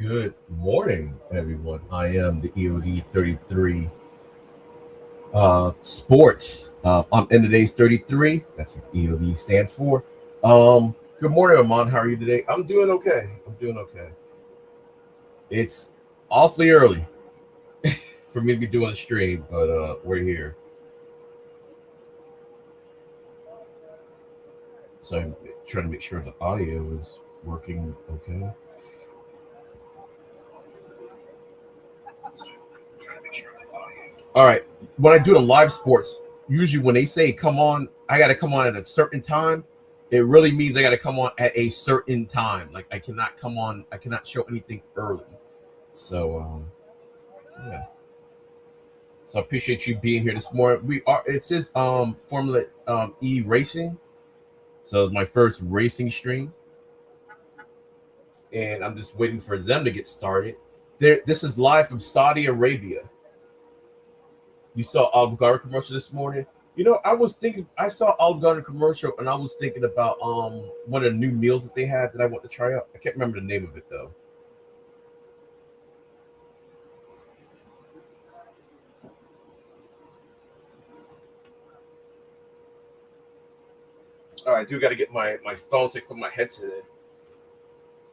Good morning, everyone. I am the EOD 33 Sports. I'm in today's 33. That's what EOD stands for. Good morning, Armand. How are you today? I'm doing okay. It's awfully early for me to be doing a stream, but we're here. So I'm trying to make sure the audio is working okay. All right. When I do the live sports, usually when they say come on, I got to come on at a certain time. it really means I got to come on at a certain time. Like I cannot come on, I cannot show anything early. So yeah. So I appreciate you being here this morning. It says Formula E Racing. So it's my first racing stream, and I'm just waiting for them to get started. This is live from Saudi Arabia. You saw Olive Garden commercial this morning. You know, I saw Olive Garden commercial, and I was thinking about one of the new meals that they had that I want to try out. I can't remember the name of it though. All right, I do got to get my phone to put my headset in.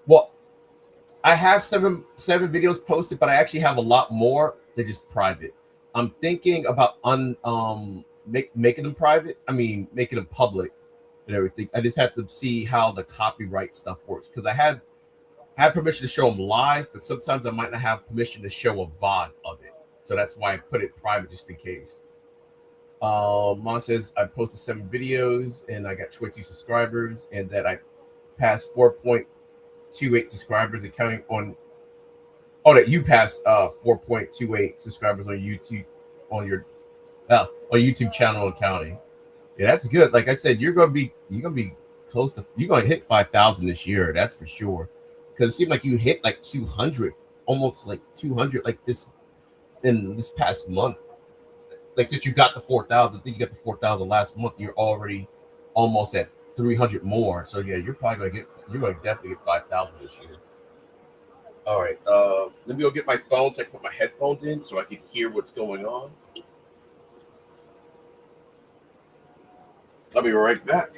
Well, I have seven videos posted, but I actually have a lot more. They're just private. I'm thinking about making them private. I mean, making them public and everything. I just have to see how the copyright stuff works because I have permission to show them live, but sometimes I might not have permission to show a VOD of it. So that's why I put it private just in case. Mom says I posted 7 videos and I got 20 subscribers, and that I passed 4.28 subscribers, and counting on. Oh, that you passed 4.28 subscribers on YouTube on your on YouTube channel and counting. Yeah, that's good. Like I said, you're gonna be close to, you're gonna hit 5,000 this year. That's for sure. Because it seemed like you hit like 200, almost like 200, like this in this past month. Like since you got the 4,000, I think you got the 4,000 last month. You're already almost at 300 more. So yeah, you're gonna definitely get 5,000 this year. All right, let me go get my phone so I can put my headphones in so I can hear what's going on. I'll be right back.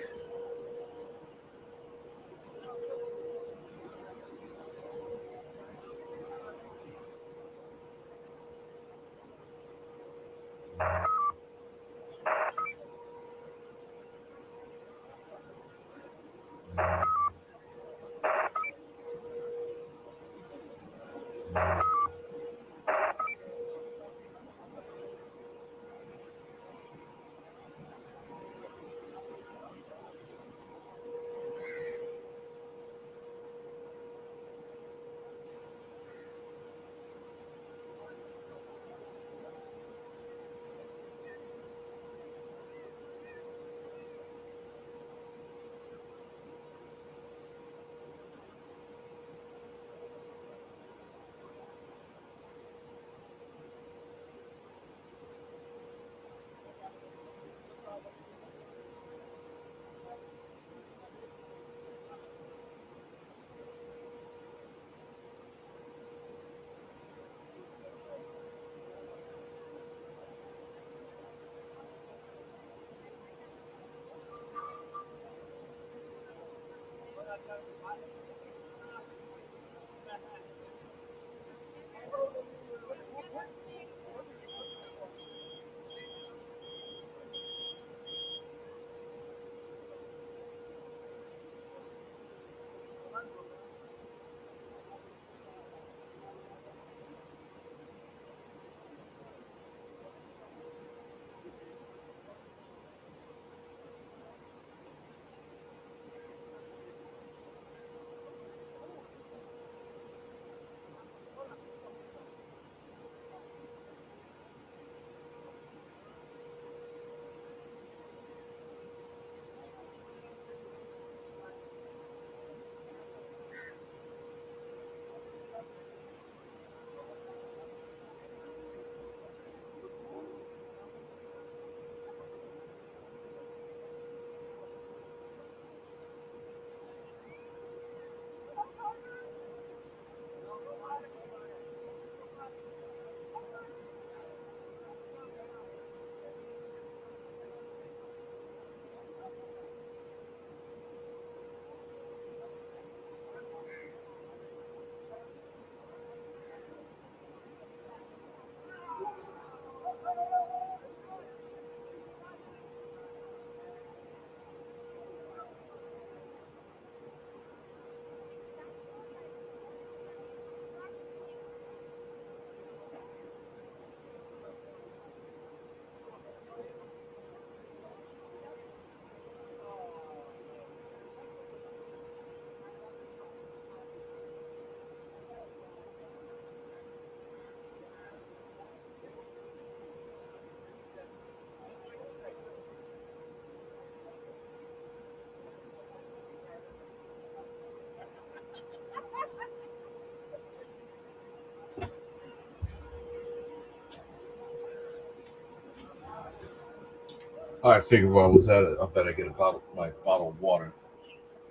All right, figure where I was at. I better get my bottle of water.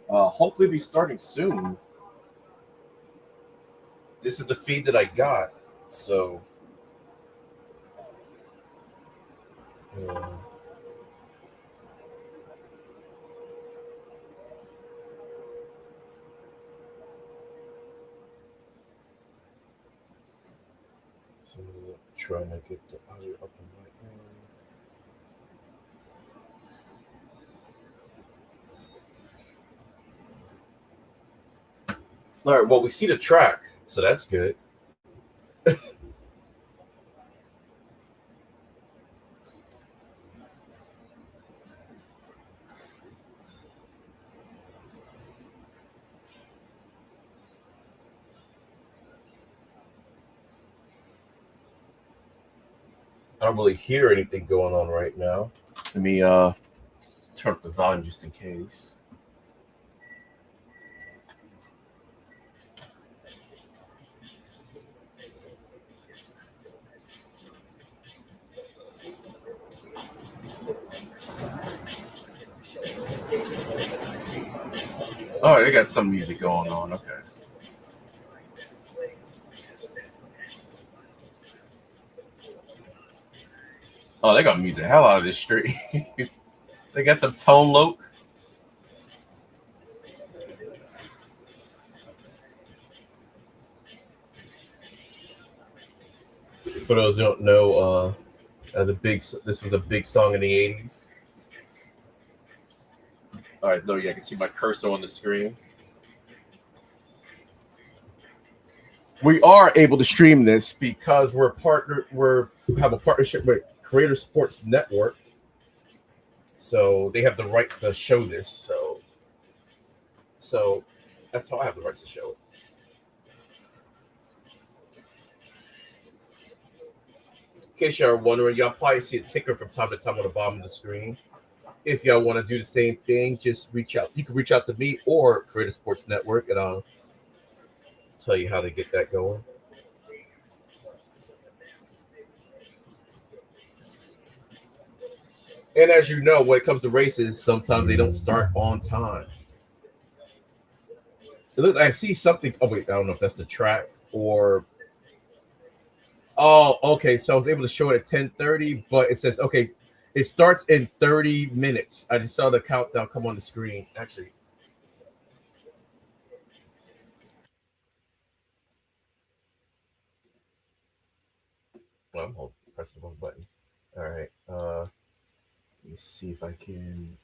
Hopefully, be starting soon. This is the feed that I got, so. Uh, so trying to get the audio up on my end. All right, well, we see the track, so that's good. I don't really hear anything going on right now. Let me turn up the volume just in case. Oh, they got some music going on. Okay. Oh, they got music hell out of this street. They got some tone loc. For those who don't know, this was a big song in the 80s. All right, there you can see my cursor on the screen. We are able to stream this because we have a partnership with Creator Sports Network. So they have the rights to show this. So that's how I have the rights to show it. In case y'all are wondering, y'all probably see a ticker from time to time on the bottom of the screen. If y'all want to do the same thing, just reach out. You can reach out to me or Creator Sports Network, and I'll tell you how to get that going. And as you know, when it comes to races, sometimes they don't start on time. It looks. I see something. Oh wait, I don't know if that's the track or. Oh, okay. So I was able to show it at 10:30, but it says okay. It starts in 30 minutes. I just saw the countdown come on the screen. Actually. Well, I'm press the wrong button. All right. Let me see if I can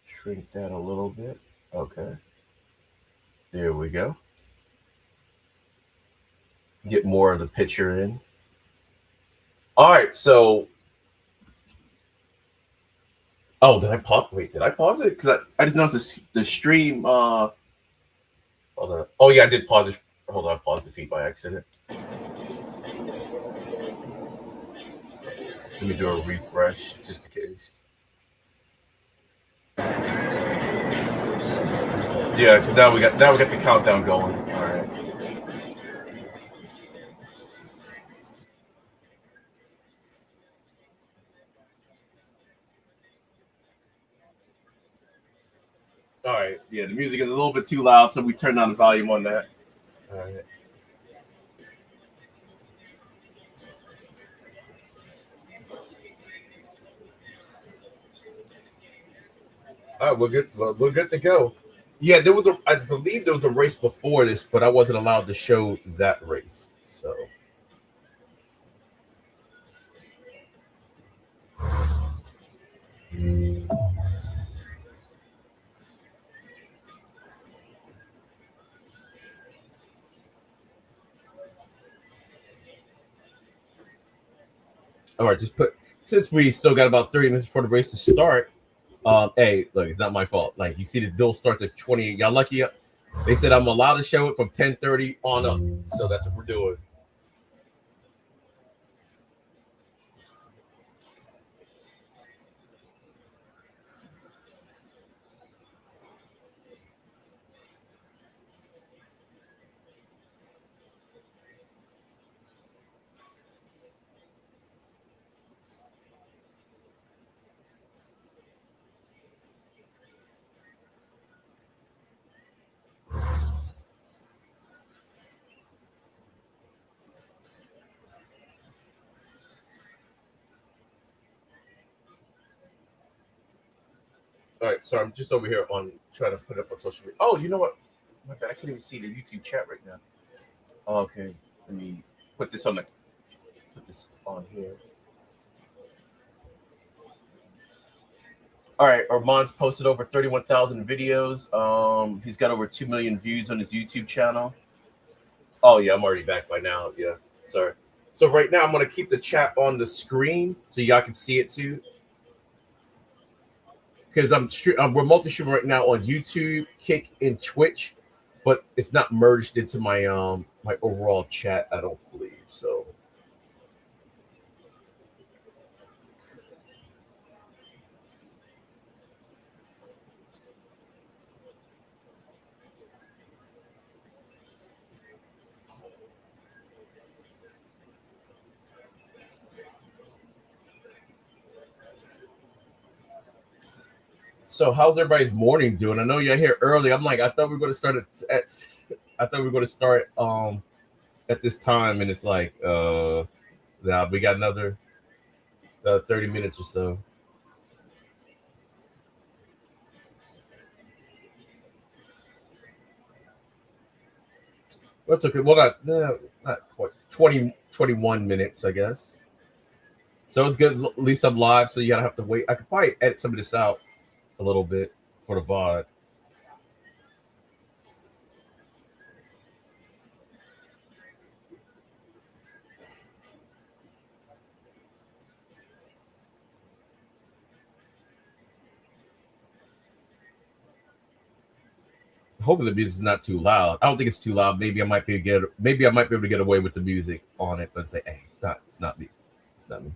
shrink that a little bit. Okay. There we go. Get more of the picture in. All right. So. Oh, did I pause? Wait, did I pause it? Because I just noticed the stream. Hold on. Oh yeah, I did pause it. Hold on, I paused the feed by accident. Let me do a refresh just in case. Yeah, so now we got the countdown going. All right. All right. Yeah, the music is a little bit too loud, so we turned down the volume on that. All right. All right, we're good. We're good to go. Yeah, I believe there was a race before this, but I wasn't allowed to show that race. So. All right, since we still got about 30 minutes before the race to start. Hey, look, it's not my fault. Like you see, the deal starts at 28. Y'all lucky. They said I'm allowed to show it from 10:30 on up, so that's what we're doing. All right, so I'm just over here on trying to put it up on social media. Oh, you know what? My bad. I can't even see the YouTube chat right now. Okay, let me put this on here. All right, Armand's posted over 31,000 videos. He's got over 2 million views on his YouTube channel. Oh yeah, I'm already back by now. Yeah, sorry. So right now I'm gonna keep the chat on the screen so y'all can see it too. Because we're multi-streaming right now on YouTube, Kick, and Twitch, but it's not merged into my my overall chat. I don't believe so. So how's everybody's morning doing? I know you're here early. I'm like, I thought we were going to start I thought we were going to start at this time, and it's like nah, we got another 30 minutes or so. That's okay. Well, not quite 21 minutes, I guess. So it's good. At least I'm live, so you gotta have to wait. I could probably edit some of this out a little bit for the VOD. Hopefully the music is not too loud. I don't think it's too loud. Maybe I might be able to get away with the music on it, but say, hey, it's not me. It's not me.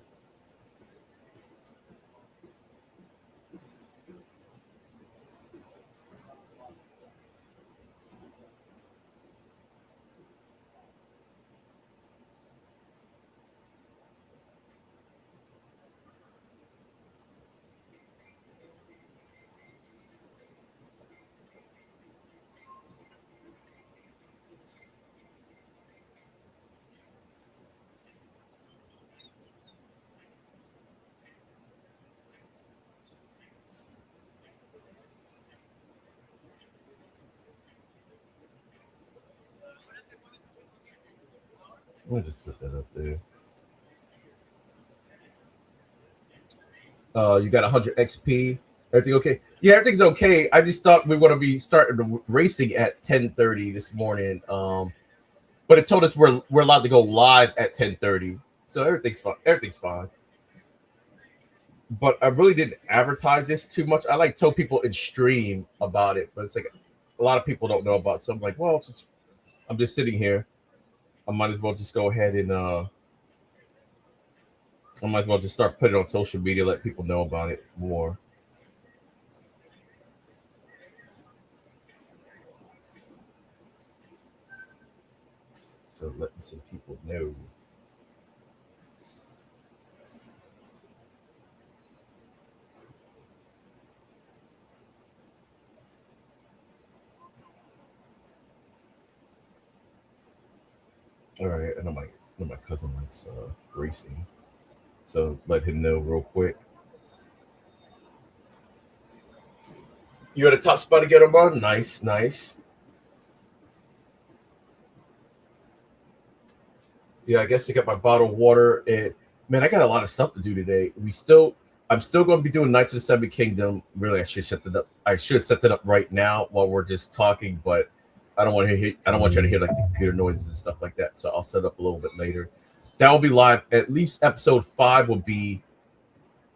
Let me just put that up there. You got 100 XP. Everything okay? Yeah, everything's okay. I just thought we were going to be starting the racing at 10:30 this morning. But it told us we're allowed to go live at 10:30, so everything's fine. Everything's fine. But I really didn't advertise this too much. I like told people in stream about it, but it's like a lot of people don't know about it. So I'm like, well, I'm just sitting here. I might as well just go ahead and I might as well just start putting it on social media, let people know about it more. So letting some people know. All right, I know my cousin likes racing, so let him know real quick. You had a top spot to get him on. Nice, nice. Yeah, I guess I got my bottle of water. And man, I got a lot of stuff to do today. I'm still going to be doing Knights of the Seven Kingdom. Really, I should set that up. I should set that up right now while we're just talking, but I don't want you to hear like the computer noises and stuff like that. So I'll set up a little bit later. That will be live. At least episode 5 will be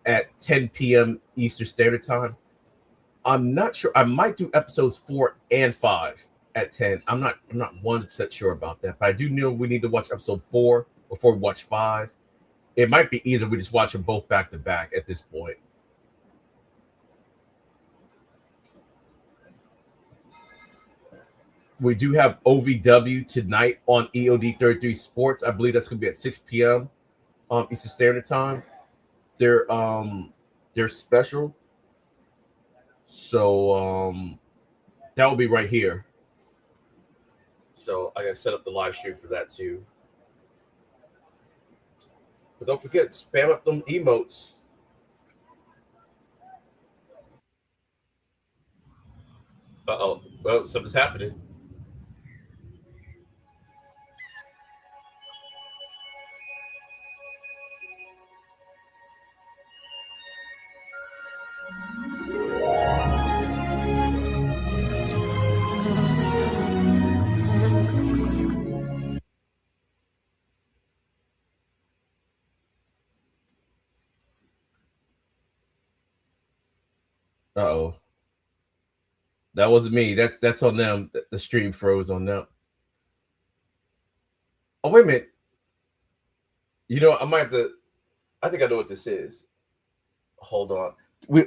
at 10 p.m. Eastern Standard Time. I'm not sure. I might do episodes 4 and 5 at 10. I'm not 100% sure about that, but I do know we need to watch episode 4 before we watch 5. It might be easier if we just watch them both back to back at this point. We do have OVW tonight on EOD 33 Sports. I believe that's going to be at 6 p.m. Eastern Standard Time. They're special. So that will be right here. So I got to set up the live stream for that too. But don't forget, spam up them emotes. Uh-oh. Well, something's happening. Uh-oh. That wasn't me. That's on them. The stream froze on them. Oh, wait a minute. You know, I might have to. I think I know what this is. Hold on.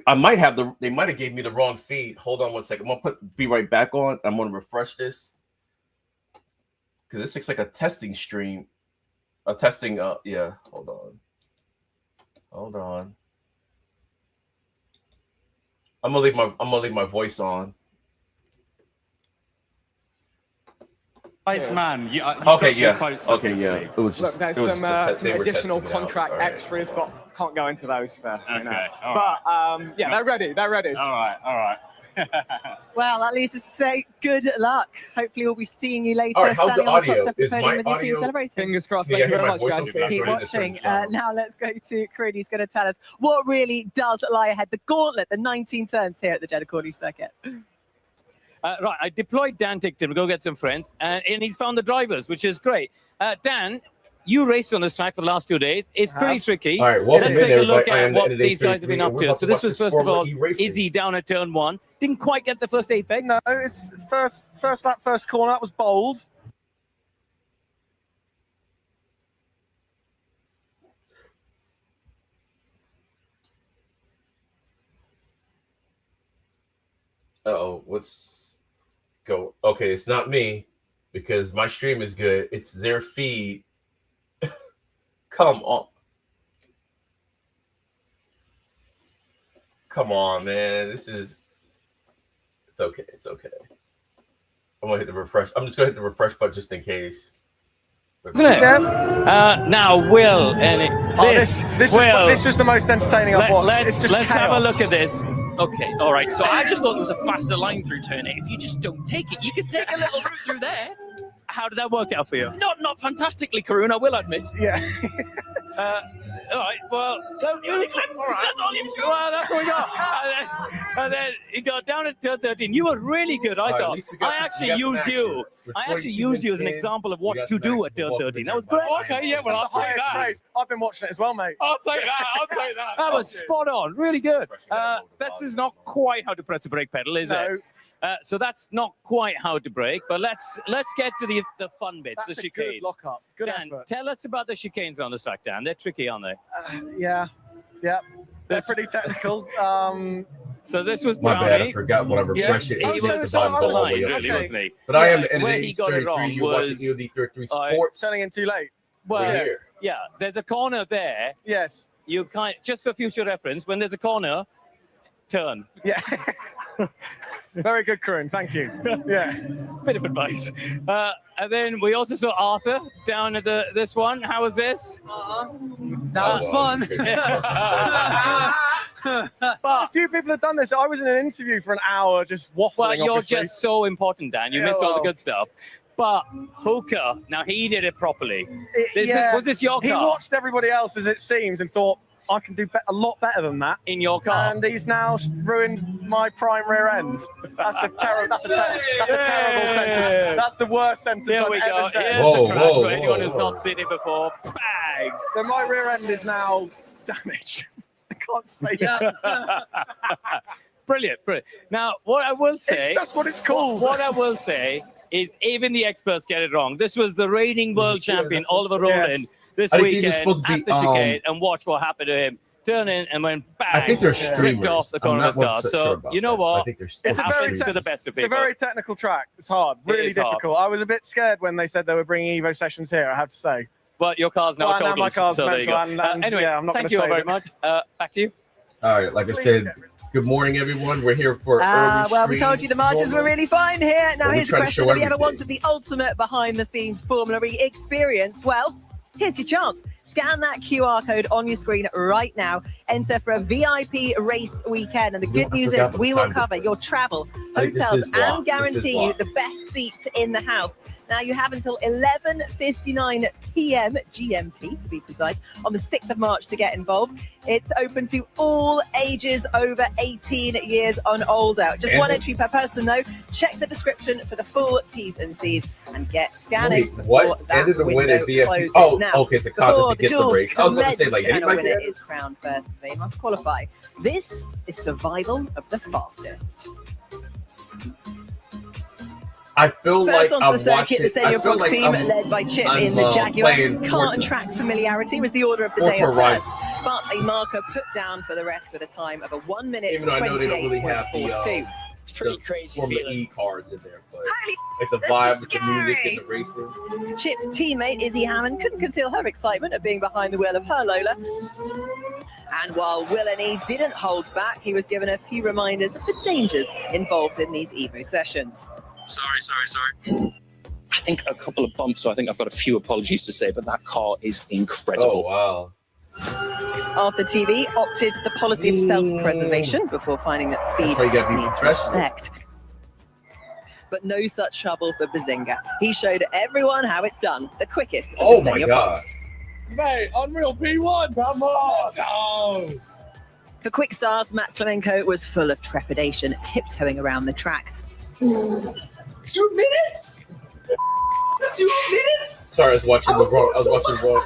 I might have they might have gave me the wrong feed. Hold on one second. I'm gonna be right back on. I'm gonna refresh this because this looks like a testing stream. A testing. Yeah. Hold on. Hold on. I'm gonna leave my voice on. Nice man. Okay, yeah. Okay, yeah. It was Look, there's some additional contract extras, but can't go into those for Okay. But yeah, they're ready. They're ready. All right. Well, that leaves us to say good luck. Hopefully, we'll be seeing you later. All right, how's the standing on the top audio? step Is podium my with your team audio- celebrating. Fingers crossed. Can Thank you you hear very my much, voice guys. okay? Keep Or did it watching. turn down? Now let's go to Corinne, who's going to tell us what really does lie ahead. The gauntlet, the 19 turns here at the Jeddah Corniche Circuit. Right, I deployed Dan Tickton to go get some friends, and he's found the drivers, which is great. Dan, you raced on this track for the last 2 days. It's pretty tricky. All right, welcome Let's in, take a look everybody. I at am what the these guys have 33, been and up we're to. about So to this watch was, this first of Formula all, E racing. Izzy down at turn 1. Didn't quite get the first apex. No, it's first lap, first corner. That was bold. Uh-oh, what's go? Okay, it's not me because my stream is good. It's their feed. Come on. Come on, man. It's okay. It's okay. I'm gonna hit the refresh. I'm just gonna hit the refresh button just in case. Isn't it? Now, Will, and This was the most entertaining I've watched. It's just let's have a chaos. look at this. Okay, all right. So I just thought there was a faster line through turn 8. If you just don't take it, you can take a little route through there. How did that work out for you? Not fantastically, Karun, I will admit. Yeah. All right, well, All right. That's all you've shown. well, that's what we got. And then he got down at turn 13. You were really good, I All right, at thought. least we got I some- actually we got some used action. you. We're I actually 22 used you as an minutes in. example of We what got to some do action. at turn Welcome 13. in, That was everybody. great. Okay, yeah, well, I'll That's the take highest that. praise. I've been watching it as well, mate. I'll take that. I'll take that. That was spot on. Really good. Refreshing that a little This bit. is not quite how to press a brake pedal, is No, it? So that's not quite how to brake, but let's get to the fun bits, that's the a good chicanes. lock-up. Good Dan, effort. tell us about the chicanes on the track, Dan. They're tricky, aren't they? Yeah. They're This- pretty technical. So this was My bad. I Brownie. forgot when I refreshed it. He It was just so the so I bottom on was- the all the line, way up. really, okay. wasn't he? But I am Yes, the where editor. he got it 33. wrong You're watching was, EOD 33 uh, Sports. Turning in too late. Well, We're here. yeah, there's a corner there. Yes. You can't, just for future reference, when there's a corner, turn. Yeah. Very good, Corinne. Thank you. Yeah. Bit of advice. And then we also saw Arthur down at this one. How was this? That was fun. A few people have done this. I was in an interview for an hour just waffling. Well, you're obviously. just so important, Dan. You Yeah, missed all the well. good stuff. But Hooker, now he did it properly. Yeah. Was this your He car? watched everybody else, as it seems, and thought, I can do a lot better than that. In your car? And he's now ruined my prime rear end. That's a terrible. That's a terrible sentence. That's the worst sentence There I've we ever go. said. Here's Whoa, the crash whoa, for anyone whoa, who's whoa. not seen it before. Bang! So my rear end is now damaged. I can't say that. Brilliant, brilliant. Now, what I will say, That's what it's called. what I will say is even the experts get it wrong. This was the reigning world champion, that's what- Oliver Rowland, Yes. this I think these are weekend supposed to at be, the chicane, and watch what happened to him. Turn in and went bang. I think they're ripped streamers. off the corner I'm of his not car. 100% So, sure about you know that. what? I think they're It It's a very happens to the best of It's a people. very technical track. It's hard, It really is hard. difficult. I was a bit scared when they said they were bringing Evo Sessions here, I have to say. But your car's now Well, now total. my car's so there you go. mental, and Anyway, yeah, I'm not thank gonna you all say very that. much. Back to you. All right, like I Please said, get rid- good morning, everyone. We're here for early Well, we stream. told you the margins were really fine here. Now, Well, we here's a try to question. show Have you ever everything. wanted the ultimate behind-the-scenes Formula E experience? Well, here's your chance. Scan that QR code on your screen right now. Enter for a VIP race weekend. And the good news is we will cover your travel, hotels, and guarantee you the best seats in the house. Now, you have until 11:59 p.m. GMT, to be precise, on the 6th of March to get involved. It's open to all ages over 18 years and older. Just one entry per person, though. Check the description for the full T's and C's and get scanning. What? Ended the win at VIP? Oh, now, okay, it's a contest to get the race. I was about to say, like, anybody anybody winner is crowned first. They must qualify. This is survival of the fastest. I feel First like onto the I'm circuit, watching. the Senior I feel Box like team, led by Chip in the Jaguar. Kart and track familiarity was the order of the day at first, but a marker put down for the rest with a time of a 1 minute Even though I know they don't really have the, 28.42. It's pretty crazy Formula feeling. E cars in there, but it's a vibe with the music and the racing. Chip's teammate Izzy Hammond couldn't conceal her excitement at being behind the wheel of her Lola. And while Willany didn't hold back, he was given a few reminders of the dangers involved in these Evo sessions. Sorry. I think a couple of bumps, so I think I've got a few apologies to say, but that car is incredible. Oh, wow. Arthur TV opted the policy of self-preservation before finding that speed needs respect. But no such trouble for Bazinga. He showed everyone how it's done, the quickest of the Senior Fox. Mate, Unreal P1! Come on! Oh. For quick stars, Max Clemenko was full of trepidation, tiptoeing around the track. 2 minutes? 2 minutes? Sorry, I was watching the wrong.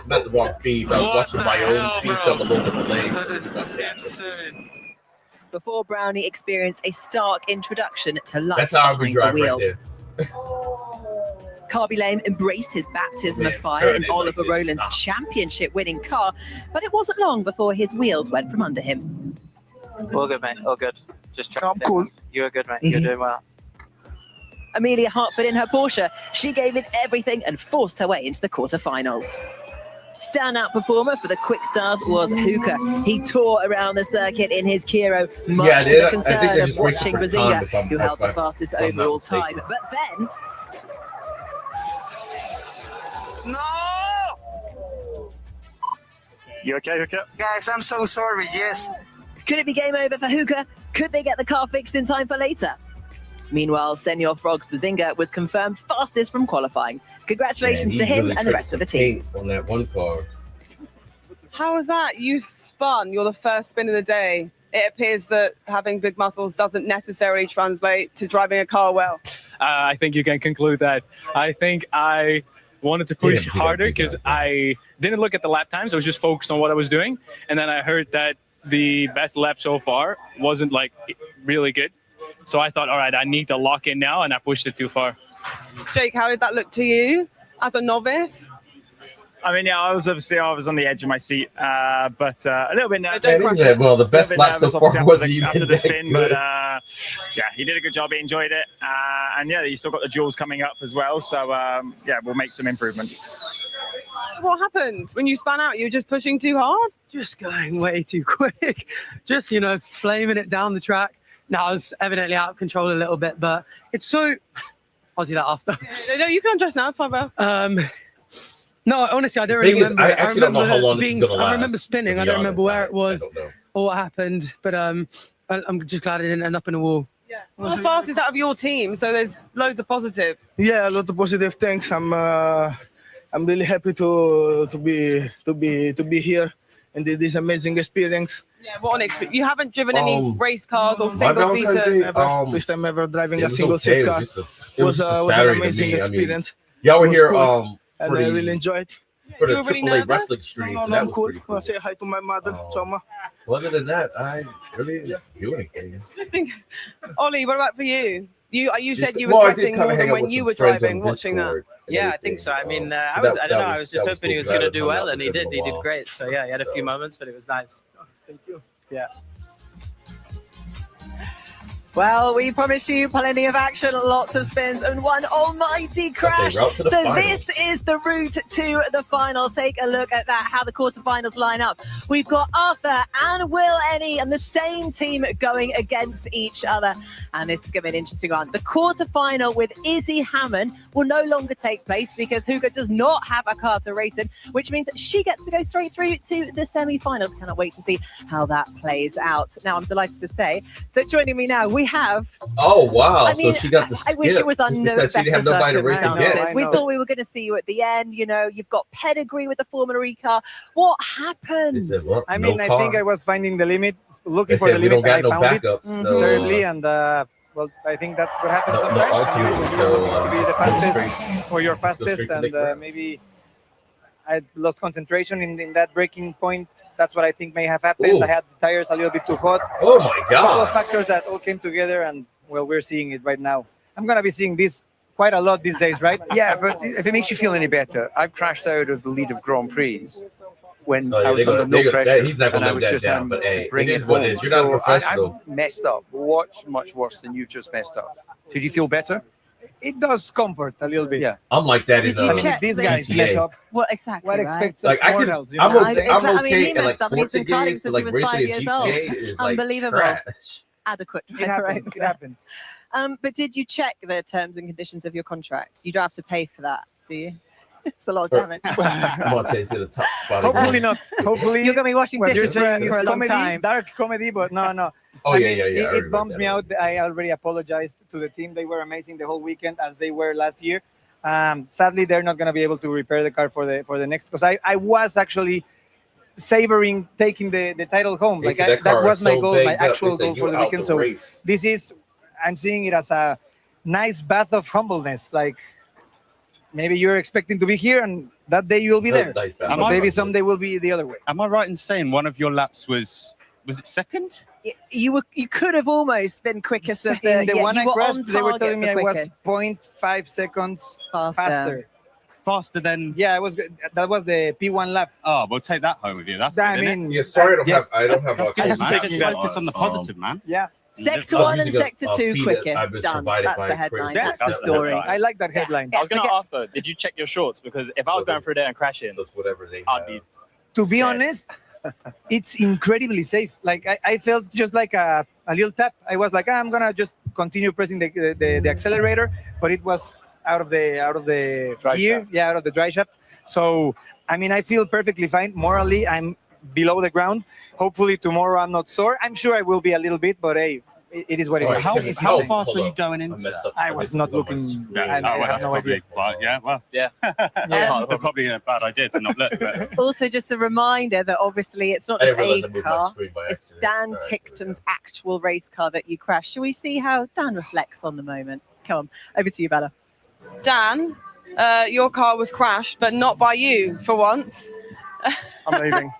Not the wrong feed. I was watching my own feed, so I'm a little bit delayed. Before Brownie experienced a stark introduction to life That's how we behind drive the wheel. right there. Carby Lame embraced his baptism of fire in Oliver Rowland's championship-winning car, but it wasn't long before his wheels went from under him. All good, mate. All good. Just trying. I'm cool. You were good, mate. You're doing well. Amelia Hartford in her Porsche, she gave it everything and forced her way into the quarterfinals. Standout performer for the Quick Stars was Hookah. He tore around the circuit in his Kiro, much to the concern of watching Bazinga, who held the fastest overall time. But then... No! You okay, Hookah? Guys, I'm so sorry, yes. Could it be game over for Hookah? Could they get the car fixed in time for later? Meanwhile, Senor Frog's Bazinga was confirmed fastest from qualifying. Congratulations to him and the rest of the team. On that one car. How is that? You spun. You're the first spin of the day. It appears that having big muscles doesn't necessarily translate to driving a car well. I think you can conclude that. I think I wanted to push harder because I didn't look at the lap times. I was just focused on what I was doing. And then I heard that the best lap so far wasn't like really good. So I thought, all right, I need to lock in now, and I pushed it too far. Jake, how did that look to you as a novice? I mean, yeah, I was on the edge of my seat, but a little bit nervous. Well, the best lap so far wasn't even after the spin, but yeah, he did a good job. He enjoyed it, and yeah, you still got the duels coming up as well. So yeah, we'll make some improvements. What happened when you spun out? You were just pushing too hard? Just going way too quick. Just, you know, flaming it down the track. Now, I was evidently out of control a little bit, but it's so... I'll do that after. No, you can undress now. It's fine, bro. No, honestly, I don't really remember. I actually don't know how long this is going to last. I remember spinning. I don't remember where it was or what happened, but I'm just glad I didn't end up in a wall. Yeah. Well, the fastest out of your team, so there's loads of positives. Yeah, a lot of positive things. I'm really happy to be here and this amazing experience. Yeah, what an experience. You haven't driven any race cars or single-seater? First time ever driving a single-seat car. It was an amazing experience. Y'all were here and I really enjoyed for the AAA wrestling stream, so that was pretty cool. I say hi to my mother, Choma. Well, other than that, I really didn't do anything. Ollie, what about for you? You said you were sweating more than when you were driving, watching that. Yeah, I think so. I mean, I was just hoping he was going to do well, and he did. He did great. So yeah, he had a few moments, but it was nice. Thank you. Yeah. Well, we promised you plenty of action, lots of spins, and one almighty crash. So this is the route to the final. Take a look at that, how the quarterfinals line up. We've got Arthur and Will Ennie and the same team going against each other. And this is going to be an interesting one. The quarterfinal with Izzy Hammond will no longer take place because Hugo does not have a car to race in, which means that she gets to go straight through to the semi-finals. Cannot wait to see how that plays out. Now, I'm delighted to say that joining me now, we have... Oh, wow. I mean, so she got the skip. I wish it was on no better she didn't have nobody to race against. We thought we were going to see you at the end. You know, you've got pedigree with the Formula E car. What happened? I mean, I think I was finding the limit, looking for the limit, and I found it terribly. And well, I think that's what happens sometimes. To be the fastest or your fastest, and maybe I lost concentration in that braking point. That's what I think may have happened. Ooh. I had the tires a little bit too hot. Oh my God! A couple of factors that all came together, and well, we're seeing it right now. I'm gonna be seeing this quite a lot these days, right? Yeah, but if it makes you feel any better, I've crashed out of the lead of Grand Prix when I was under no pressure. He's not gonna live that down, but hey, it is what it is. You're not a professional. I messed up. Much worse than you just messed up. Did you feel better? It does comfort a little bit. Yeah, I'm like that in if these guys mess up, well, exactly. What expects like us? I'm okay. I mean, he at like messed up and he's been 40 karting games, since like he was 5 racing years a old. GTA is like Unbelievable. trash. Adequate. It happens. It happens. But did you check the terms and conditions of your contract? You don't have to pay for that, do you? It's a lot of damage. I'm gonna say it's in the top spot. Hopefully not. Hopefully you're gonna be washing dishes for a long comedy, time. Dark comedy, but no. Oh, I yeah. mean, it bums me out. I already apologized to the team. They were amazing the whole weekend, as they were last year. Sadly, they're not going to be able to repair the car for the next. Because I was actually savoring taking the title home. Like that was my goal, my actual goal for the weekend. So this is, I'm seeing it as a nice bath of humbleness. Like maybe you're expecting to be here, and that day you'll be there. But maybe someday will be the other way. Am I right in saying one of your laps was it second? You could have almost been quickest of in the one I crashed. They were telling me I was 0.5 seconds faster. Faster than I was. That was the P1 lap. Oh, we'll take that home with you. That's I good, mean, yeah. Sorry, I don't have. Just focus on the positive, man. Yeah. Sector 1 and Sector 2 quickest. Done. That's the headline. That's the story. I like that headline. I was going to ask though, did you check your shorts? Because if I was going through there and crashing, I'd be. To be honest, it's incredibly safe. Like I felt just like a little tap. I was like, I'm gonna just continue pressing the accelerator, but it was out of the dry gear, shaft. out of the dry shaft. So I mean, I feel perfectly fine. Morally, I'm below the ground. Hopefully tomorrow I'm not sore. I'm sure I will be a little bit, but hey, it is what it is. How fast were you going into? I was not looking. I have no idea. They're probably a bad idea to not look. But. Also, just a reminder that obviously it's not just a car, it's Dan Ticktum's actual race car that you crashed. Shall we see how Dan reflects on the moment? Come on, over to you, Bella. Dan, your car was crashed, but not by you for once. I'm leaving.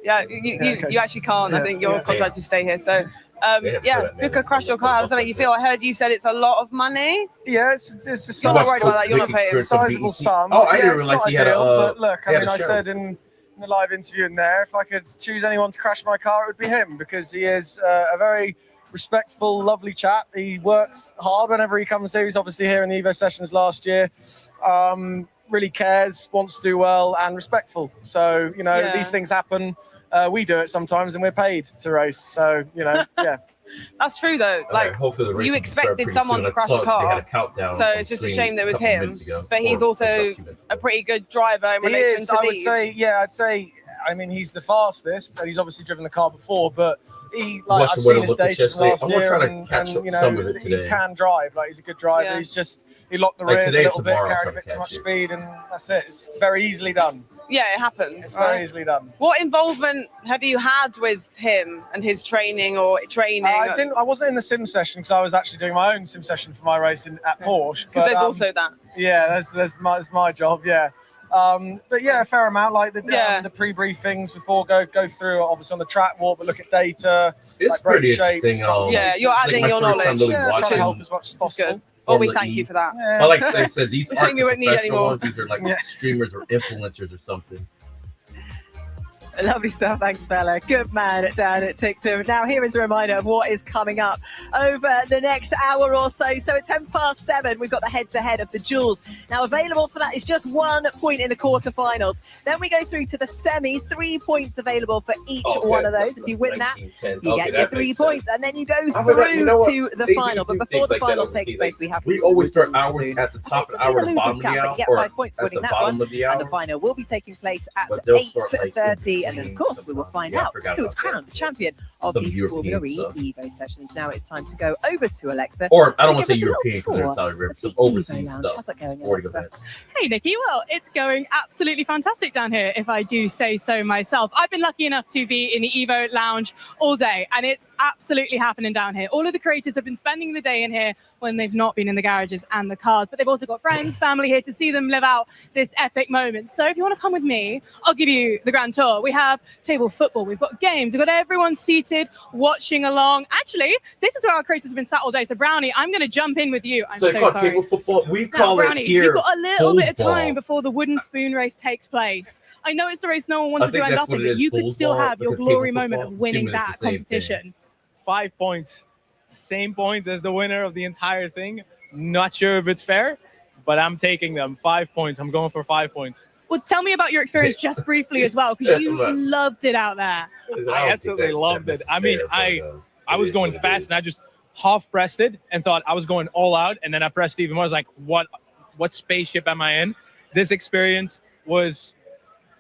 You actually can't. I think you're contracted to stay here. So. Buka crashed your car. How does that make you feel? I heard you said it's a lot of money. Yeah, it's a You're not worried about that. You're not paying. Sizable sum. Oh, I didn't realize he had a. But look, I mean, I said in the live interview in there, if I could choose anyone to crash my car, it would be him, because he is a very respectful, lovely chap. He works hard whenever he comes here. He's obviously here in the Evo Sessions last year. Really cares, wants to do well, and respectful. So these things happen. We do it sometimes, and we're paid to race. So That's true though. Like you expected someone to crash a car, so it's just a shame that it was him. But he's also a pretty good driver in relation to these. I'd say. I mean, he's the fastest, and he's obviously driven the car before. But I've seen his data from last year, and he can drive. Like he's a good driver. Yeah. He's just he locked the rears a little bit, carried a bit too much speed, and that's it. It's very easily done. Yeah, it happens. It's very easily done. What involvement have you had with him and his training I wasn't in the sim session because I was actually doing my own sim session for my race at Porsche. Because there's also that. Yeah, that's my job. Yeah. But yeah, a fair amount, like the pre-briefings before go through obviously on the track walk, but look at data. It's like pretty shapes, interesting. You're adding your knowledge. Try to help as much as possible. Good. Well, we thank you for that. But like I said, these aren't you won't need professional anymore. ones. These are like streamers or influencers or something. Lovely stuff, thanks, fella. Good man down at TikTok. Now, here is a reminder of what is coming up over the next hour or so. So at 7:10, we've got the head-to-head of the duels. Now, available for that is just 1 point in the quarterfinals. Then we go through to the semis, 3 points available for each one of those. If you win that, you get your 3 points. And then you go through to the final. But before the final takes place, we always start hours at the top and hour at the bottom of the hour. You get 5 points for winning that one. And the final will be taking place at 8:30. And then, of course, we will find out who is crowned the champion of the Formula E Evo Sessions. Now it's time to go over to Alexa. Or I don't want to say European because they're Saudi Arabia, some overseas stuff. How's that going, Alexa? Hey, Nikki. Well, it's going absolutely fantastic down here, if I do say so myself. I've been lucky enough to be in the Evo Lounge all day, and it's absolutely happening down here. All of the creators have been spending the day in here when they've not been in the garages and the cars, but they've also got friends, family here to see them live out this epic moment. So if you want to come with me, I'll give you the grand tour. We have table football, we've got games, we've got everyone seated, watching along. Actually, this is where our creators have been sat all day. So Brownie, I'm going to jump in with you. I'm so sorry. Table football. We call Brownie, it here. You've got a little bit of time before the wooden spoon race takes place. I know it's the race no one wants to end up in, but you could still have your glory moment of winning that competition. 5 points. Same points as the winner of the entire thing. Not sure if it's fair, but I'm taking them. 5 points. I'm going for 5 points. Well, tell me about your experience just briefly as well, because you loved it out there. I absolutely loved it. I mean, I was going fast, and I just half pressed it and thought I was going all out, and then I pressed even more. I was like, what spaceship am I in? This experience was,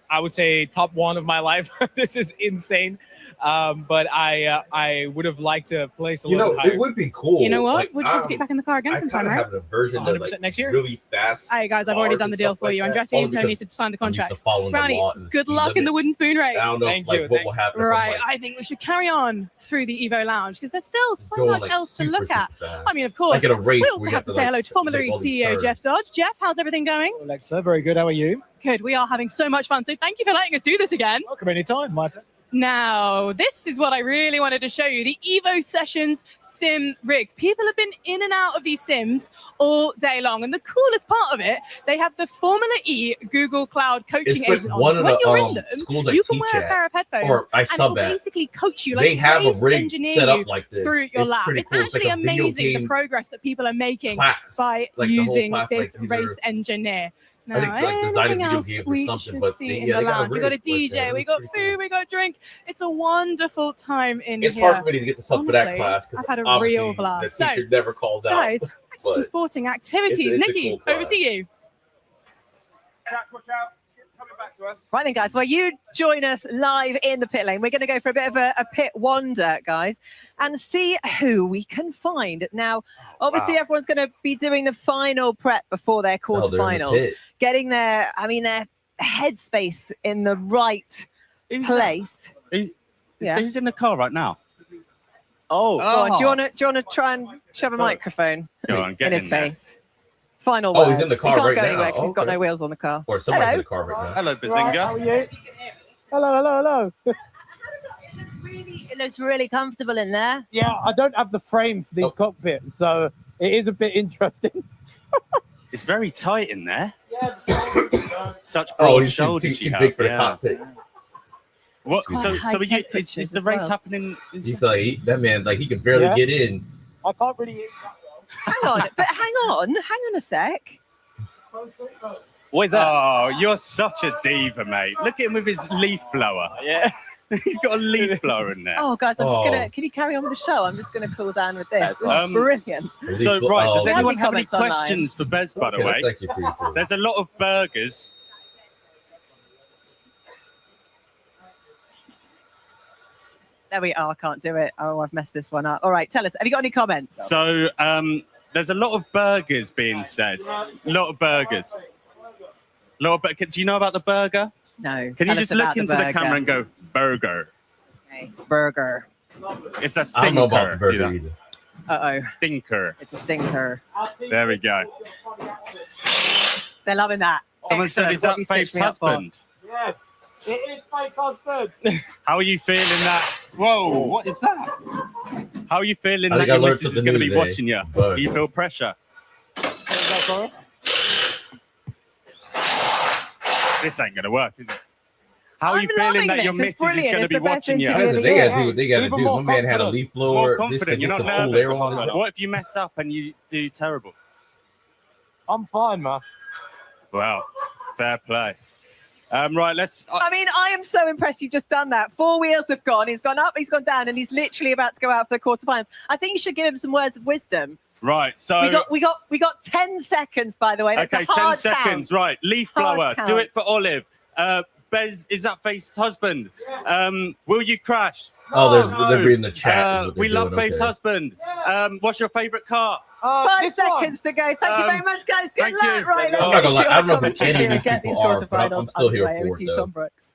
I would say, top one of my life. This is insane. But I would have liked to place a little higher. It would be cool. You know what? Like, we'll just get back in the car again sometime, right? I have a version of next year, really fast. All right, guys, I've already done the deal for you. Andretti, you don't need to sign the contract. Brownie, good luck in the wooden spoon race. I don't know what will happen. Right, I think we should carry on through the Evo Lounge because there's still so much else to look at. I mean, of course, we also have to say hello to Formula E CEO Jeff Dodge. Jeff, how's everything going? Alexa, very good. How are you? Good. We are having so much fun. So thank you for letting us do this again. Welcome anytime, my friend. Now, this is what I really wanted to show you, the Evo Sessions sim rigs. People have been in and out of these sims all day long. And the coolest part of it, they have the Formula E Google Cloud coaching agent on. So when you're in them, you can wear a pair of headphones and it will basically coach you, they have a rig set up like this through your lab. It's actually amazing the progress that people are making by using this race engineer. No, I think designing video games or something, but in the lounge. We got a DJ, we got food, we got drink. It's a wonderful time in here. It's hard for me to get the stuff for that class because I've had a real blast. The teacher never calls out. Guys, back to some sporting activities. Nikki, over to you. Jack, watch out. Coming back to us. Right then, guys, well, you join us live in the pit lane. We're going to go for a bit of a pit wander, guys, and see who we can find. Now, obviously, everyone's going to be doing the final prep before their quarterfinals, getting their headspace in the right place. Who's in the car right now? Oh, do you want to try and shove a microphone in his face? Final words. He's in the car right now. He can't go anywhere because he's got no wheels on the car. Or somebody's in the car right now. Hello, Bazinga. Right, how are you? Hello. It looks really comfortable in there. Yeah, I don't have the frame for these cockpits, so it is a bit interesting. It's very tight in there. Yeah. Such broad he's shoulders too big for the cockpit. What? So is the race happening? He's like that man. Like he can barely get in. I can't really eat that. Hang on a sec. What is that? Oh, you're such a diva, mate. Look at him with his leaf blower. Yeah. He's got a leaf blower in there. Oh, guys, I'm just going to... Can you carry on with the show? I'm just going to cool down with this. This is brilliant. So, right, does anyone have any questions for Bez, by the way? That's actually pretty cool. There's a lot of burgers. There we are. I can't do it. Oh, I've messed this one up. All right, tell us. Have you got any comments? So, there's a lot of burgers being said. A lot of burgers. Do you know about the burger? No. Can you just look into the camera and go, burger? Okay. Burger. It's a stinker. I don't know about the burger either. Uh-oh. Stinker. It's a stinker. There we go. They're loving that. Someone said, is that Faith's husband? Yes, it is Faith's husband. How are you feeling that? Whoa, what is that? How are you feeling that your missus is going to be watching you? Do you feel pressure? This ain't going to work, is it? How are you feeling that your missus is going to be watching you? They got to do what they got to do. My man had a leaf blower. More confident. You're not nervous. What if you mess up and you do terrible? I'm fine, man. Wow, fair play. Right, let's. I mean, I am so impressed you've just done that. 4 wheels have gone. He's gone up, he's gone down, and he's literally about to go out for the quarterfinals. I think you should give him some words of wisdom. Right, so we got 10 seconds, by the way. That's okay, a hard 10 seconds. Count. Right, leaf blower. Do it for Olive. Bez, is that Faith's husband? Will you crash? Oh, they're reading the chat. We love Faith's husband. What's your favorite car? 5 seconds to go. Thank you very much, guys. Good luck. Right, I'm not gonna lie. I don't know who any of these people are, but I'm still here for it, Tom Brooks.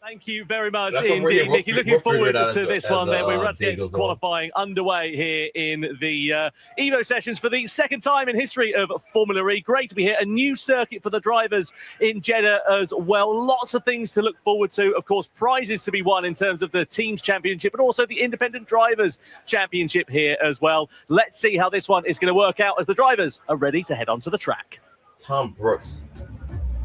Thank you very much That's what we're indeed, here. Nicky. Looking forward as to this one. Then we're about to get goes on. qualifying underway here in the Evo Sessions for the second time in history of Formula E. Great to be here. A new circuit for the drivers in Jeddah as well. Lots of things to look forward to. Of course, prizes to be won in terms of the Teams Championship, but also the Independent Drivers Championship here as well. Let's see how this one is going to work out as the drivers are ready to head onto the track. Tom Brooks.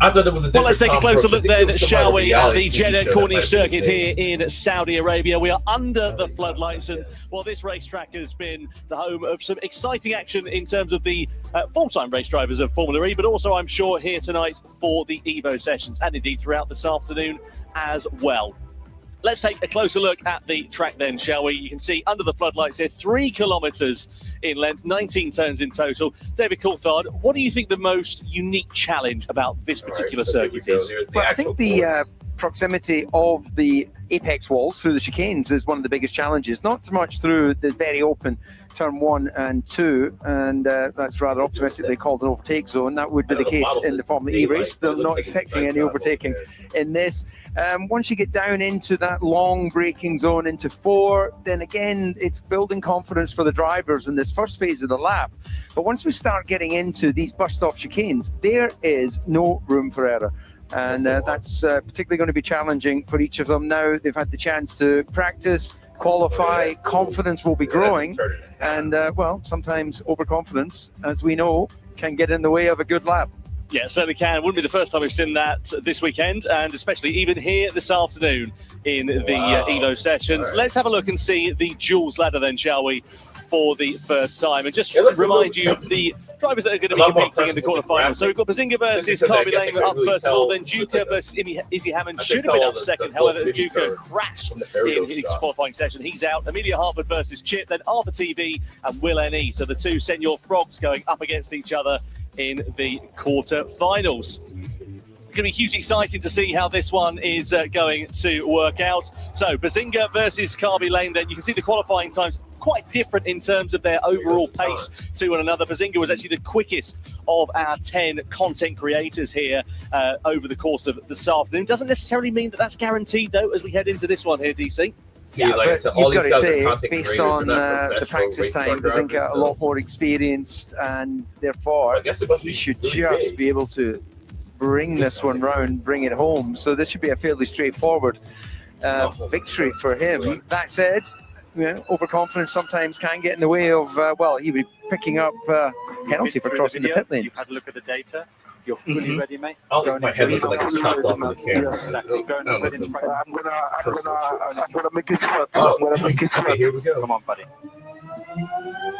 I thought it was a different Well, let's take a Tom closer Brooks. look then, shall we, at the reality Jeddah TV show Corniche that Circuit might here in Saudi Arabia. We are under the floodlights, and well, this racetrack has been the home of some exciting action in terms of the full-time race drivers of Formula E, but also, I'm sure, here tonight for the Evo Sessions, and indeed throughout this afternoon as well. Let's take a closer look at the track then, shall we? You can see under the floodlights here, 3 kilometres in length, 19 turns in total. David Coulthard, what do you think the most unique challenge about this particular circuit is? Well, I think the proximity of the apex walls through the chicanes is one of the biggest challenges, not so much through the very open turn 1 and 2, and that's rather optimistically called an overtake zone. That would be the case in the Formula E race. They're not expecting any overtaking in this. Once you get down into that long braking zone into 4, then again, it's building confidence for the drivers in this first phase of the lap. But once we start getting into these bus-stop chicanes, there is no room for error. And that's particularly going to be challenging for each of them now. They've had the chance to practice, qualify, confidence will be growing, and well, sometimes overconfidence, as we know, can get in the way of a good lap. Yeah, certainly can. Wouldn't be the first time we've seen that this weekend, and especially even here this afternoon in the Evo Sessions. Right. Let's have a look and see the Jules ladder then, shall we, for the first time. And just remind you of the drivers that are going to be competing in the quarterfinals. So we've got Bazinga versus Carby Lane up first of all, then Duca versus Izzy Hammond should have been up second. However, Duca crashed in his qualifying session. He's out. Amelia Harford versus Chip, then Arthur TV and Will N.E. So the two Senor Frogs going up against each other in the quarterfinals. It's going to be hugely exciting to see how this one is going to work out. So Bazinga versus Carby Lane, then you can see the qualifying times quite different in terms of their overall pace to one another. Bazinga was actually the quickest of our 10 content creators here over the course of this afternoon. Doesn't necessarily mean that that's guaranteed though as we head into this one here, DC. Yeah, like but said, you've got to say, based on the practice time, Bazinga a lot more experienced, and therefore he should just be able to bring this one round, bring it home. So this should be a fairly straightforward victory for him. That said, you know, overconfidence sometimes can get in the way of, well, he would be picking up penalty for crossing the pit lane. You've had a look at the data. You're fully ready, mate. I'll make my head look like it's chopped off in the camera. Exactly. I'm gonna make it smart. Okay, here we go. Come on, buddy.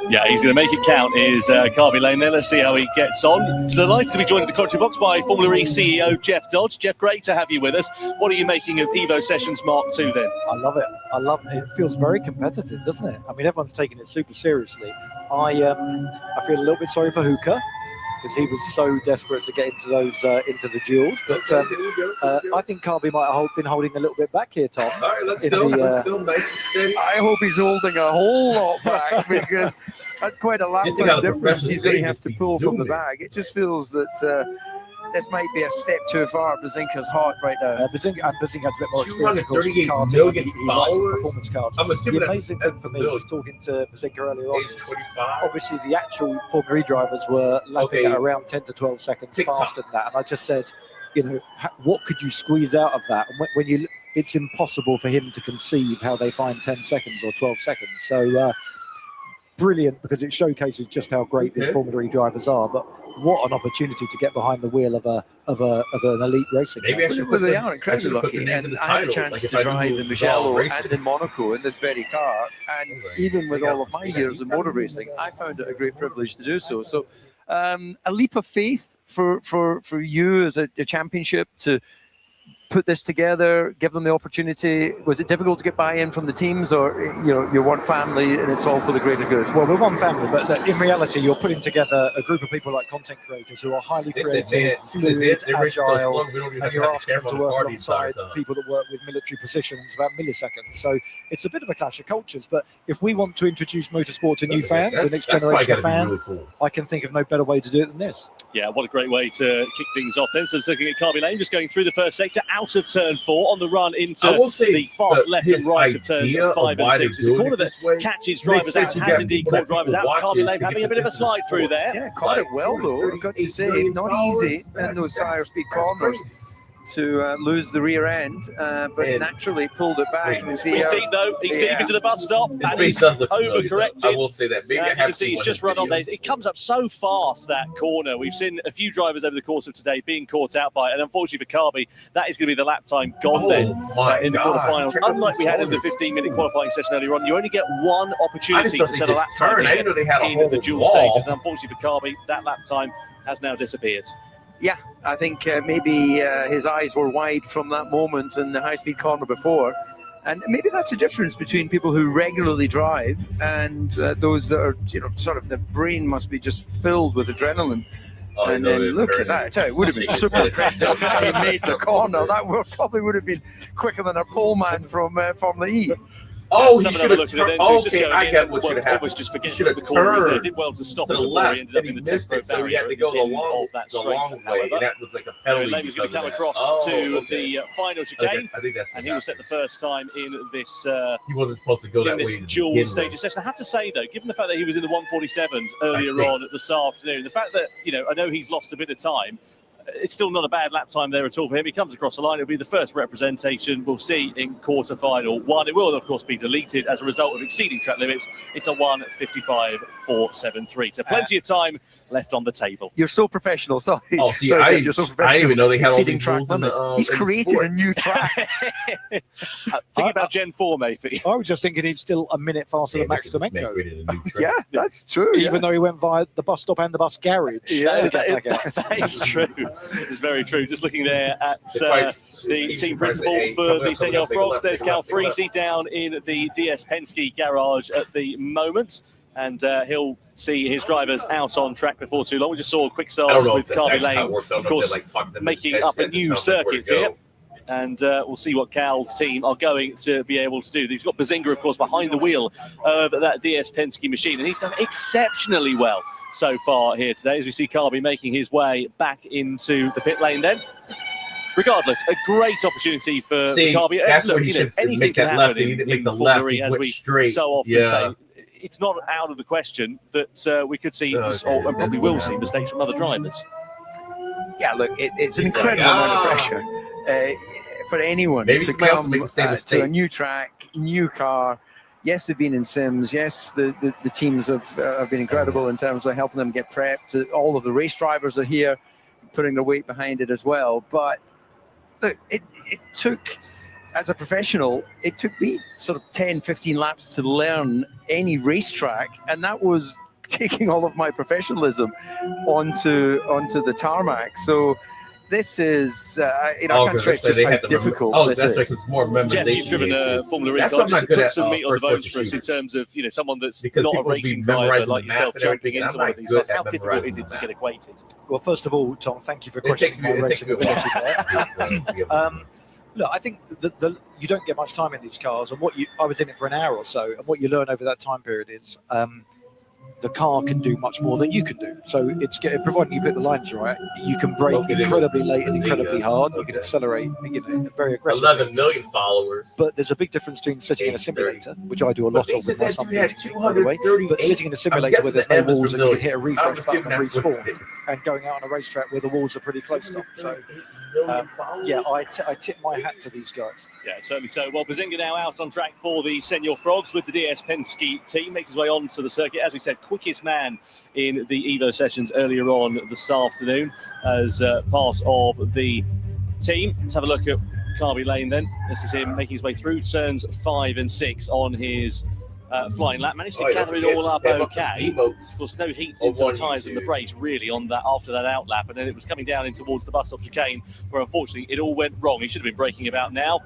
Yeah, he's going to make it count, is Carby Lane there. Let's see how he gets on. Delighted to be joined in the commentary box by Formula E CEO Jeff Dodge. Jeff, great to have you with us. What are you making of Evo Sessions Mark II then? I love it. I love it. It feels very competitive, doesn't it? I mean, everyone's taking it super seriously. I feel a little bit sorry for Hookah, because he was so desperate to get into those into the duels. But I think Carby might have been holding a little bit back here, Tom. All right, let's go. Let's go nice and steady. I hope he's holding a whole lot back, because that's quite a lot of difference he's going to have to pull from the bag. It just feels that this might be a step too far. Bazinga's hot right now. Bazinga has a bit more experience. 238 million followers. Performance cards. I'm assuming the amazing thing for me was talking to Bazinga earlier on. Age 25. Obviously, the actual Formula E drivers were lapping at around 10 to 12 seconds faster than that. And I just said, you know, what could you squeeze out of that? And when you, it's impossible for him to conceive how they find 10 seconds or 12 seconds. So brilliant because it showcases just how great these Formula E drivers are. But what an opportunity to get behind the wheel of an elite racing. Maybe they are incredibly lucky, and I had a chance to drive in Mugello and in Monaco in this very car, and even with all of my years in motor racing, I found it a great privilege to do so. So a leap of faith for you as a championship to put this together, give them the opportunity. Was it difficult to get buy-in from the teams, or you're one family and it's all for the greater good? Well, we're one family, but in reality, you're putting together a group of people like content creators who are highly creative, fluid, agile, and you're asking them to work alongside people that work with military precision about milliseconds. So it's a bit of a clash of cultures. But if we want to introduce motorsport to new fans, the next generation of fan, I can think of no better way to do it than this. Yeah, what a great way to kick things off then. So looking at Carby Lane, just going through the first sector, out of turn 4 on the run into the fast left and right of turns 5 and 6. It's a corner that catches drivers out, has indeed caught drivers out. Carby Lane having a bit of a slide through there. Yeah, caught it well though, I've got to say. Not easy in those higher speed corners to lose the rear end, but naturally pulled it back. He's deep though, he's deep into the bus stop. His face does look overcorrected. I will say that. Maybe you can see he's just run on there. It comes up so fast, that corner. We've seen a few drivers over the course of today being caught out by it, and unfortunately for Carby, that is going to be the lap time gone then in the quarterfinals. Unlike we had in the 15-minute qualifying session earlier on, you only get one opportunity to set a lap time in the dual stages. And unfortunately for Carby, that lap time has now disappeared. Yeah, I think maybe his eyes were wide from that moment in the high-speed corner before. And maybe that's the difference between people who regularly drive and those that are, sort of, the brain must be just filled with adrenaline. And then look at that. I tell you, it would have been super impressive how he made the corner. That probably would have been quicker than a pole man from Formula E. Oh, he should have turned. Okay, I get what should have happened. He should have turned did well to stop to the left, and he missed it, so he had to go the long way, and that was like a penalty. Lane was going to come across to the final chicane, I think that's and he was set the first time in this. He wasn't supposed to go that way. Dual stage session. I have to say though, given the fact that he was in the 147s earlier on this afternoon, the fact that I know he's lost a bit of time. It's still not a bad lap time there at all for him. He comes across the line. It'll be the first representation we'll see in quarterfinal 1. It will, of course, be deleted as a result of exceeding track limits. It's a 1:55.473. So plenty of time left on the table. You're so professional. Sorry. Oh, see, I didn't even know they had all these rules in He's created a new track. Think about Gen 4, maybe. I was just thinking he's still a minute faster than Max Domenko. Yeah, that's true. Even though he went via the bus stop and the bus garage. Yeah, that is true. It's very true. Just looking there at the team principal for the Senior Frogs. There's Cal Freese down in the DS Penske garage at the moment. And he'll see his drivers out on track before too long. We just saw a quick start with Carby Lane, of course, making up a new circuit here. And we'll see what Cal's team are going to be able to do. He's got Bazinga, of course, behind the wheel of that DS Penske machine, and he's done exceptionally well so far here today, as we see Carby making his way back into the pit lane then. Regardless, a great opportunity for Carby. That's where he should make that left. He didn't make the left. He went straight. So often say, it's not out of the question that we could see, and probably will see, mistakes from other drivers. Yeah, look, it's an incredible amount of pressure for anyone to come to a new track, new car. Yes, they've been in sims. Yes, the teams have been incredible in terms of helping them get prepped. All of the race drivers are here, putting their weight behind it as well. But look, it took, as a professional, it took me sort of 10, 15 laps to learn any racetrack, and that was taking all of my professionalism onto the tarmac. So this is, I can't stress just how difficult this is. Like it's more memorization. Jeff, you've driven a Formula E car. Just to put some meat on the bones for us in terms of, someone that's not a racing driver like yourself jumping into one of these cars. How difficult is it to get acquainted? Well, first of all, Tom, thank you for questioning my racing ability there. Look, I think you don't get much time in these cars, and I was in it for an hour or so, and what you learn over that time period is the car can do much more than you can do. So it's providing you put the lines right, you can brake incredibly late and incredibly hard. You can accelerate, very aggressively. 11 million followers. But there's a big difference between sitting in a simulator, which I do a lot of with my son, by the way, but sitting in a simulator where there's no walls and you can hit a refresh button and respawn, and going out on a racetrack where the walls are pretty close to. So, yeah, I tip my hat to these guys. Yeah, certainly so. Well, Bazinga now out on track for the Senior Frogs with the DS Penske team. Makes his way onto the circuit. As we said, quickest man in the Evo Sessions earlier on this afternoon as part of the team. Let's have a look at Carby Lane then. This is him making his way through turns 5 and 6 on his flying lap. Managed to gather it all up okay. Of course, no heat into the tyres and the brakes really on that after that out lap, and then it was coming down in towards the bus stop chicane where unfortunately it all went wrong. He should have been braking about now.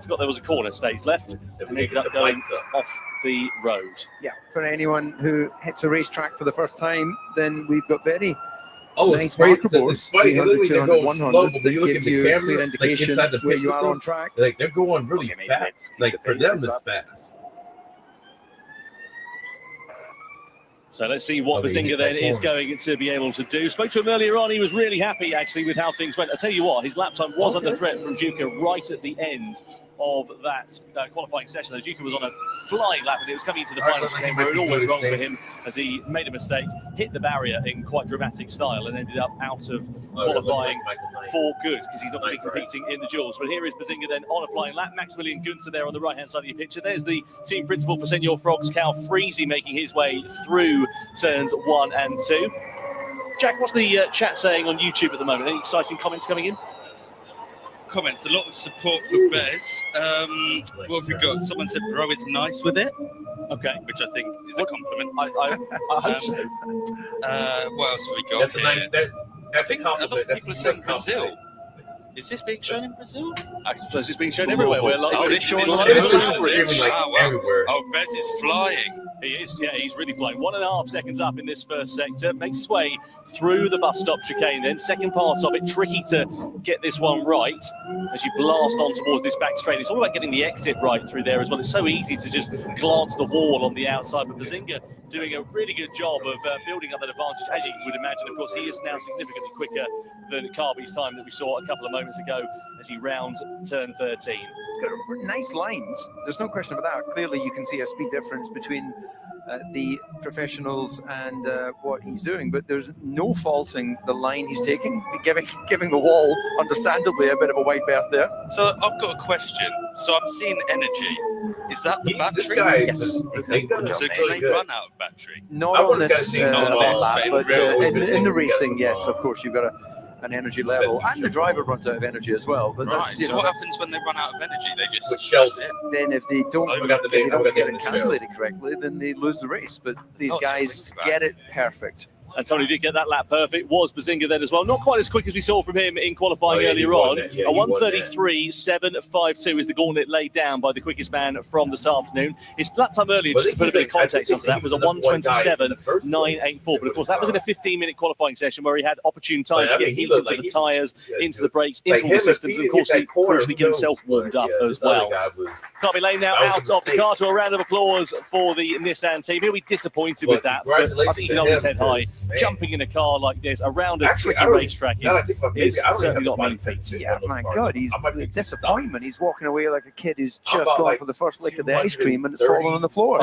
Forgot there was a corner stage left and ended up going off the road. Yeah, for anyone who hits a racetrack for the first time, then we've got very nice marker boards. It's funny. They're going slow, but then you look at the camera, like inside the where you are on track. Like they're going really fast. Like for them, it's fast. So let's see what Bazinga then is going to be able to do. Spoke to him earlier on. He was really happy, actually, with how things went. I'll tell you what, his lap time was under threat from Duca right at the end of that qualifying session. The Duca was on a flying lap, and it was coming into the final game where it all went wrong for him as he made a mistake, hit the barrier in quite dramatic style, and ended up out of qualifying for good because he's not going to be competing in the duels. But here is Bazinga then on a flying lap. Maximilian Gunther there on the right-hand side of your picture. There's the team principal for Senior Frogs, Cal Freezy, making his way through turns 1 and 2. Jack, what's the chat saying on YouTube at the moment? Any exciting comments coming in? Comments, a lot of support for Bez. What have we got? Someone said bro is nice with it. Okay. Which I think is a compliment. I hope so. What else have we got here? That's a compliment. A lot of people are saying Brazil. Is this being shown in Brazil? I suppose it's being shown everywhere. We're like, this is everywhere. Oh, Bez is flying. He is, yeah, he's really flying. 1.5 seconds up in this first sector. Makes his way through the bus stop chicane then. Second part of it, tricky to get this one right as you blast on towards this back straight. It's all about getting the exit right through there as well. It's so easy to just glance the wall on the outside, but Bazinga doing a really good job of building up that advantage. As you would imagine, of course, he is now significantly quicker than Carby's time that we saw a couple of moments ago as he rounds turn 13. He's got nice lines. There's no question about that. Clearly, you can see a speed difference between the professionals and what he's doing, but there's no faulting the line he's taking, giving the wall, understandably, a bit of a wide berth there. So I've got a question. So I'm seeing energy. Is that the battery? This guy, yes. So can they run out of battery? Not on this lap, but in the racing, yes, of course, you've got an energy level, and the driver runs out of energy as well. But right. So what happens when they run out of energy? They just then if they don't get it calculated correctly, then they lose the race. But these guys get it perfect. And Tony did get that lap perfect. Was Bazinga then as well. Not quite as quick as we saw from him in qualifying earlier on. A 1:33.752 is the gauntlet laid down by the quickest man from this afternoon. His lap time earlier, just to put a bit of context onto that, was a 1:27.984. But of course, that was in a 15-minute qualifying session where he had opportune time to get heat into the tyres, into the brakes, into all the systems, and of course, he crucially get himself warmed up as well. Carby Lane now out of the car. To a round of applause for the Nissan team. He'll be disappointed with that, but I think he can hold his head high. Jumping in a car like this around a tricky racetrack is certainly not many feet. Yeah, my God, he's disappointment. He's walking away like a kid who's just gone for the first lick of the ice cream and it's fallen on the floor.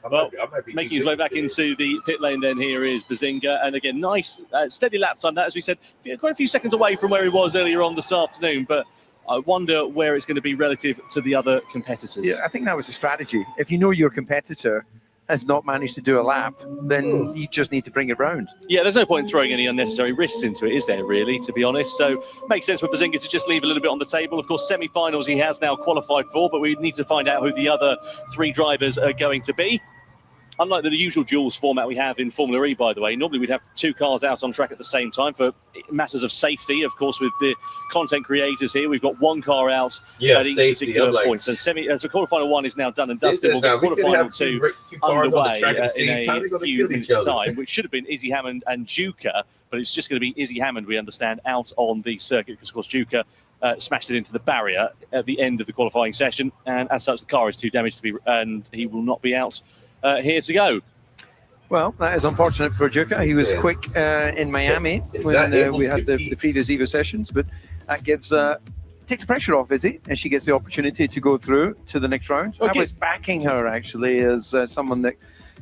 Well, making his way back into the pit lane then here is Bazinga. And again, nice, steady lap time. That, as we said, quite a few seconds away from where he was earlier on this afternoon. But I wonder where it's going to be relative to the other competitors. Yeah, I think that was a strategy. If you know your competitor has not managed to do a lap, then you just need to bring it round. Yeah, there's no point in throwing any unnecessary risks into it, is there, really, to be honest? So makes sense for Bazinga to just leave a little bit on the table. Of course, semi-finals he has now qualified for, but we need to find out who the other 3 drivers are going to be. Unlike the usual duels format we have in Formula E, by the way, normally we'd have 2 cars out on track at the same time for matters of safety. Of course, with the content creators here, we've got 1 car out at each particular point. So quarterfinal 1 is now done and dusted. We'll get quarterfinal 2 underway in a few minutes' time, which should have been Izzy Hammond and Duca, but it's just going to be Izzy Hammond, we understand, out on the circuit because, of course, Duca smashed it into the barrier at the end of the qualifying session, and as such, the car is too damaged to be, and he will not be out here to go. Well, that is unfortunate for Duca. He was quick in Miami when we had the previous Evo Sessions, but that gives takes pressure off Izzy, and she gets the opportunity to go through to the next round. Okay. I was backing her actually as someone that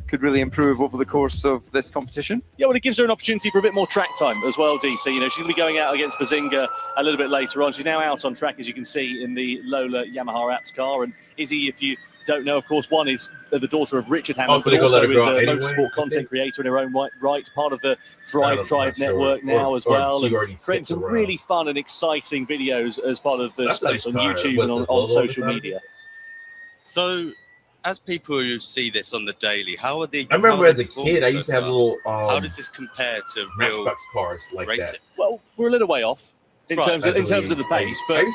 could really improve over the course of this competition. Yeah, well, it gives her an opportunity for a bit more track time as well, DC. You know, she's going to be going out against Bazinga a little bit later on. She's now out on track, as you can see, in the Lola Yamaha Apps car. And Izzy, if you don't know, of course, one is the daughter of Richard Hammond, but also is a motorsport content creator in her own right, part of the Drive Tribe network now as well, and creating some really fun and exciting videos as part of the space on YouTube and on social media. So, as people who see this on the daily, how are they? I remember as a kid, I used to have little. How does this compare to real Matchbox cars like racing? that? Well, we're a little way off. In terms of the pace, but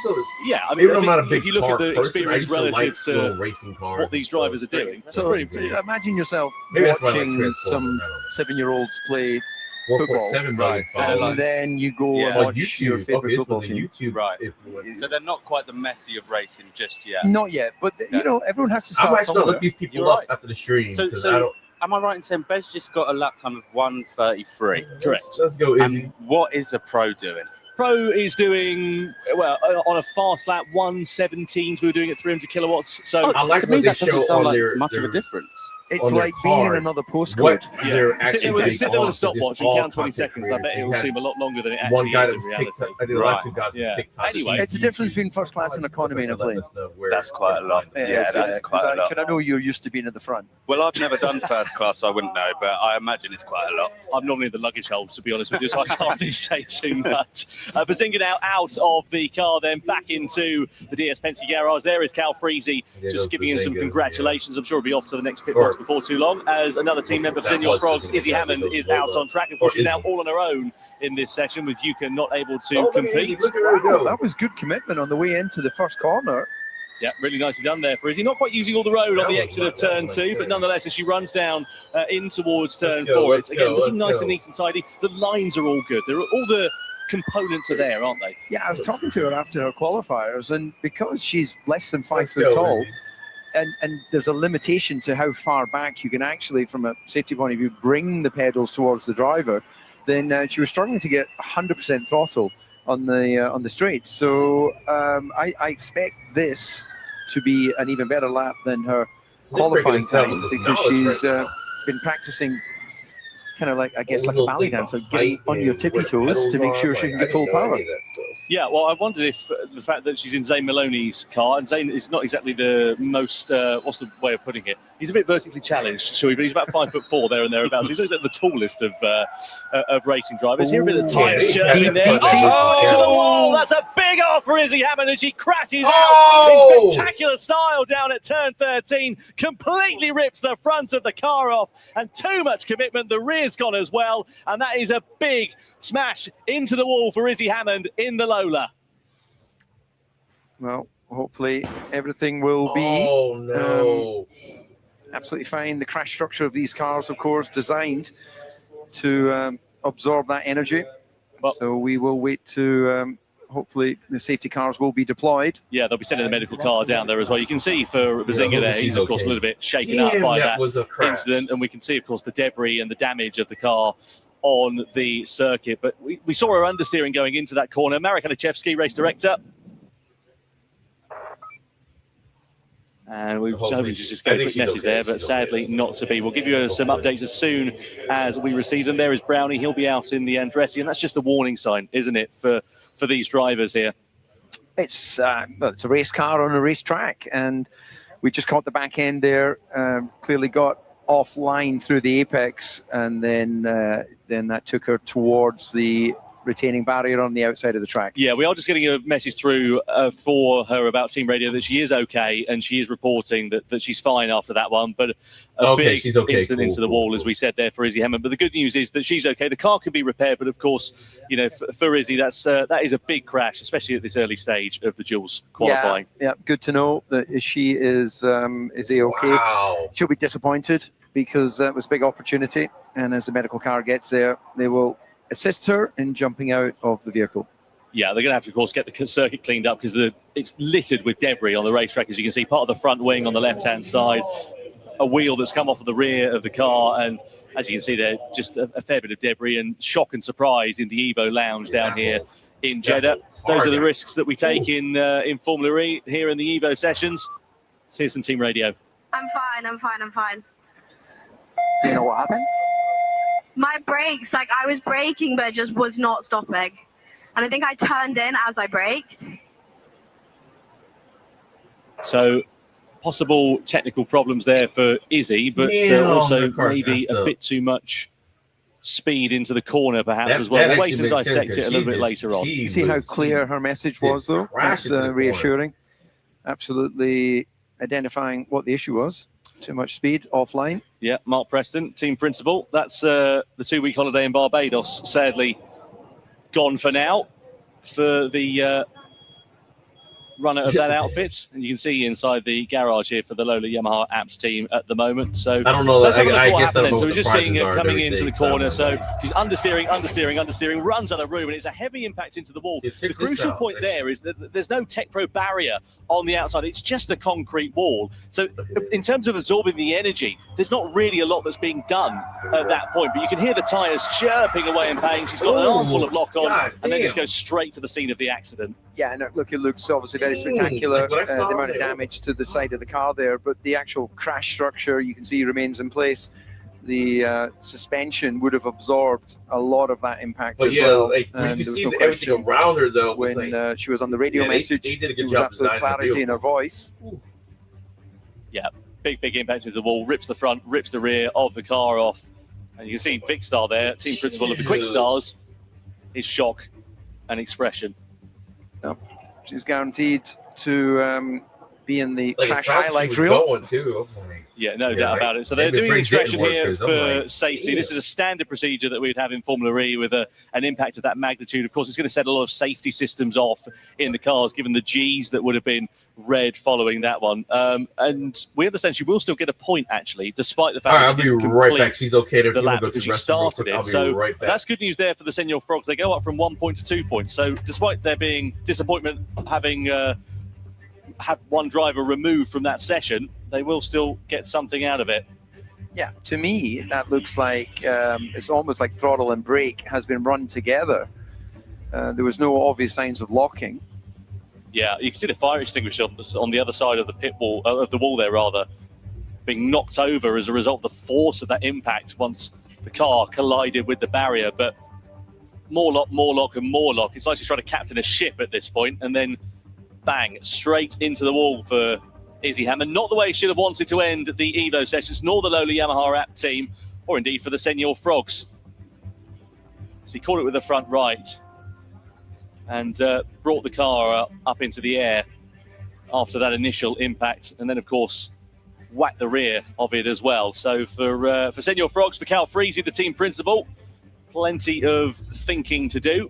yeah, I mean, even though I'm not a big if you look at the experience relative to racing cars what these drivers are doing, that's So pretty imagine yourself Maybe that's why I like watching Transformers, some 7-year-olds play football, 4.7 million followers. and then you go and On watch your YouTube. favorite Okay, this football was a team. YouTube Right. influence. So they're not quite the Messi of racing just yet. Not yet, but you know, everyone has to I start might still somewhere. look these people You're up right. after the stream So, because I don't. am I right in saying Bez just got a lap time of 1:33? Correct. Let's go, Izzy. And what is a pro doing? Pro is doing well on a fast lap 1:17. We were doing it 300 kilowatts. So I like what they show on their much of a difference. It's on their like being in card. another postcode. What yeah. they're sit actually there with a saying, stopwatch and count 20 seconds. I bet it will seem a lot longer than it actually one guy is that in was reality. TikTok. I did a lot of guys with Yeah. TikTok. Anyway, It's the difference between first class and economy in a plane. That's quite a lot. Yeah, that's quite a lot. Because I know you're used to being at the front. Well, I've never done first class, so I wouldn't know, but I imagine it's quite a lot. I'm normally in the luggage hold, to be honest with you, so I can't really say too much. Bazinga now out of the car, then back into the DS Pensy garage. There is Cal Freezy, just giving him some congratulations. I'm sure he'll be off to the next pit box before too long, as another team member for Senior Frogs, Izzy Hammond, is out on track. Of course, she's now all on her own in this session, with Yuka not able to compete. Wow, that was good commitment on the way into the first corner. Yeah, really nicely done there for Izzy. Not quite using all the road on the exit of turn 2, but nonetheless, as she runs down in towards turn 4, it's again looking nice and neat and tidy. The lines are all good. All the components are there, aren't they? Yeah, I was talking to her after her qualifiers, and because she's less than 5 foot tall, and there's a limitation to how far back you can actually, from a safety point of view, bring the pedals towards the driver, then she was struggling to get 100% throttle on the straight. So I expect this to be an even better lap than her qualifying time, because she's been practicing kind of like, I guess, like a ballet dancer, getting on your tippy toes to make sure she can get full power. Yeah, well, I wondered if the fact that she's in Zane Maloney's car, and Zane is not exactly the most, what's the way of putting it? He's a bit vertically challenged, shall we? But he's about 5'4" there and thereabouts. He's not exactly the tallest of racing drivers. Here a bit of tightness churning there. Oh, to the wall! That's a big off for Izzy Hammond, and she crashes out in spectacular style down at turn 13. Completely rips the front of the car off, and too much commitment. The rear's gone as well, and that is a big smash into the wall for Izzy Hammond in the Lola. Well, hopefully everything will be absolutely fine. The crash structure of these cars, of course, designed to absorb that energy. So we will wait to hopefully the safety cars will be deployed. Yeah, they'll be sending the medical car down there as well. You can see for Bazinga there, he's of course a little bit shaken up by that incident, and we can see, of course, the debris and the damage of the car on the circuit. But we saw her understeering going into that corner. Marek Aniszewski, race director. And we've hoping to just get a quick message there, but sadly not to be. We'll give you some updates as soon as we receive them. There is Brownie. He'll be out in the Andretti, and that's just a warning sign, isn't it, for these drivers here? It's well, it's a race car on a racetrack, and we just caught the back end there. Clearly got offline through the apex, and then that took her towards the retaining barrier on the outside of the track. Yeah, we are just getting a message through for her about Team Radio that she is okay, and she is reporting that she's fine after that one, but a big instant into the wall, as we said there, for Izzy Hammond. But the good news is that she's okay. The car can be repaired, but of course, you know, for Izzy, that is a big crash, especially at this early stage of the Jules qualifying. Yeah, good to know that she is A-okay. Wow. She'll be disappointed because that was a big opportunity, and as the medical car gets there, they will assist her in jumping out of the vehicle. Yeah, they're going to have to, of course, get the circuit cleaned up because it's littered with debris on the racetrack. As you can see, part of the front wing on the left-hand side, a wheel that's come off of the rear of the car, and as you can see there, just a fair bit of debris and shock and surprise in the Evo lounge down here in Jeddah. Those are the risks that we take in Formula E here in the Evo Sessions. Here's some Team Radio. I'm fine. Do you know what happened? My brakes, like I was braking, but it just was not stopping. And I think I turned in as I braked. So possible technical problems there for Izzy, but also maybe a bit too much speed into the corner perhaps as well. We'll wait and dissect it a little bit later on. You see how clear her message was, though? That's reassuring. Absolutely identifying what the issue was. Too much speed offline. Yeah, Mark Preston, team principal. That's the 2-week holiday in Barbados, sadly gone for now for the runner of that outfit. And you can see inside the garage here for the Lola Yamaha Apps team at the moment. So I don't know. I guess so we're just seeing it coming into the corner. So she's understeering, runs out of room, and it's a heavy impact into the wall. The crucial point there is that there's no Tech Pro barrier on the outside. It's just a concrete wall. So in terms of absorbing the energy, there's not really a lot that's being done at that point. But you can hear the tyres chirping away in pain. She's got an armful of lock on, and then just goes straight to the scene of the accident. Yeah, and look, it looks obviously very spectacular, the amount of damage to the side of the car there, but the actual crash structure, you can see, remains in place. The suspension would have absorbed a lot of that impact as well. Like, when you can see everything around her, though. When like, she was on the radio message, they did a good there job was absolute clarity in her voice. Yeah, big impact into the wall, rips the front, rips the rear of the car off. And you can see Vic Star there, team principal of the Quick Stars, his shock and expression. No, she's guaranteed to be in the like crash highlights reel. Yeah, no doubt about it. So they're doing the extraction here for safety. This is a standard procedure that we'd have in Formula E with an impact of that magnitude. Of course, it's going to set a lot of safety systems off in the cars, given the Gs that would have been read following that one. And we understand she will still get a point, actually, despite the fact that I'll be right back. She's okay to the lap go because to she started it. I'll be So right back. that's good news there for the Senior Frogs. They go up from 1 point to 2 points. So despite there being disappointment having have one driver removed from that session, they will still get something out of it. Yeah, to me, that looks like it's almost like throttle and brake has been run together. There was no obvious signs of locking. Yeah, you can see the fire extinguisher on the other side of the pit wall, of the wall there, rather, being knocked over as a result of the force of that impact once the car collided with the barrier. But more lock, and more lock. It's like she's trying to captain a ship at this point, and then bang, straight into the wall for Izzy Hammond. Not the way she should have wanted to end the Evo Sessions, nor the Lola Yamaha app team, or indeed for the Senior Frogs. So he caught it with the front right and brought the car up into the air after that initial impact, and then, of course, whacked the rear of it as well. So for Senior Frogs, for Cal Freezy, the team principal, plenty of thinking to do,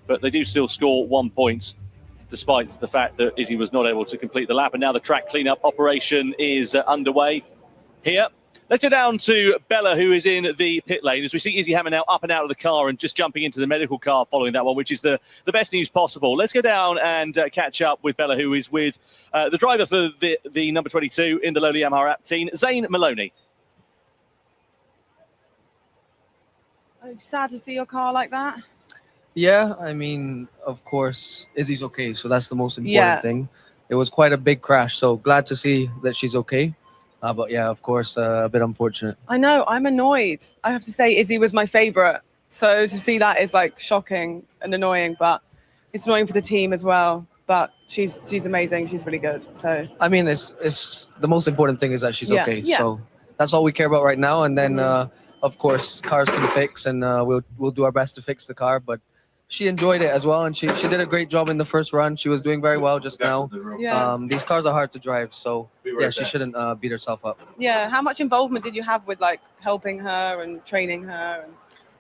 but they do still score 1 point, despite the fact that Izzy was not able to complete the lap. And now the track cleanup operation is underway here. Let's go down to Bella, who is in the pit lane, as we see Izzy Hammond now up and out of the car and just jumping into the medical car following that one, which is the best news possible. Let's go down and catch up with Bella, who is with the driver for the number 22 in the Lola Yamaha app team, Zane Maloney. Oh, sad to see your car like that. Yeah, I mean, of course, Izzy's okay, so that's the most important thing. It was quite a big crash, so glad to see that she's okay. But yeah, of course, a bit unfortunate. I know, I'm annoyed. I have to say Izzy was my favorite. So to see that is like shocking and annoying, but it's annoying for the team as well. But she's amazing. She's really good. So I mean, it's the most important thing is that she's okay. Yeah. So that's all we care about right now. And then, of course, cars can fix, and we'll do our best to fix the car. But she enjoyed it as well, and she did a great job in the first run. She was doing very well just now. Yeah. These cars are hard to drive, so yeah, she shouldn't beat herself up. Yeah. How much involvement did you have with like helping her and training her?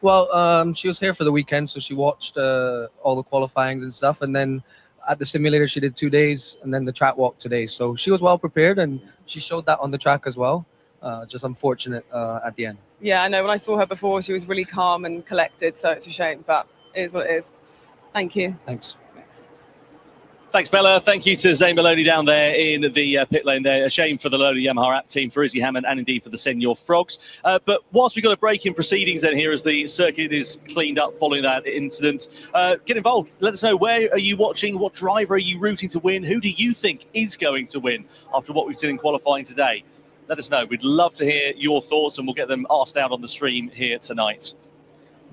Well, she was here for the weekend, so she watched all the qualifyings and stuff, and then at the simulator she did 2 days, and then the track walk today. So she was well prepared, and she showed that on the track as well. Just unfortunate at the end. Yeah, I know. When I saw her before, she was really calm and collected, so it's a shame, but it is what it is. Thank you. Thanks. Thanks, Bella. Thank you to Zane Maloney down there in the pit lane there. A shame for the Lola Yamaha app team, for Izzy Hammond, and indeed for the Senior Frogs. But whilst we've got a break in proceedings then here as the circuit is cleaned up following that incident, get involved. Let us know, where are you watching? What driver are you rooting to win? Who do you think is going to win after what we've seen in qualifying today? let us know. We'd love to hear your thoughts, and we'll get them asked out on the stream here tonight.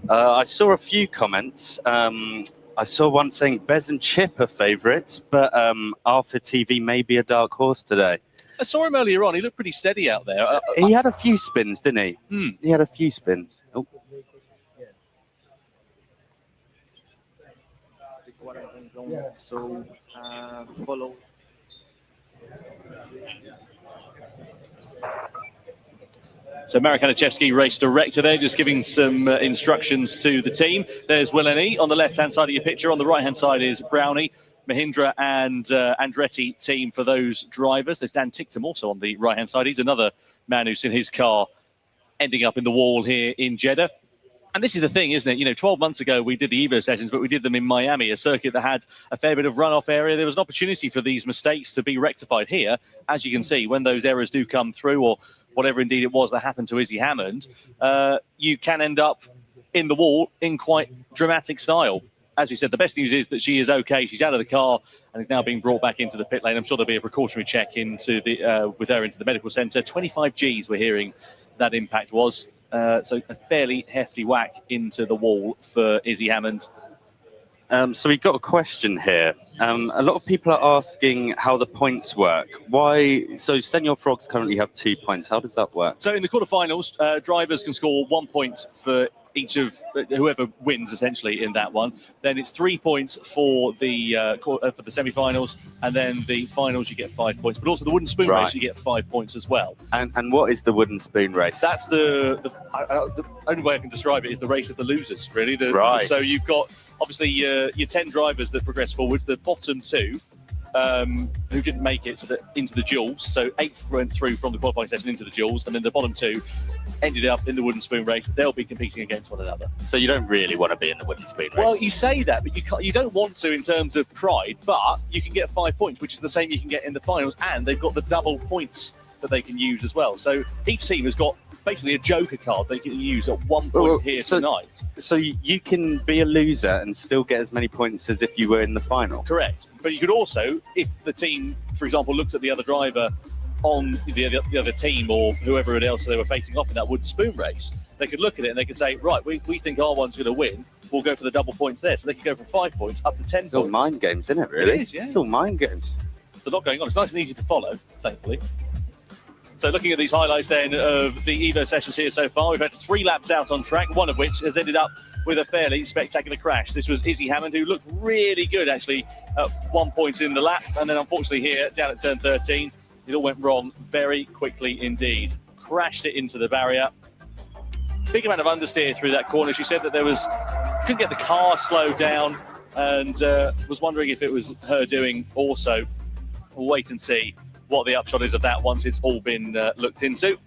I saw a few comments. I saw one saying Bez and Chip are favourites, but Arthur TV may be a dark horse today. I saw him earlier on. He looked pretty steady out there. He had a few spins, didn't he? He had a few spins. Oh. So follow. So Marek Aniszewski, race director there, just giving some instructions to the team. There's Will N.E. on the left-hand side of your picture. On the right-hand side is Brownie, Mahindra and Andretti team for those drivers. There's Dan Ticktum also on the right-hand side. He's another man who's in his car ending up in the wall here in Jeddah. And this is the thing, isn't it? You know, 12 months ago, we did the Evo sessions, but we did them in Miami, a circuit that had a fair bit of runoff area. There was an opportunity for these mistakes to be rectified here. As you can see, when those errors do come through, or whatever indeed it was that happened to Izzy Hammond, you can end up in the wall in quite dramatic style. As we said, the best news is that she is okay. She's out of the car and is now being brought back into the pit lane. I'm sure there'll be a precautionary check into the with her into the medical centre. 25 Gs, we're hearing that impact was. So a fairly hefty whack into the wall for Izzy Hammond. So we've got a question here. A lot of people are asking how the points work. Why? So Senior Frogs currently have 2 points. How does that work? So in the quarterfinals, drivers can score 1 point for each of whoever wins essentially in that one. Then it's 3 points for the semi-finals, and then the finals you get 5 points. But also the wooden spoon race you get 5 points as well. And what is the wooden spoon race? That's the only way I can describe it is the race of the losers, really. So you've got obviously your 10 drivers that progress forwards. The bottom two who didn't make it into the duels. So 8 went through from the qualifying session into the duels, and then the bottom 2 ended up in the wooden spoon race. They'll be competing against one another. So you don't really want to be in the wooden spoon race? Well, you say that, but you don't want to in terms of pride, but you can get 5 points, which is the same you can get in the finals, and they've got the double points that they can use as well. So each team has got basically a joker card they can use at 1 point tonight. So you can be a loser and still get as many points as if you were in the final? Correct. But you could also, if the team, for example, looked at the other driver on the other team or whoever else they were facing off in that wooden spoon race, they could look at it and they could say, right, we think our one's going to win. We'll go for the double points there. So they could go from 5 points up to 10 points. It's all mind games, isn't it, really? It is, yeah. It's all mind games. There's a lot going on. It's nice and easy to follow, thankfully. So looking at these highlights then of the Evo sessions here so far, we've had 3 laps out on track, one of which has ended up with a fairly spectacular crash. This was Izzy Hammond, who looked really good actually at 1 point in the lap, and then unfortunately here down at turn 13, it all went wrong very quickly indeed. Crashed it into the barrier. Big amount of understeer through that corner. She said that couldn't get the car slowed down, and was wondering if it was her doing also. We'll wait and see what the upshot is of that once it's all been looked into.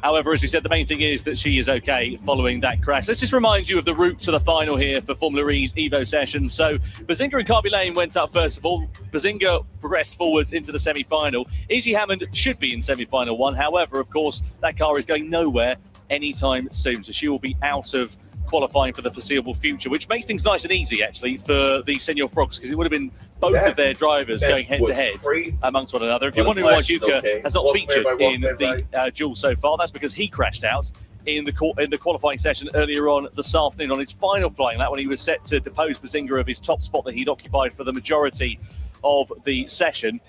However, as we said, the main thing is that she is okay following that crash. Let's just remind you of the route to the final here for Formula E's Evo Sessions. So Bazinga and Carby Lane went up first of all. Bazinga progressed forwards into the semi-final. Izzy Hammond should be in semi-final 1. However, of course, that car is going nowhere anytime soon. So she will be out of qualifying for the foreseeable future, which makes things nice and easy actually for the Senior Frogs, because it would have been both of their drivers going head-to-head amongst one another. If you're wondering why Juka has not featured in the duel so far, that's because he crashed out in the qualifying session earlier on this afternoon on his final flying lap when he was set to depose Bazinga of his top spot that he'd occupied for the majority of the session.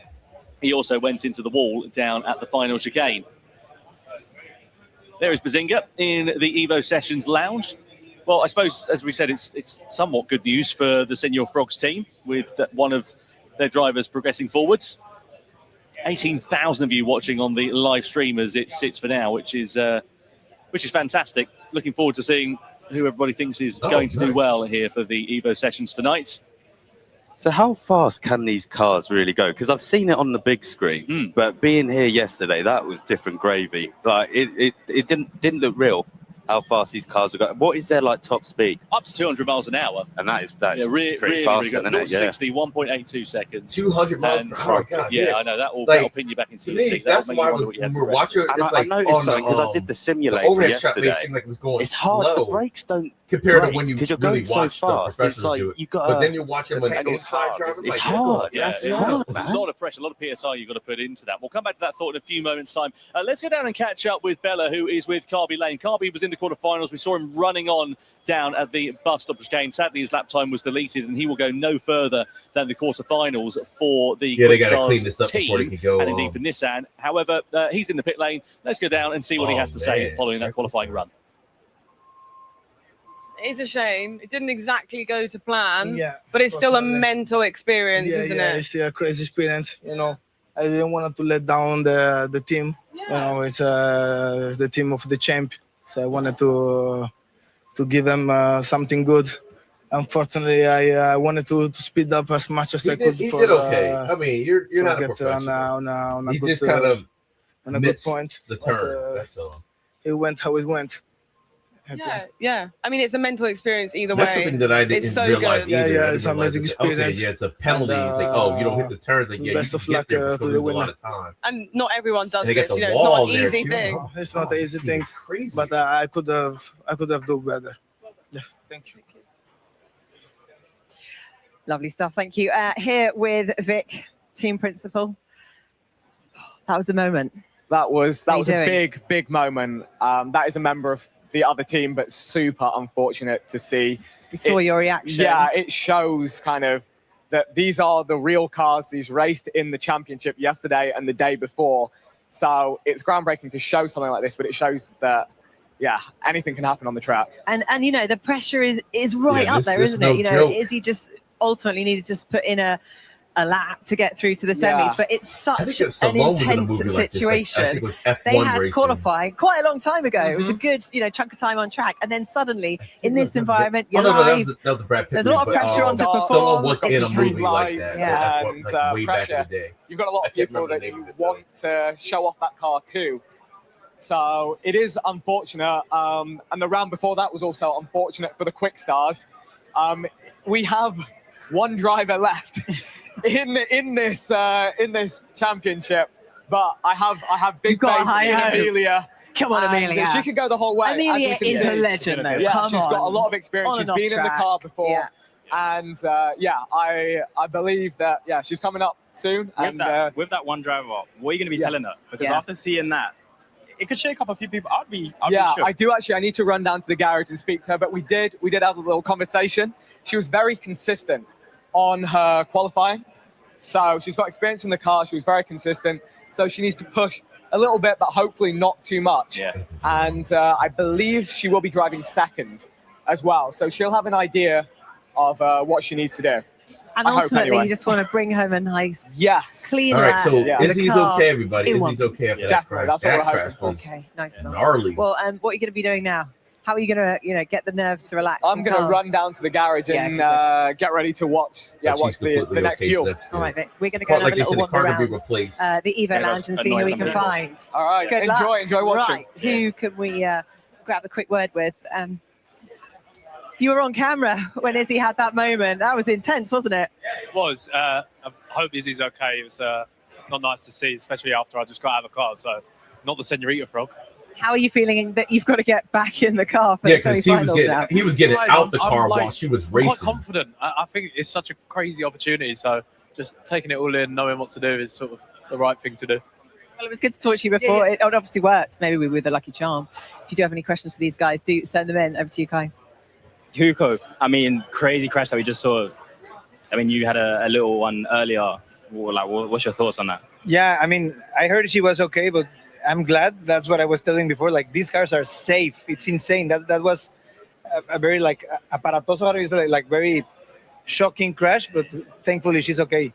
He also went into the wall down at the final chicane. There is Bazinga in the Evo Sessions lounge. Well, I suppose, as we said, it's somewhat good news for the Senior Frogs team, with one of their drivers progressing forwards. 18,000 of you watching on the live stream as it sits for now, which is fantastic. Looking forward to seeing who everybody thinks is going to do well here for the Evo Sessions tonight. So how fast can these cars really go? Because I've seen it on the big screen, but being here yesterday, that was different gravy. Like it didn't look real. How fast these cars are going. What is their top speed? Up to 200 miles an hour. And that is pretty fast, good. isn't it? 60, 1.82 seconds. 200 miles per hour. God, I know that will pin you back into your seat. That's why when we're watching, I noticed something because I did the simulator yesterday. It seemed like it was going it's hard. slow. The brakes don't compared to when you you're really going so watch the fast. It's professionals like do it. you got. But then you watch them an inside driver. It's like, hard. Yeah, It's hard, there's man. a lot of pressure, a lot of PSI you've got to put into that. We'll come back to that thought in a few moments' time. Let's go down and catch up with Bella, who is with Carby Lane. Carby was in the quarterfinals. We saw him running on down at the bus stop chicane. Sadly, his lap time was deleted, and he will go no further than the quarterfinals for the they got to Quick clean Stars this up before they team, can go. and indeed for Nissan. However, he's in the pit lane. Let's go down and see what he has to say following that qualifying run. It's a shame. It didn't exactly go to plan, Yeah, but it's still a mental experience, isn't it? It's still a crazy experience. You know, I didn't want to let down the team. You know, it's the team of the champ, so I wanted to give them something good. Unfortunately, I wanted to speed up as much as I could. He did okay. I mean, you're not a professional. On a He good, just kind of on a good point. The turn. That's all. It went how it went. Yeah. I mean, it's a mental experience either That's way. something that I didn't realize either. Yeah, I it's didn't amazing realize experience. Okay, it's a penalty. It's like, oh, you don't hit the turns. Like, yeah, best you of can get luck there, but to you'll the lose a lot winner. of time. And not everyone does And they this. got the You know, it's not wall an there, easy too. thing. Oh, it's not an easy thing, but I could have done better. Yes, thank you. Lovely stuff. Thank you. Here with Vic, team principal. That was a moment. That was How you a doing? big moment. That is a member of the other team, but super unfortunate to see. We saw your reaction. Yeah, it shows kind of that these are the real cars. These raced in the championship yesterday and the day before. So it's groundbreaking to show something like this, but it shows that, yeah, anything can happen on the track. And you know, the pressure is right up there, isn't it? You know, is he just ultimately needed to just put in a lap to get through to the semis? Yeah. But it's such an Stallone was in a intense movie like this, situation. I think it was F1 They had racing. qualifying quite a long time ago. It was a good, chunk of time on track, and then suddenly in this environment, Oh, you're no, live. that was the Brad Pitt There's a lot of movie, but, pressure on to Stallone perform. was in a movie like that. Yeah, like, and way back in pressure. the day. You've got a lot I of can't people remember that the name you of it, want to show off that car too. So it is unfortunate. And the round before that was also unfortunate for the Quick Stars. We have one driver left in this championship, but I have big faith in Amelia. Come on, And Amelia. She can go the whole way. Amelia as we is can a see. legend, though. Yeah, Come she's got a on. lot of experience. On She's and off been in the track. car before. Yeah. And I believe that she's coming up soon. With that one driver, what are you going to be telling her? Because after seeing that, it could shake up a few people. I'd be shook. I do actually. I need to run down to the garage and speak to her. But we did have a little conversation. She was very consistent on her qualifying, so she's got experience in the car. She was very consistent. So she needs to push a little bit, but hopefully not too much. Yeah. And I believe she will be driving second as well. So she'll have an idea of what she needs to do. And I hope ultimately, anyway. you just want to bring home a nice, clean All right, so Yeah. Izzy's okay, everybody. Izzy's okay after that Definitely, crash. that's what That we're crash hoping was Okay, nice. gnarly. Well, what are you going to be doing now? How are you going to, get the nerves to relax? I'm and going to calm? run down to the garage and get ready to watch. Yeah, But watch she's the completely next okay, so duel. that's All right, Vic, we're going to go and Like have a they little said, the wander car could be around replaced. the Evo Lounge and see who we can find. All right, Good luck. enjoy watching. Right, who can we grab a quick word with? You were on camera when Izzy had that moment. That was intense, wasn't it? It was. I hope Izzy's okay. It was not nice to see, especially after I just got out of the car. So, not the Senorita frog. How are you feeling that you've got to get back in the car for Yeah, the because semi-finals now? he was getting Right, out the I'm car like while she was quite racing. confident. I think it's such a crazy opportunity. So, just taking it all in, knowing what to do is sort of the right thing to do. Well, it was good to talk to you before. It obviously worked. Maybe we were the lucky charm. If you do have any questions for these guys, do send them in. Over to you, Kai. Hugo, I mean, crazy crash that we just saw. I mean, you had a little one earlier. What's your thoughts on that? Yeah, I mean, I heard she was okay, but I'm glad. That's what I was telling before. Like, these cars are safe. It's insane. That was a very aparatoso, like very shocking crash, but thankfully she's okay.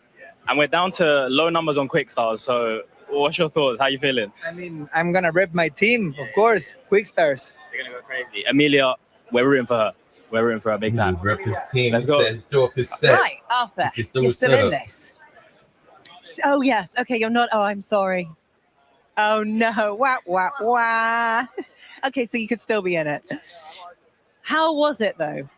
And we're down to low numbers on Quick Stars. So, what's your thoughts? How you feeling? I mean, I'm gonna rep my team, of course. Quick Stars. You're gonna go crazy. Amelia, we're rooting for her. We're rooting for her big time. Rep his team. Let's He go. said he's still up his set. Right, Arthur, He's still you're his still in setup. this. Oh, yes. Okay, you're not. Oh, I'm sorry. Oh, no. Wah, wah, wah. Okay, so you could still be in it. How was it, though?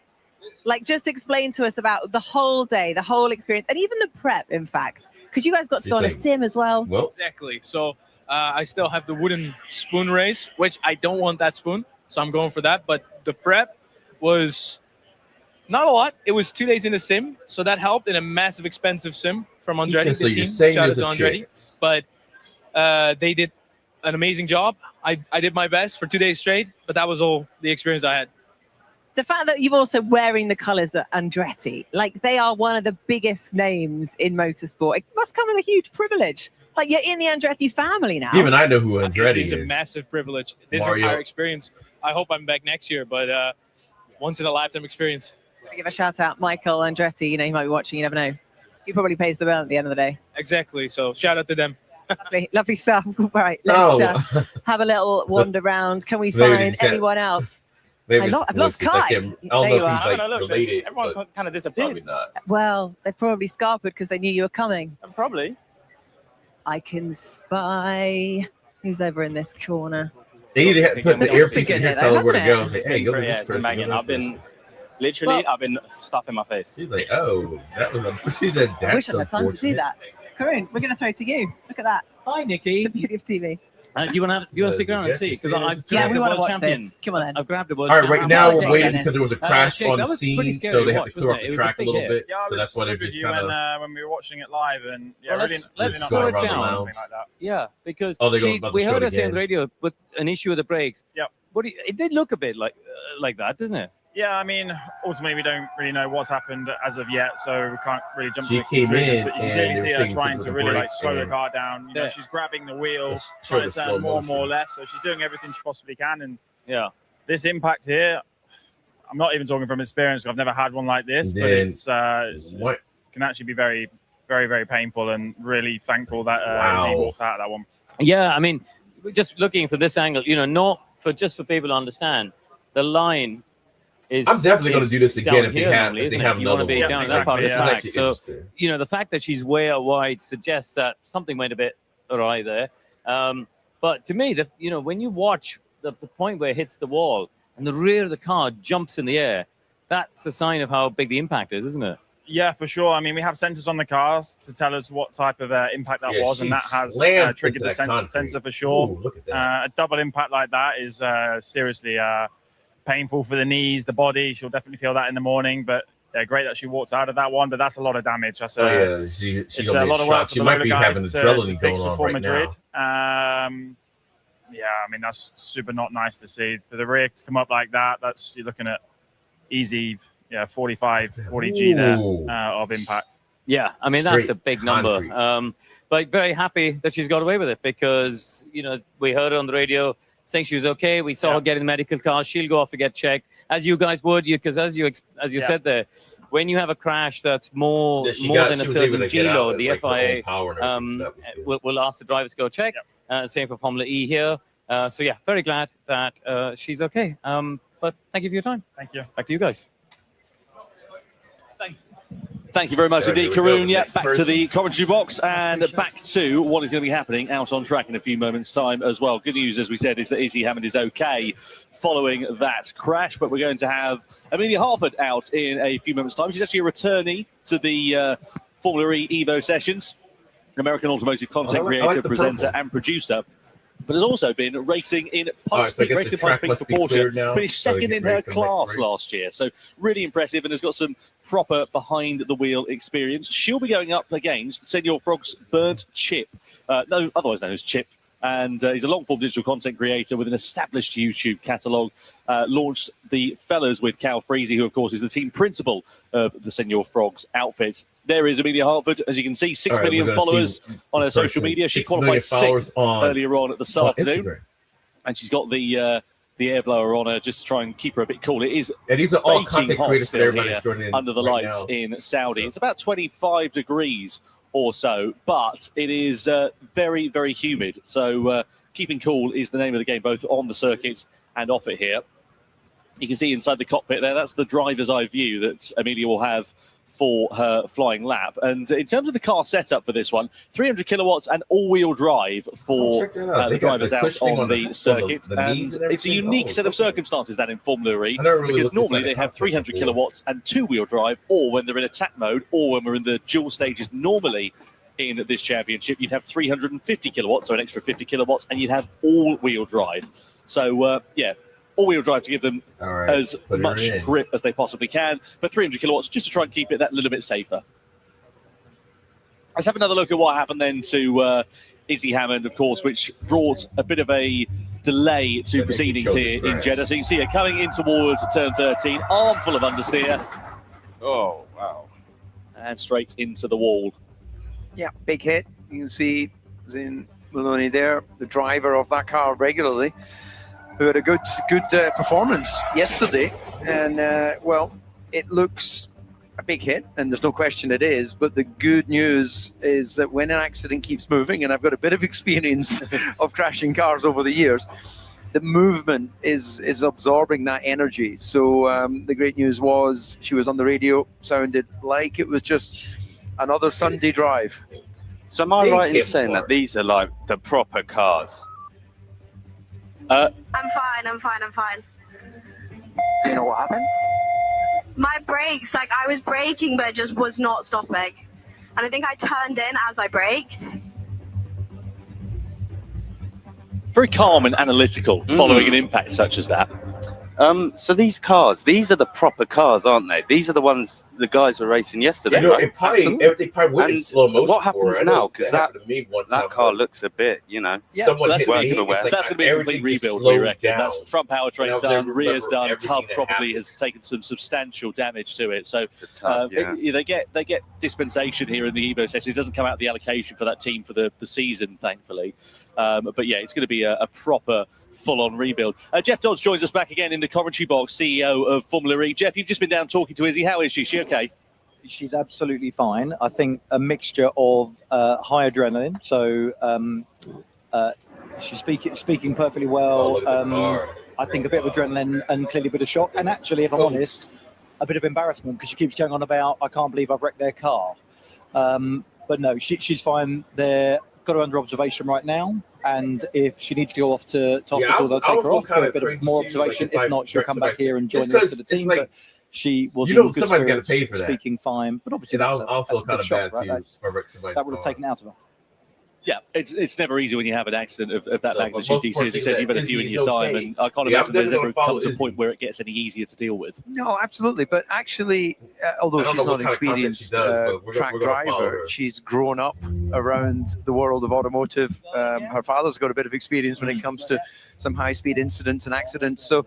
Like, just explain to us about the whole day, the whole experience, and even the prep, in fact. Because you guys got to go on a sim as well. Exactly. So, I still have the wooden spoon race, which I don't want that spoon. So, I'm going for that. But the prep was not a lot. It was 2 days in a sim, so that helped in a massive, expensive sim from Andretti. So you're saying Shout out there's to a Andretti. chance. But they did an amazing job. I did my best for 2 days straight, but that was all the experience I had. The fact that you're also wearing the colours at Andretti, like they are one of the biggest names in motorsport. It must come with a huge privilege. Like you're in the Andretti family now. Even I know who Andretti It's is. a massive privilege. This Mario. entire experience. I hope I'm back next year, but once in a lifetime experience. Give a shout out, Michael Andretti. You know, he might be watching. You never know. He probably pays the bill at the end of the day. Exactly. So shout out to them. Lovely stuff. Right, let's have a little wander around. Can we find anyone else? I've lost Kai. I don't know if he's like related. Everyone kind of disappeared. Well, they probably scarpered because they knew you were coming. Probably. I can spy. Who's over in this corner? They need to put the earpiece in here, tell them where to go. Say, hey, go to this person. Megan, I've been literally, I've been stuffing my face. She's like, oh, that was. She said, I wish I had time to do that. Karun, we're going to throw it to you. Look at that. Hi, Nikki. The beauty of TV. Do you want to stick around and see? Because we want to watch this. Come on then. I've grabbed the world All right, right champion. now we're waiting because there was a crash Jake, on that the was pretty scene, scary so they to had to watch, clear off wasn't it? the It was track a big little hit. bit. Yeah, I So that's why they're with just you kind of. when we were watching it live, and yeah, Well, really, let's really slow not it nice to down. see something like that. Yeah, because Oh, they're going about to we show heard it her say on again. the radio with an issue with the brakes. Yep. But it did look a bit like that, doesn't it? Yeah, I mean, ultimately we don't really know what's happened as of yet, so we can't really jump She to came conclusions. in But you and can they clearly were see her saying trying something to with really the like brakes slow the and- car down. You know, Yeah. she's grabbing the wheel, Let's show trying the to slow turn more and more motion. left, so she's doing everything she possibly can. And Yeah. this impact here, I'm not even talking from experience. I've never had one like this, but Then it's what? can actually be very, very, very painful. And really thankful that Wow. Z walked out of that one. Yeah, I mean, just looking from this angle, not for just for people to understand, the line is. I'm definitely going to is do this again down if they here have normally, if they isn't have it? You want another to be one. down that part of the This is track. actually So interesting. the fact that she's way out wide suggests that something went a bit awry there. But to me, when you watch the point where it hits the wall and the rear of the car jumps in the air, that's a sign of how big the impact is, isn't it? Yeah, for sure. I mean, we have sensors on the cars to tell us what type of impact that Yeah, was, and she that has slammed triggered into the that concrete. sensor for sure. Ooh, look at that. A double impact like that is seriously painful for the knees, the body. She'll definitely feel that in the morning. But yeah, great that she walked out of that one. But that's a lot of damage. That's Oh yeah, she it's gonna a be lot of shocked. work for She the might loader be guys having to adrenaline fix going on before right Madrid. now. Yeah, I mean that's super not nice to see. For the rear to come up like that, you're looking at easy, 40 G there of impact. Yeah, I mean, that's Straight a big concrete. number. But very happy that she's got away with it because, we heard her on the radio saying she was okay. We saw her get in the medical car. She'll go off to get checked, as you guys would, because as you said there, when you have a crash that's more Yeah, she than a was able certain to G get out load, with, the like, her own FIA power and everything, so that was will ask the drivers to go check. Same for Formula E here. So yeah, very glad that she's okay. But thank you for your time. Thank you. Back to you guys. Thank you very much Yeah, indeed, here we go, Karun. the Yeah, next back to person. the commentary box and back to what is going to be happening out on track in a few moments' time as well. Good news, as we said, is that Izzy Hammond is okay following that crash, but we're going to have Amelia Harford out in a few moments' time. She's actually a returnee to the Formula E Evo Sessions, American automotive content I like creator, the presenter, purple. and producer. But has also been racing in All right, Pikes so I Peak, guess raced the in Pikes track Peak must for be Porsche, cleared now, finished so we second get in ready her for the next class race. last year. So really impressive and has got some proper behind-the-wheel experience. She'll be going up against Senor Frog's Burnt Chip, otherwise known as Chip. And he's a long-form digital content creator with an established YouTube catalogue. Launched the Fellas with Cal Freezy, who, of course, is the team principal of the Senor Frogs outfit. There is Amelia Hartford. As you can see, 6 All right, million we're gonna followers see on her this social person. media. She 6 million qualified followers sixth on- earlier on this on afternoon. Instagram. And she's got the air blower on her just to try and keep her a bit cool. It is Yeah, these are all baking content hot creators for still everybody here that's joining in under the right lights now. in Saudi. It's about 25 degrees or so, but it is very, very humid. So keeping cool is the name of the game, both on the circuit and off it here. You can see inside the cockpit there, that's the driver's eye view that Amelia will have for her flying lap. And in terms of the car setup for this one, 300 kilowatts and all-wheel drive for check that out. the They got drivers the out cushioning on on the the circuit. the knees And and it's a everything. unique Oh, set of circumstances that in Formula E, I never really because looked normally inside they the have cockpit 300 before. kilowatts and two-wheel drive, or when they're in attack mode, or when we're in the dual stages normally in this championship, you'd have 350 kilowatts, so an extra 50 kilowatts, and you'd have all-wheel drive. So, all-wheel drive to give them as put her much in. grip as they possibly can, but 300 kilowatts just to try and keep it that little bit safer. Let's have another look at what happened then to Izzy Hammond, of course, which brought a bit of a delay to proceedings here in Jeddah. So you can see it coming in towards turn 13, armful of understeer. Oh, wow. And straight into the wall. Yeah, big hit. You can see Zin Maloney there, the driver of that car regularly, who had a good performance yesterday. And, well, it looks a big hit, and there's no question it is. But the good news is that when an accident keeps moving, and I've got a bit of experience of crashing cars over the years, the movement is absorbing that energy. So the great news was she was on the radio, sounded like it was just another Sunday drive. So am I right in saying that these are like the proper cars? I'm fine. You know what happened? My brakes, like I was braking, but it just was not stopping. And I think I turned in as I braked. Very calm and analytical following an impact such as that. So these cars, these are the proper cars, aren't they? These are the ones the guys were racing yesterday. You know, right? they probably went in slow motion. What happens now? Because that car looks a bit, you know. Yeah, someone that's hit going me. to be a complete rebuild, we reckon. That's front powertrain's done, rear's done, tub probably has taken some substantial damage to it. So they get dispensation here in the Evo session. It doesn't come out of the allocation for that team for the season, thankfully. But yeah, it's going to be a proper full-on rebuild. Jeff Dodds joins us back again in the commentary box, CEO of Formula E. Jeff, you've just been down talking to Izzy. How is she? Is she okay? She's absolutely fine. I think a mixture of high adrenaline, so she's speaking perfectly well. I think a bit of adrenaline and clearly a bit of shock. And actually, if I'm honest, a bit of embarrassment because she keeps going on about, I can't believe I've wrecked their car. But no, she's fine. They've got her under observation right now. And if she needs to go off to hospital, they'll take her off for a bit of more observation. If not, she'll come back here and join the rest of the team. But she was in good spirits, speaking fine. But obviously, I'll feel kind of bad too. That would have taken it out of her. Yeah, it's never easy when you have an accident of that magnitude. DC, as you said, you've had a few in your time, and I can't imagine there's ever come to a point where it gets any easier to deal with. No, absolutely. But actually, although she's not an experienced track driver, she's grown up around the world of automotive. Her father's got a bit of experience when it comes to some high-speed incidents and accidents. So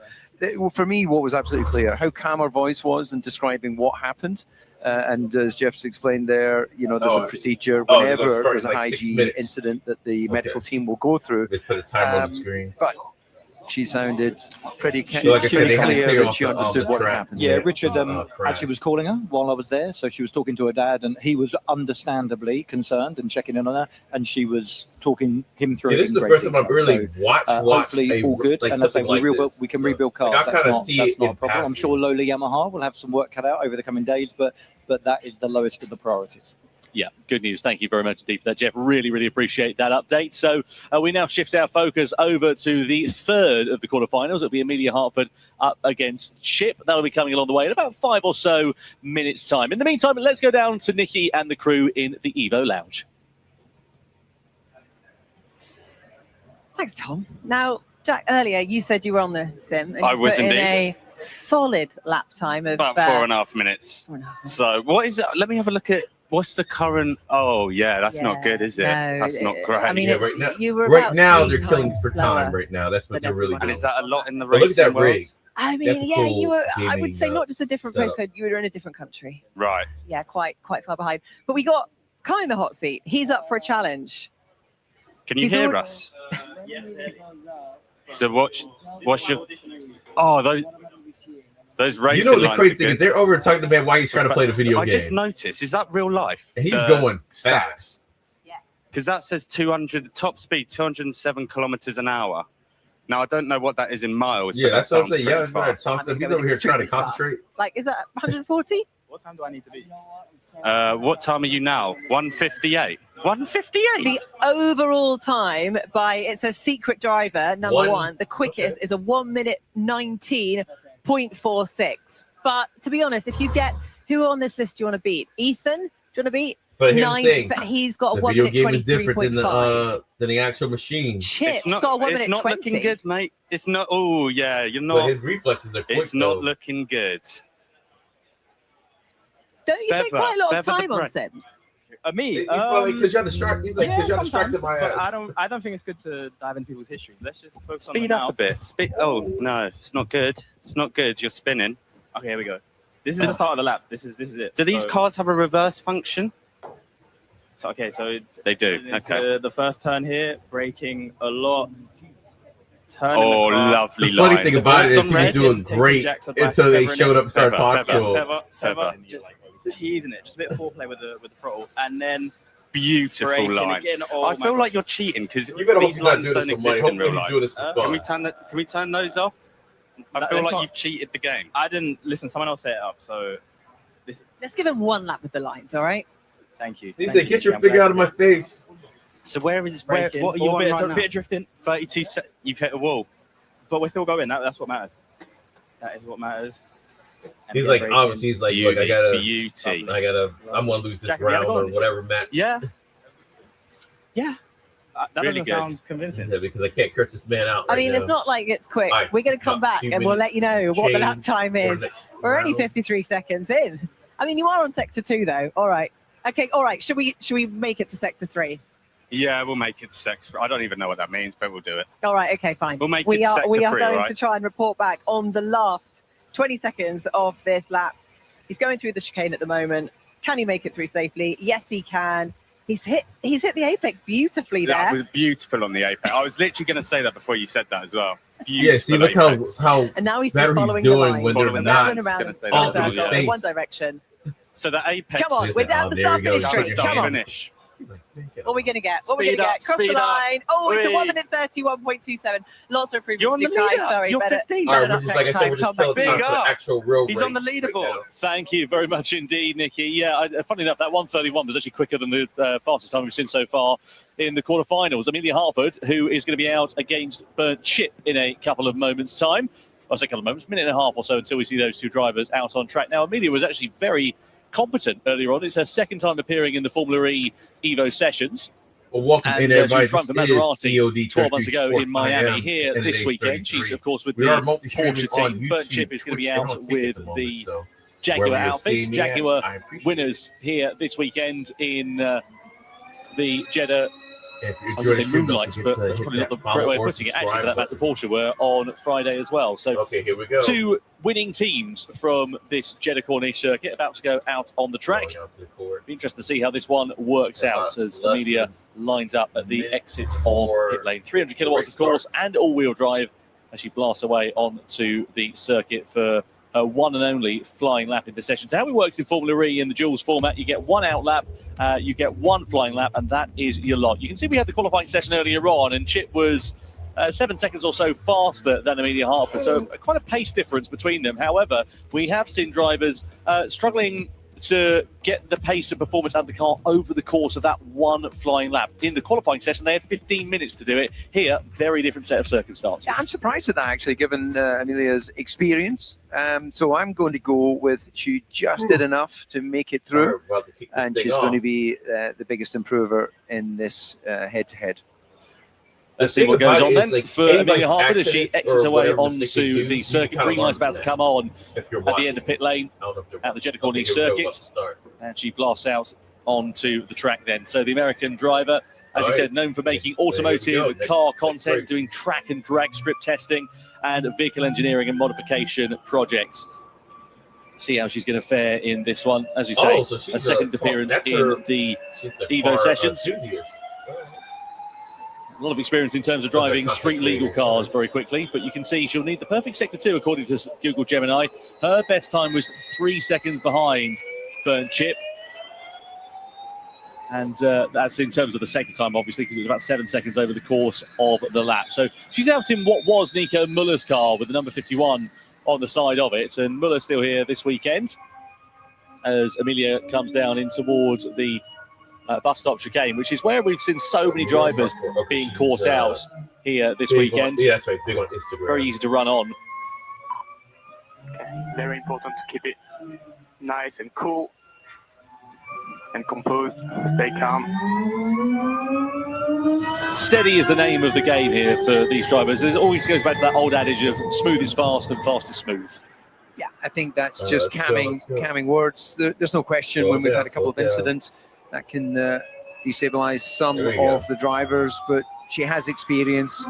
for me, what was absolutely clear, how calm her voice was in describing what happened. And as Jeff's explained there, you know, there's a procedure whenever there's a high G incident that the medical team will go through. Just put a time on the screen. But she sounded pretty clear that she understood what happened. Yeah, Richard actually was calling her while I was there. So she was talking to her dad, and he was understandably concerned and checking in on her. And she was talking him through it. This is the first time I've really watched hopefully all good. And I think we can rebuild cars. Like, that's not a problem. I'm sure Lowly Yamaha will have some work cut out over the coming days, but that is the lowest of the priorities. Yeah, good news. Thank you very much indeed for that, Jeff. Really, really appreciate that update. So we now shift our focus over to the third of the quarterfinals. It'll be Amelia Hartford up against Chip. That'll be coming along the way in about 5 or so minutes' time. In the meantime, let's go down to Nikki and the crew in the Evo Lounge. Thanks, Tom. Now, Jack, earlier you said you were on the sim. And I was put in indeed. a solid lap time of About 4.5 minutes. So what is it? Let me have a look at what's the current. Oh yeah, that's not good, is it? No, That's not great. I mean, right now, you were right about now 3 they're killing times for time. Right now, that's what they're really doing. And is that a lot in the But race? look at that rig. I mean, That's a yeah, cool you were. I would gaming, say not just a different setup. postcode. You were in a different country. Right. Yeah, quite far behind. But we got Kai in the hot seat. He's up for a challenge. Can you He's hear already- us? So what's your? Oh, those racing. You know the lines crazy are thing is good. they're over talking about why he's trying to play the video I game. just noticed. Is that real life? And he's The going stats? fast. Because that says 200 top speed, 207 kilometers an hour. Now I don't know what that is in miles. Yeah, but that's that what I'm sounds saying. Yeah, pretty right. fast. Something. He's over here trying to concentrate. Like, is that 140? What time do I need to be? What time are you now? 1:58. 1:58. The overall time by, it says secret driver, number one, the quickest is a 1 minute 19.46. But to be honest, if you get, who on this list do you want to beat? Ethan? Do you want to beat But here's the ninth. thing. He's got a The 1 video minute game is different 23.5. than the actual machine. Chip's It's not, got a 1 it's minute not 20. looking good, mate. It's not. Oh, yeah, you're But not. his reflexes are quick. It's not though. looking good. Don't you spend Feather, quite a lot of feather the time on brain. Sims? Me? He's probably because you're distracted. He's like, because you're sometimes, distracted my but ass. I don't think it's good to dive into people's history. Let's just focus on Speed it up now. a bit. Oh, no, it's not good. It's not good. You're spinning. Okay, here we go. This is the start of the lap. This is it. Do these So- cars have a reverse function? So, okay, so They do. into Okay. the first turn here, braking a lot. Turning Oh, the car. lovely The funny line. thing about it is First he on was red, doing taking great jacks up back, until they feathering showed it. up and started Feather, talking to him. Feather, just teasing it, just a bit of foreplay with the throttle, and then Beautiful braking line. again. Oh, I my feel God. like you're cheating because You better hope these he's not lines doing don't this for money. exist in Hopefully real he's life. doing this for fun. Can we turn those off? I That- feel it's like not- you've cheated the game. I didn't listen. Someone else set it up, so Let's give him one lap with the lines, all right? thank you. He Thank said, you, "Get your I'm finger glad out of you my did. face." So where is where? Braking. What are you Oh, on bit right of now? drifting, 32 seconds. You've hit a wall. but we're still going. That's what matters. That is what matters. And He's again, like, braking. obviously, he's like, look, I gotta, Beauty. I'm gonna lose this Jack, have you ever round gone or on this? whatever match. Yeah. Yeah. That Really doesn't good. sound convincing. Yeah, because I can't curse this man out. I mean, right it's now. not like it's quick. All right, We're going to come about back 2 and we'll let you know minutes what the change lap time for is. next We're only round. 53 seconds in. I mean, you are on sector 2, though. All right. Okay. All right. Should we make it to sector 3? Yeah, we'll make it sex. I don't even know what that means, but we'll do it. All right. Okay. Fine. We'll make we it are sector we are 3, going right? to try and report back on the last 20 seconds of this lap. He's going through the chicane at the moment. Can he make it through safely? Yes, he can. He's hit the apex beautifully That there. was beautiful on the apex. I was literally going to say that before you said that as well. Yeah, see, look Beautiful how apex. And now he's better just he's following the doing line. when they're Following the not line. Going around Gonna say in all that through as his well. face. one direction. So the apex. Come on, is- we're down the there start we go. finish Start straight. finish. Come on. Finish. What are we going to get? What are we Speed going to up, get? Cross the speed up. line. Oh, it's a Whee. 1 minute 31.27. Lots of improvements. You're on the to Kai. leader. Sorry, You're better. 15. All right, better we're just not like I take said, we're time. just telling Big time for the up. actual real He's race on the right leaderboard. now. Thank you very much indeed, Nicky. Yeah, funny enough, that 1:31 was actually quicker than the fastest time we've seen so far in the quarterfinals. Amelia Harford, who is going to be out against Burnt Chip in a couple of moments' time. I'll say a couple of moments, minute and a half or so until we see those two drivers out on track. Now, Amelia was actually very competent earlier on. It's her second time appearing in the Formula E Evo Sessions. Well, welcome And in, she everybody. was driving for This is Maserati EOD 12 months ago Sports. in Miami. I am Here this NNH weekend, 33. she's of course with We the are multi-streaming Porsche on team. YouTube, Burnt Chip is going to be Twitch, and out on Kick with at the moment, the so Jaguar wherever you're outfits. seeing me at, Jaguar I appreciate winners here this weekend in the Jeddah. If you're I was going to say enjoying the stream, don't moonlights, forget but to that's hit probably not that the follow correct way of or putting it. Actually, for subscribe that matter, Porsche were on Friday as well. So okay, here we go. two winning teams from this Jeddah Corniche Circuit about to go out on the track. Going out to the court. Be interested to see how this one works out as less Amelia than lines up at the minute exit of before pit lane. 300 kilowatts, the of course, race starts. and all-wheel drive as she blasts away onto the circuit for her one and only flying lap in the session. So how it works in Formula E in the duels format, you get one out lap, you get one flying lap, and that is your lot. You can see we had the qualifying session earlier on, and Chip was 7 seconds or so faster than Amelia Harford, so quite a pace difference between them. However, we have seen drivers struggling to get the pace and performance out of the car over the course of that one flying lap. In the qualifying session, they had 15 minutes to do it. Here, very different set of circumstances. Yeah, I'm surprised at that, actually, given Amelia's experience. So I'm going to go with she just did enough to make it through, We're about to kick this and thing she's off. going to be the biggest improver in this head-to-head. Let's The see what thing goes about on it then is, like, for anybody's Amelia Harford as she accidents exits or away whatever onto mistake they do, the you circuit. kinda Green learn light's from about to that. come on If you're at the watching. end of pit lane I don't know if they're at the Jeddah watching. Corniche Okay, here we go. Circuit. Let's start. And she blasts out onto the track then. So the American driver, as you All said, right. known for making Here we automotive go. and Next- car next content, race. doing track and drag strip testing and vehicle engineering and modification projects. See how she's going to fare in this one. As we say, Oh, so she's a second appearance that's in her- the she's a Evo car Sessions. enthusiast. A lot of experience in terms of That's a driving content street legal creator. cars very quickly, but you can see she'll need the perfect sector 2 according to Google Gemini. Her best time was 3 seconds behind Burnt Chip. And that's in terms of the sector time, obviously, because it was about 7 seconds over the course of the lap. So she's out in what was Nico Muller's car with the number 51 on the side of it. And Muller's still here this weekend as Amelia comes down in towards the bus stop chicane, which is where we've seen so many drivers being caught out here this Big weekend. On, yeah, that's right. Big on Instagram. Very easy to run on. Very important to keep it nice and cool. and composed. Stay calm. Steady is the name of the game here for these drivers. It always goes back to that old adage of smooth is fast and fast is smooth. Yeah, I think that's just calming words. There's no question when we've had a couple of incidents that can destabilize some of the drivers, but she has experience.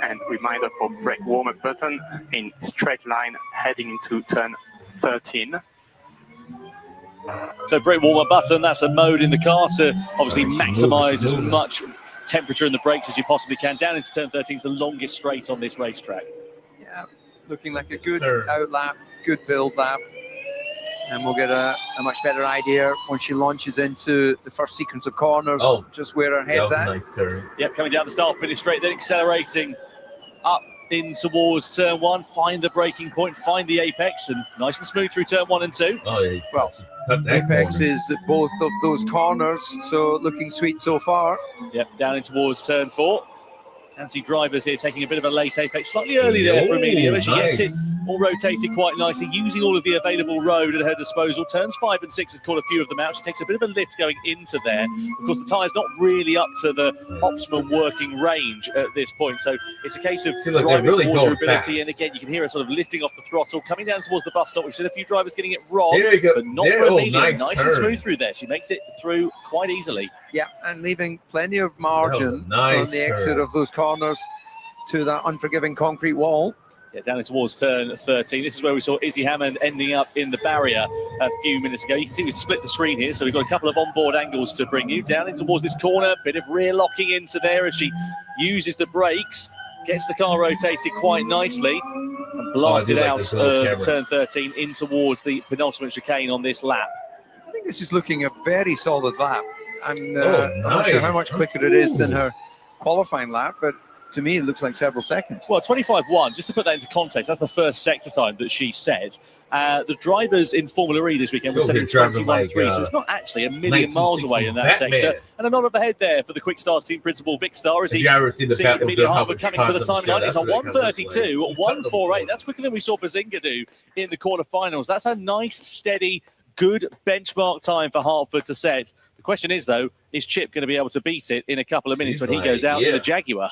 And reminder for brake warm-up button in straight line heading into turn 13. So brake warm-up button, that's a mode in the car to obviously maximise as much temperature in the brakes as you possibly can. Down into turn 13 is the longest straight on this racetrack. Yeah, looking like a good out lap, good build lap. And we'll get a much better idea once she launches into the first sequence of corners, just where her head's at. Nice turn. Yep, coming down the start finish straight, then accelerating up in towards turn 1, find the braking point, find the apex, and nice and smooth through turn 1 and 2. Oh, yeah. Well, apex is at both of those corners, so looking sweet so far. Yep, down in towards turn 4. Anti-drivers here taking a bit of a late apex, slightly early there for Amelia, but she gets it all rotated quite nicely, using all of the available road at her disposal. Turns 5 and 6 has caught a few of them out. She takes a bit of a lift going into there. Of course, the tyre's not really up to the optimum working range at this point, so it's a case of driving towards her ability. And again, you can hear her sort of lifting off the throttle, coming down towards the bus stop. We've seen a few drivers getting it wrong, but not for Amelia. Nice and smooth through there. She makes it through quite easily. Yeah, and leaving plenty of margin on the exit of those corners to that unforgiving concrete wall. Yeah, down towards turn 13. This is where we saw Izzy Hammond ending up in the barrier a few minutes ago. You can see we've split the screen here, so we've got a couple of onboard angles to bring you. Down in towards this corner, bit of rear locking into there as she uses the brakes, gets the car rotated quite nicely, and blasted out turn 13 in towards the penultimate chicane on this lap. I think this is looking a very solid lap. I'm not sure how much quicker it is than her qualifying lap, but to me, it looks like several seconds. Well, 25.1, just to put that into context, that's the first sector time that she set. The drivers in Formula E this weekend were setting 21.3, so it's not actually a million miles away in that sector. And a nod of the head there for the Quick Stars team principal, Vic Starr, as he sees Amelia Harvard coming to the timeline. It's a 1:32, 1:48. That's quicker than we saw Bazinga do in the quarterfinals. That's a nice, steady, good benchmark time for Hartford to set. The question is, though, is Chip going to be able to beat it in a couple of minutes when he goes out in the Jaguar?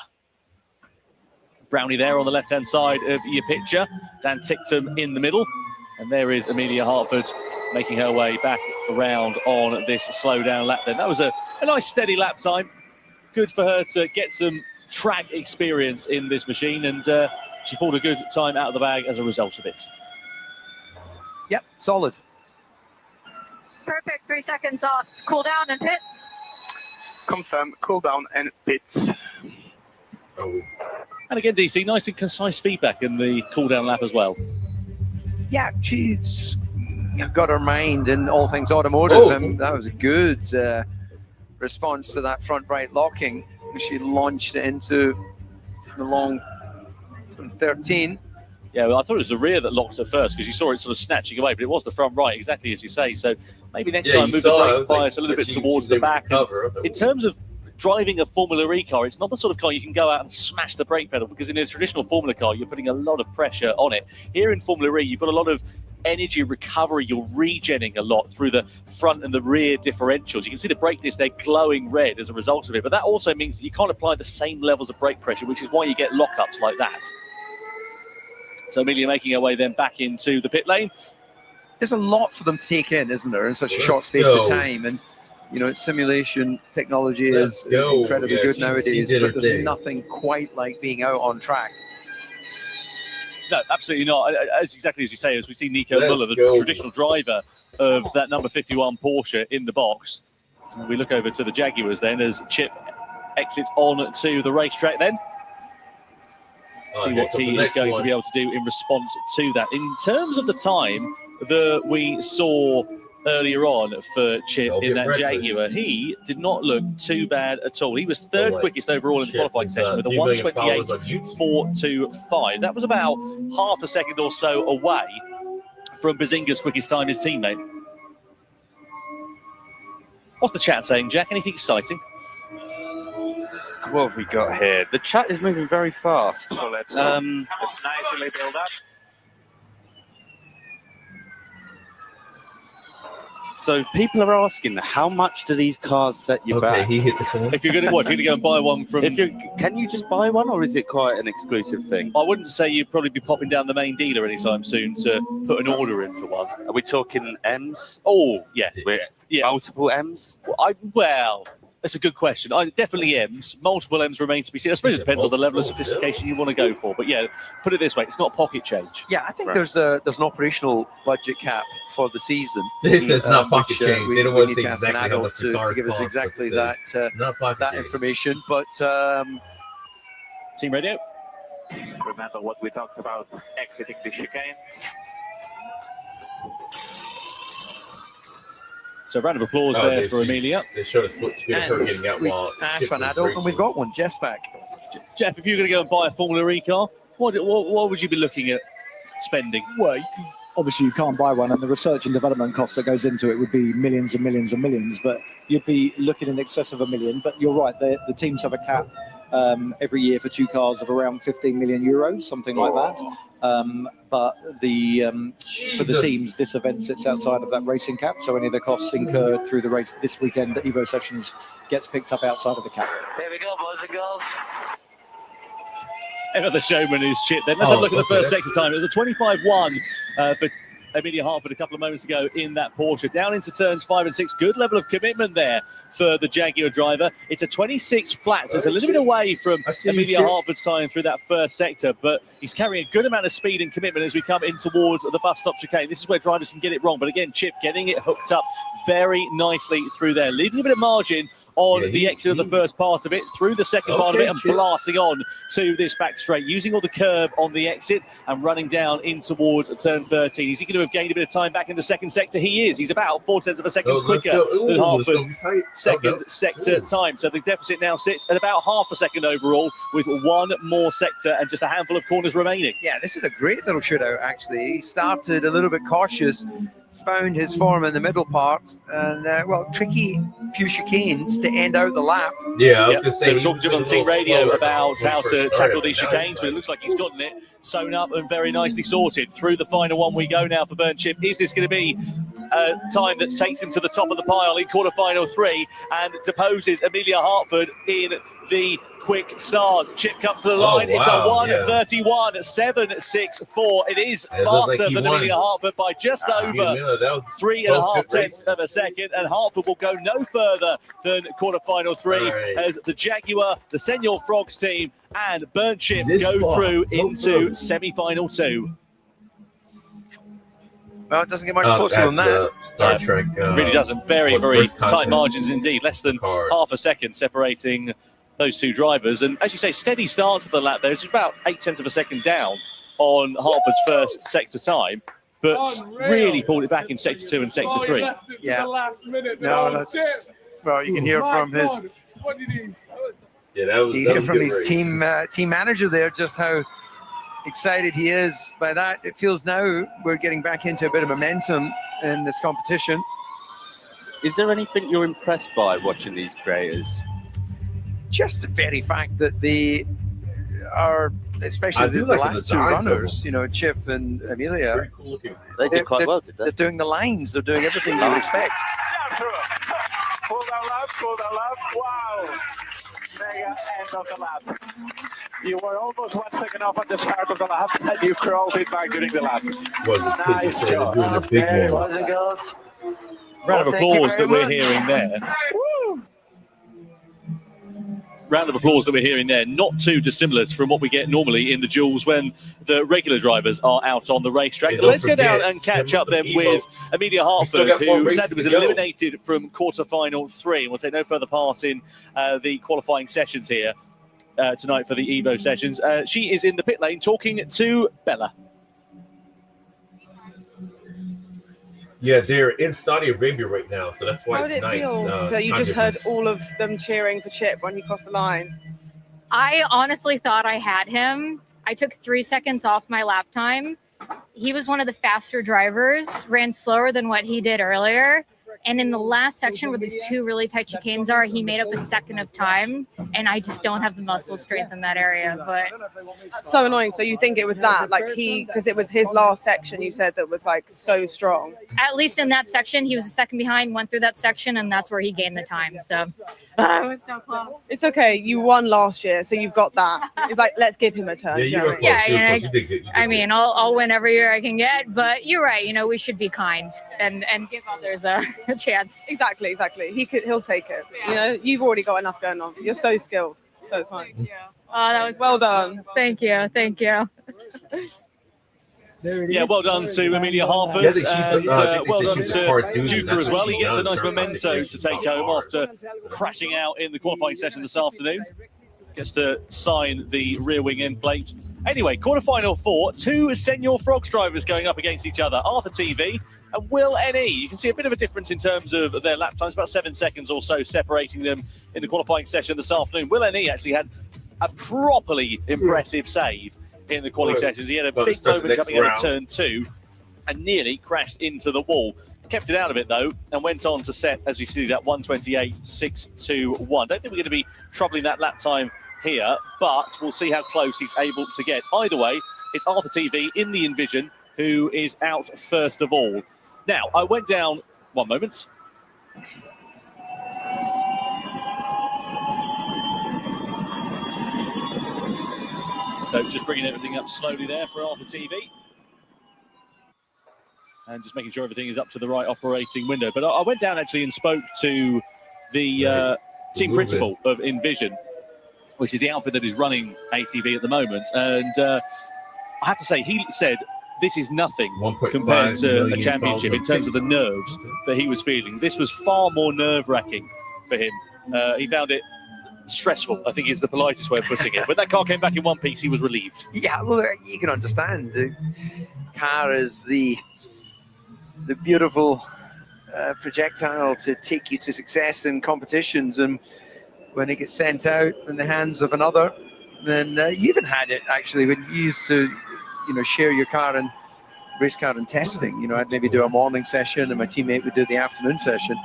Brownie there on the left-hand side of your picture. Dan Ticktum in the middle. And there is Amelia Hartford making her way back around on this slow-down lap then. That was a nice, steady lap time. Good for her to get some track experience in this machine, and she pulled a good time out of the bag as a result of it. Yep, solid. Perfect, 3 seconds off. Cool down and pit. Confirm, cool down and pits. And again, DC, nice and concise feedback in the cool-down lap as well. Yeah, she's got her mind in all things automotive, and that was a good response to that front right locking. She launched it into the long 13. Yeah, well, I thought it was the rear that locked her first because you saw it sort of snatching away, but it was the front right, exactly as you say. So maybe next time move the brake bias a little bit towards the back. In terms of driving a Formula E car, it's not the sort of car you can go out and smash the brake pedal, because in a traditional Formula car, you're putting a lot of pressure on it. Here in Formula E, you've got a lot of energy recovery. You're regenning a lot through the front and the rear differentials. You can see the brake disc, they're glowing red as a result of it, but that also means that you can't apply the same levels of brake pressure, which is why you get lockups like that. So Amelia making her way then back into the pit lane. There's a lot for them to take in, isn't there, in such a short space of time? And you know, simulation technology is incredibly good nowadays, but there's nothing quite like being out on track. No, absolutely not. It's exactly as you say, as we see Nico Muller, the traditional driver of that number 51 Porsche in the box. And we look over to the Jaguars then as Chip exits on to the racetrack then. See what he is going to be able to do in response to that. In terms of the time that we saw earlier on for Chip in that Jaguar, he did not look too bad at all. He was third quickest overall in the qualifying session with a 1:28.425. That was about half a second or so away from Bazinga's quickest time, his teammate. What's the chat saying, Jack? Anything exciting? What have we got here? The chat is moving very fast. So let's nicely build up. So people are asking, how much do these cars set you back? he hit the corner. If you're going to what, if you're going to go and buy one from, can you just buy one, or is it quite an exclusive thing? I wouldn't say you'd probably be popping down the main dealer anytime soon to put an order in for one. Are we talking M's? Oh yeah, yeah. Multiple M's? Well, that's a good question. Definitely M's. Multiple M's remain to be seen. I suppose it depends on the level of sophistication you want to go for. But yeah, put it this way, it's not pocket change. Yeah, I think there's an operational budget cap for the season. This is not pocket change. They don't want to need say ask an exactly how adult much the car to give us costs, exactly but that information. But team radio. Remember what we talked about exiting the chicane. So round of applause there for Amelia. They showed us foot speed of her getting out while asked Chip for an was adult, racing. and we've got one. Jeff's back. Jeff, if you're going to go and buy a Formula E car, what would you be looking at spending? Well, obviously you can't buy one, and the research and development cost that goes into it would be millions and millions and millions, but you'd be looking in excess of $1 million. But you're right, the teams have a cap every year for 2 cars of around 15 million euros, something like that. But for the teams, this event sits outside of that racing cap, so any of the costs incurred through the race this weekend, the Evo Sessions, gets picked up outside of the cap. Here we go, boys and girls. Another showman is Chip. Then let's have a look at the first sector time. It was a 25-1 for Amelia Hartford a couple of moments ago in that Porsche. Down into turns 5 and 6. Good level of commitment there for the Jaguar driver. It's a 26 flat, so it's a little bit away from Amelia Hartford's time through that first sector, but he's carrying a good amount of speed and commitment as we come in towards the bus stop chicane. This is where drivers can get it wrong, but again, Chip getting it hooked up very nicely through there, leaving a bit of margin on the exit of the first part of it, through the second part of it, and blasting on to this back straight, using all the curb on the exit and running down in towards turn 13. Is he going to have gained a bit of time back in the second sector? He is. He's about 0.4 of a second quicker than Hartford's second sector time. So the deficit now sits at about half a second overall, with one more sector and just a handful of corners remaining. Yeah, this is a great little shootout, actually. He started a little bit cautious, found his form in the middle part, and well, tricky few chicanes to end out the lap. Yeah, I was going to say, they were talking to him on team radio about how to tackle these chicanes, but it looks like he's gotten it sewn up and very nicely sorted. Through the final one we go now for Burn Chip. Is this going to be a time that takes him to the top of the pile in quarterfinal 3 and deposes Amelia Hartford in the quick stars? Chip comes to the line. It's a 1:31.764. It is faster than Amelia Hartford by just over 3.5 tenths of a second, and Hartford will go no further than quarterfinal 3 as the Jaguar, the Senor Frogs team, and Burnt Chip go through into semi-final 2. Well, it doesn't get much closer than that. Star Trek. Really doesn't. Very tight margins indeed. Less than half a second separating those two drivers. And as you say, steady start to the lap there. It's about 0.8 of a second down on Hartford's first sector time, but really pulled it back in sector 2 and sector 3. Yeah. The last minute. No, that's, well, you can hear from his. What did he? Yeah, that was. You hear from his team manager there just how excited he is by that. It feels now we're getting back into a bit of momentum in this competition. Is there anything you're impressed by watching these creators? Just the very fact that they are, especially the last two runners, you know, Chip and Amelia. Cool looking. They did quite well, did they? They're doing the lines. They're doing everything you would expect. Pull that lap. Wow. Mega end of the lap. You were almost 1 second off at the start of the lap, and you crawled it back during the lap. Nice job. Doing a big one. Round of applause that we're hearing there. Round of applause that we're hearing there, not too dissimilar from what we get normally in the duels when the regular drivers are out on the racetrack. Yeah, but let's go down and catch up then with Amelia Hartford, who sadly was eliminated from quarterfinal 3 and will take no further part in the qualifying sessions here tonight for the Evo Sessions. She is in the pit lane talking to Bella. Yeah, they're in Saudi Arabia right now, so that's why How it's did it night. feel? So you just heard all of them cheering for Chip when he crossed the line? I honestly thought I had him. I took 3 seconds off my lap time. He was one of the faster drivers, ran slower than what he did earlier. And in the last section where these two really tight chicanes are, he made up a second of time, and I just don't have the muscle strength in that area. But So annoying. So you think it was that, like because it was his last section, you said, that was like so strong. at least in that section, he was a second behind, went through that section, and that's where he gained the time. So it was so close. It's okay. You won last year, so you've got that. It's like, let's give him a turn. I mean, I'll win every year I can get, but you're right. You know, we should be kind and give others a chance. Exactly. He'll take it. Yeah. You know, you've already got enough going on. You're so skilled, so it's fine. Oh, that was well done. Thank you. Yeah, well done to Amelia Harford, and well done to Duker as well. He gets a nice memento to take home after crashing out in the qualifying session this afternoon. Gets to sign the rear wing end plate. Anyway, quarterfinal 4, 2 Senior Frogs drivers going up against each other, Arthur TV and Will NE. You can see a bit of a difference in terms of their lap times, about 7 seconds or so separating them in the qualifying session this afternoon. Will NE actually had a properly impressive save in the qualifying sessions. He had a big moment coming out of turn 2 and nearly crashed into the wall. Kept it out of it though and went on to set, as we see, that 1:28.621. Don't think we're going to be troubling that lap time here, but we'll see how close he's able to get. Either way, it's Arthur TV in the Envision who is out first of all. Now, I went down, one moment. So just bringing everything up slowly there for Arthur TV. And just making sure everything is up to the right operating window. But I went down actually and spoke to the team principal of Envision, which is the outfit that is running ATV at the moment. And I have to say, he said this is nothing compared to a championship in terms of the nerves that he was feeling. This was far more nerve-wracking for him. He found it stressful, I think is the politest way of putting it. When that car came back in one piece, he was relieved. Yeah, well, you can understand. The car is the beautiful projectile to take you to success in competitions, and when it gets sent out in the hands of another, then you even had it actually when you used to, share your car and race car and testing. I'd maybe do a morning session and my teammate would do the afternoon session,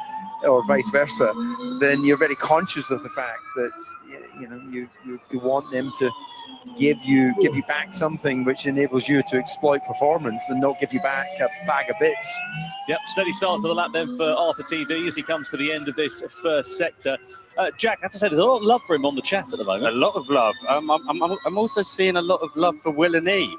or vice versa. Then you're very conscious of the fact that you want them to give you back something which enables you to exploit performance and not give you back a bag of bits. Yep, steady start to the lap then for Arthur TV as he comes to the end of this first sector. Jack, I have to say, there's a lot of love for him on the chat at the moment. A lot of love. I'm also seeing a lot of love for Will and E.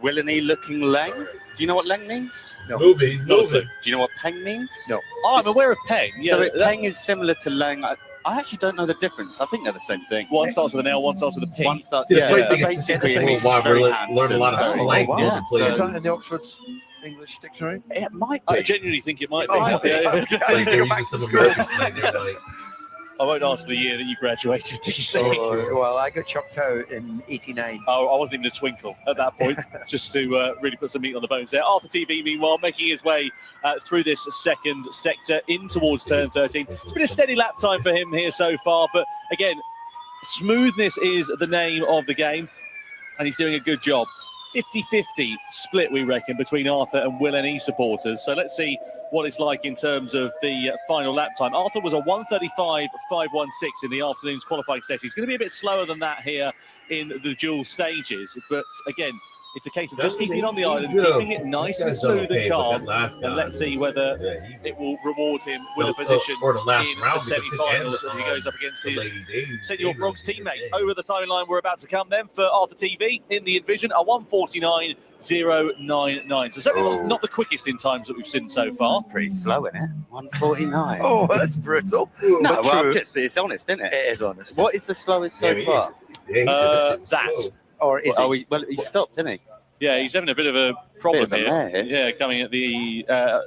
Will and E looking Lang. Do you know what Lang means? No. Movie. Do you know what Peng means? No. Oh, I'm aware of Peng. Yeah, so Peng is similar to Lang. I actually don't know the difference. I think they're the same thing. One starts with an L, one starts with a P. One starts. See, the funny thing is, this is why we're learning a lot of slang. Is that in the Oxford English Dictionary? It might be. I genuinely think it might be. Oh, Like they're using some American slang. They're like, I won't ask the year that you graduated, did you say? Well, I got chucked out in '89. Oh, I wasn't even a twinkle at that point, just to really put some meat on the bones there. Arthur TV, meanwhile, making his way through this second sector in towards turn 13. It's been a steady lap time for him here so far, but again, smoothness is the name of the game, and he's doing a good job. 50-50 split, we reckon, between Arthur and Will NE supporters. So let's see what it's like in terms of the final lap time. Arthur was a 1:35.516 in the afternoon's qualifying session. He's going to be a bit slower than that here in the dual stages. But again, it's a case of just keeping it on the island, keeping it nice and smooth and calm, and let's see whether it will reward him with a position in the semi-finals as he goes up against his Senior Frogs teammate. Over the timeline we're about to come then for Arthur TV in the Envision, a 1:49.099. So certainly not the quickest in times that we've seen so far. It's pretty slow, isn't it? 1:49. Oh, that's brutal. No, well, it's honest, isn't it? It is honest. What is the slowest so far? That. Or is he stopped, didn't he? Yeah, he's having a bit of a problem here. Yeah, coming at the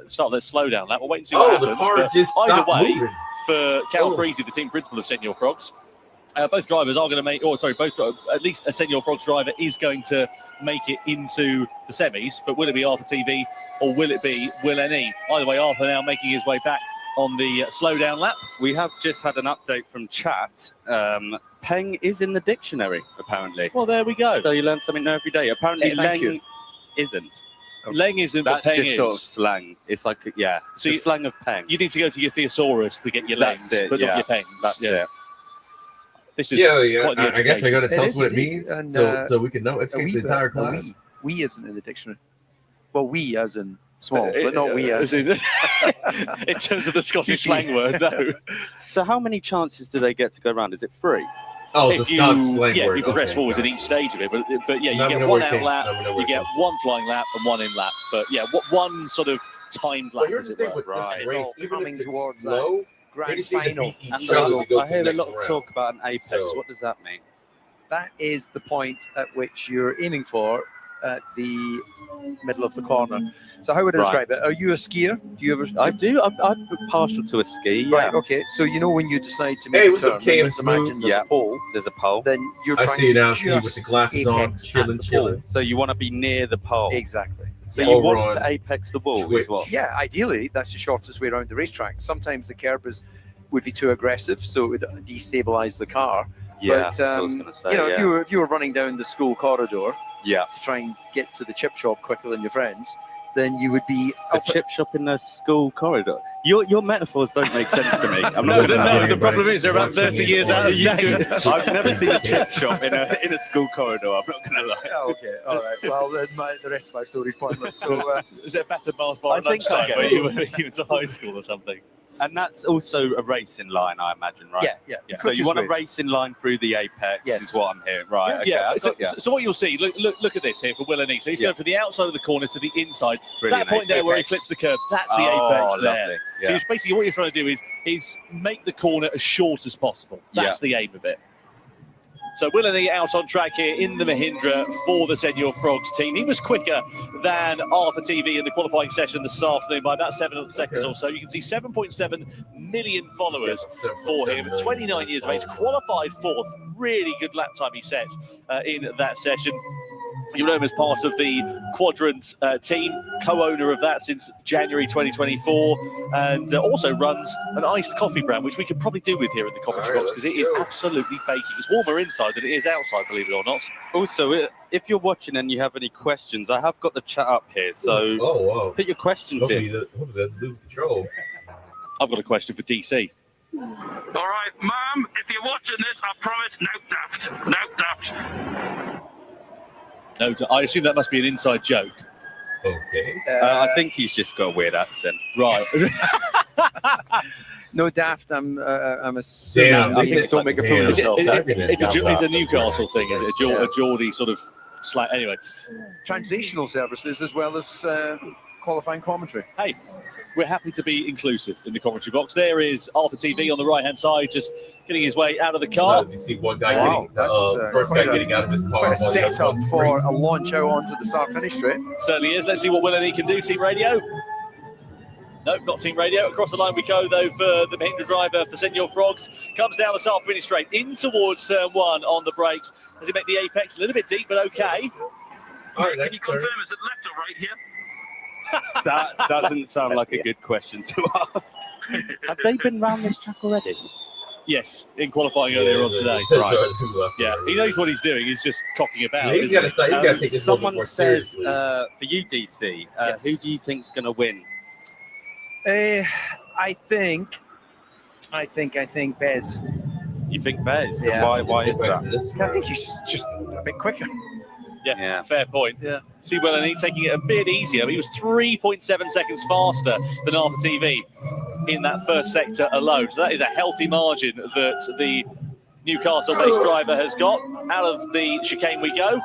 start of the slowdown lap. We'll wait and see what happens. The car just either stopped way, moving. for Cal Freezy, the team principal of Senior Frogs, both drivers are going to make, at least a Senior Frogs driver is going to make it into the semis. But will it be Arthur TV or will it be Will NE? Either way, Arthur now making his way back on the slowdown lap. We have just had an update from chat. Peng is in the dictionary, apparently. Well, there we go. So you learn something new every day. Apparently, Lang isn't. Leng isn't, but That's Peng just is. sort of slang. It's like, yeah, it's So the you- slang of Peng. You need to go to your thesaurus to get your That's Lengs, it, but yeah. not your Pengs. That's yeah. it. This is Yeah. quite the I guess I got to education. tell It us what it is, means, and, so we can know educate the we, entire class. We isn't in the dictionary. Well, we as in small, but not we as in in terms of the Scottish slang word, no. So how many chances do they get to go around? Is it 3? Oh, it's If a Scots you, slang yeah, word. you progress Okay, forwards got in each stage of it, but yeah, you Now we get know one where it out came- lap, now we know where you it get comes one flying lap and one in lap, but yeah, one sort of timed lap. here's as the it thing were. with this Right. race, all even coming if it's towards slow, that grand they just need to final. beat each And other to go I to the hear a next lot of round. talk about an apex. So- What does that mean? That is the point at which you're aiming for at the middle of the corner. So how would I Right. describe it? Are you a skier? Do you ever? I do. I'm partial to a ski. Yeah. Right. Okay. So you know when you decide to make Hey, a what's turn, up, Kay? let's imagine there's Yeah. a pole. There's a pole. Then you're I trying see you to now, see you with just the glasses on, apex chilling, at the chilling. pole. So you want to be near the pole. Exactly. So Yeah. you Over want on to apex the ball Twitch. as well. Yeah, ideally that's the shortest way around the racetrack. Sometimes the curb would be too aggressive, so it would destabilize the car. Yeah, but, that's what I was gonna say, you know, yeah. if you were running down the school corridor Yeah. to try and get to the chip shop quicker than your friends, then you would be A chip shop in the school corridor. Your metaphors don't make sense to me. I'm No, not gonna lie. the problem is they're about 30 years out of date. I've never seen a chip shop in a school corridor. I'm not gonna lie. Oh, okay, all right. Well, then the rest of my story's pointless. So, Is it a better Mars bar I at think lunchtime so. where you went to high school or something? And that's also a racing line, I imagine, right? Yeah. So you want a racing line through the apex, Yes. is what I'm hearing, right? Okay, Yeah. I've got you. So what you'll see, look at this here for Will and E. So he's Yeah. going from the outside of the corner to the inside. Brilliant That point there where he apex. clips the curb, that's the Oh, apex there. lovely. So Yeah. it's basically what you're trying to do is make the corner as short as possible. That's the aim of it. So Will and E out on track here in the Mahindra for the Senior Frogs team. He was quicker than Arthur TV in the qualifying session this afternoon by about 7 seconds or so. You can see 7.7 million followers for him. 29 years of age, qualified fourth. Really good lap time he set in that session. You know him as part of the Quadrant team, co-owner of that since January 2024, and also runs an iced coffee brand, which we could probably do with here at the commentary box because it is absolutely baking. It's warmer inside than it is outside, believe it or not. Also, if you're watching and you have any questions, I have got the chat up here, so put your questions in. Hopefully that's lose control. I've got a question for DC. All right, Mum, if you're watching this, I promise no daft. No daft. No, I assume that must be an inside joke. Okay. I think he's just got a weird accent. Right. no daft. I'm assuming Damn, I think don't make a fool of yourself. It's a Newcastle thing, is it? A Geordie sort of slang. Anyway. Translational services as well as qualifying commentary. Hey, we're happy to be inclusive in the commentary box. There is Arthur TV on the right-hand side, just getting his way out of the car. You see one guy Wow, getting, first guy getting out of his car. Quite a while the other setup one's for racing. a launch out onto the start-finish straight. Certainly is. Let's see what Will and E can do, Team Radio. Nope, not Team Radio. Across the line we go, though, for the Mahindra driver for Senior Frogs. Comes down the start-finish straight, in towards turn one on the brakes. Does he make the apex? A little bit deep, but okay. All right, Can you confirm, is it left or right here? That doesn't sound like a good question to ask. Have they been round this track already? Yes, in qualifying earlier on today. Right. Yeah, he knows what he's doing. He's just cocking about. Yeah, he's isn't got to he? start. He's got to take this a little bit Someone more said seriously. for you, DC, who do you think's going to win? I think Bez. You think Bez? Yeah. Why is that? I think he's just a bit quicker. Yeah, fair point. Yeah. See Will and E taking it a bit easier. He was 3.7 seconds faster than Arthur TV in that first sector alone. So that is a healthy margin that the Newcastle-based driver has got. Out of the chicane we go,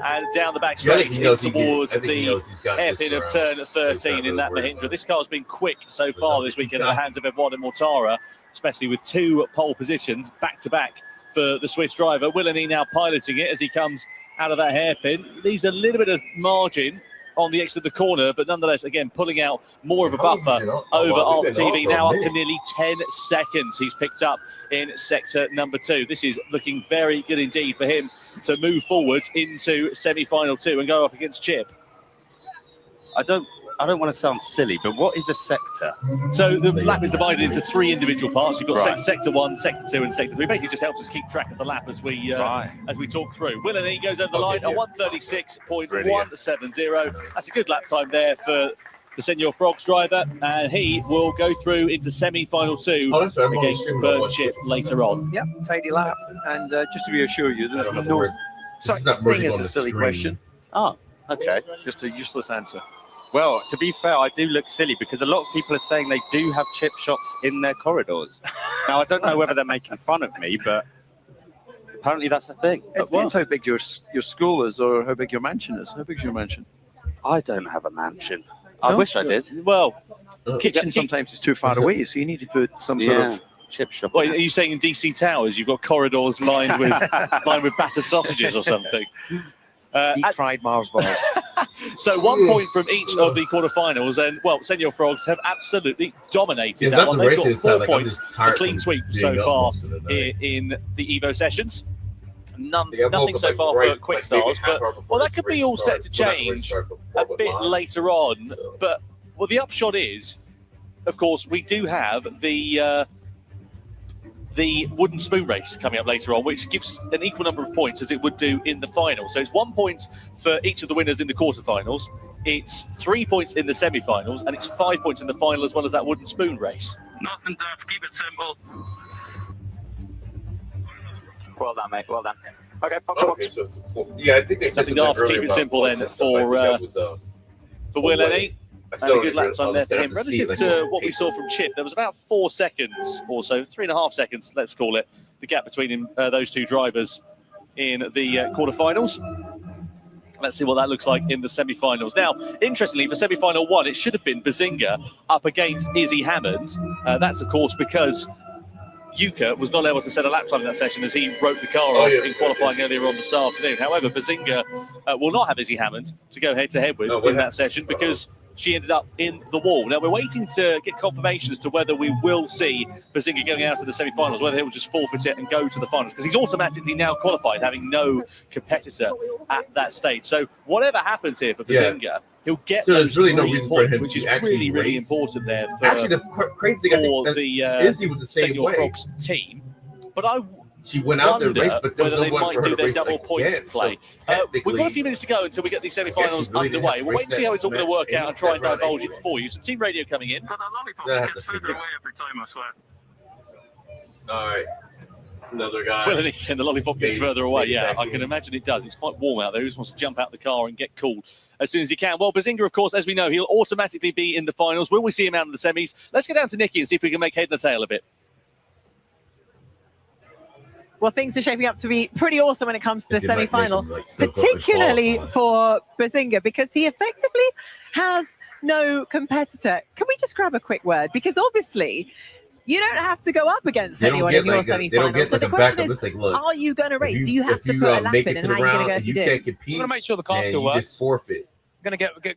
and down the back Yeah, I think straight he knows towards I think he the knows he's got hairpin this of around. turn So he's 13 not in that really worried Mahindra. This car's been quick so far this weekend in the hands of Eduardo Mortara, especially with 2 pole positions back-to-back for the Swiss driver. Will and E now piloting it as he comes out of that hairpin. Leaves a little bit of margin on the exit of the corner, but nonetheless, again, pulling out more of a buffer over Arthur TV, now up to nearly 10 seconds he's picked up in sector number 2. This is looking very good indeed for him to move forward into semi-final 2 and go up against Chip. I I don't want to sound silly, but what is a sector? So the lap is divided into 3 individual parts. You've got Right. sector 1, sector 2, and sector 3. Basically, just helps us keep track of the lap as we talk through. Will and E goes over the line at 1:36.170. That's a good lap time there for the Senior Frogs driver, and he will go through into semi-final 2 against Burn Chip later on. Yep, tidy lap. And just to reassure you, there's no such not thing merging as on a the silly screen. question. Oh, okay. Just a useless answer. Well, to be fair, I do look silly because a lot of people are saying they do have chip shops in their corridors. Now, I don't know whether they're making fun of me, but apparently that's a thing. It depends how big your school is or how big your mansion is. How big is your mansion? I don't have a mansion. I wish I did. Well, kitchen sometimes is too far away, so you need to put some sort of chip shop. What, are you saying in DC Towers you've got corridors lined with battered sausages or something? Deep fried Mars bars. So 1 point from each of the quarterfinals, and Senior Frogs have absolutely dominated Is that that one. the They've race got is 4 like, I'm points, just a tired clean from sweep being so up far most of the night. in the Evo Sessions. Yeah, I woke Nothing up, so like, far right, for Quick like, maybe Stars, half but hour before that this could be race all set to started. Well, not the race change started, but before a it went bit live. later on. But the upshot is, of course, we do have the wooden spoon race coming up later on, which gives an equal number of points as it would do in the final. So it's 1 point for each of the winners in the quarterfinals. It's 3 points in the semi-finals, and it's 5 points in the final, as well as that wooden spoon race. Nothing tough. Keep it simple. Well done, mate. Well done. Okay, Okay, so it's, yeah, I think they said Nothing something daft, keep earlier it about simple then points and stuff. I think that was, for Will and way. E. I And still a good don't lap time there for him. understand the Relative seat, to like, what we saw from Chip, there was about 4 seconds or so, 3.5 seconds, let's call it, the gap between those two drivers in the quarterfinals. Let's see what that looks like in the semi-finals. Now, interestingly, for semi-final 1, it should have been Bazinga up against Izzy Hammond. That's, of course, because Yuka was not able to set a lap time in that session as he wrote the car off in qualifying earlier on this afternoon. However, Bazinga will not have Izzy Hammond to go head-to-head with in that session because she ended up in the wall. Now, we're waiting to get confirmation as to whether we will see Bazinga going out of the semi-finals, whether he'll just forfeit it and go to the finals, because he's automatically now qualified, having no competitor at that stage. So whatever happens here for Bazinga, he'll get So those there's really no 3 reason for points, him which to is actually really, really race. important there for, Actually, the crazy thing, I think, the Izzy was the same Senior way. Frogs team. But I She went out there and wonder raced, but there was whether no they one might for her do to their race double points against. play. So We've got a few minutes to go until we get these semi-finals really didn't underway. have to We're race waiting to see how it's all that going to work match out and try and that divulge round it for you. Some team radio coming in. I have to figure it. Every time, I swear. All right. Another guy. Well, he's saying the lollipop gets Maybe- further away. maybe Yeah, back I in. can imagine it does. It's quite warm out there. He just wants to jump out the car and get cool as soon as he can. Well, Bazinga, of course, as we know, he'll automatically be in the finals. Will we see him out in the semis? Let's go down to Nikki and see if we can make head and tail a bit. Well, things are shaping up to be pretty awesome when it comes to the If you might make semi-final, him, like, still go for particularly qualifying. for Bazinga, because he effectively has no competitor. Can we just grab a quick word? Because obviously, you don't have to go up against They don't anyone get in your like a- they semi-final. don't get So like the a question backup. is, It's like, look, are you going to race? if Do you have if to you put a lap make in? it And to how the are you going round to go if and you you do? can't compete, I'm going to make sure the car man, still you works. just forfeit. Going to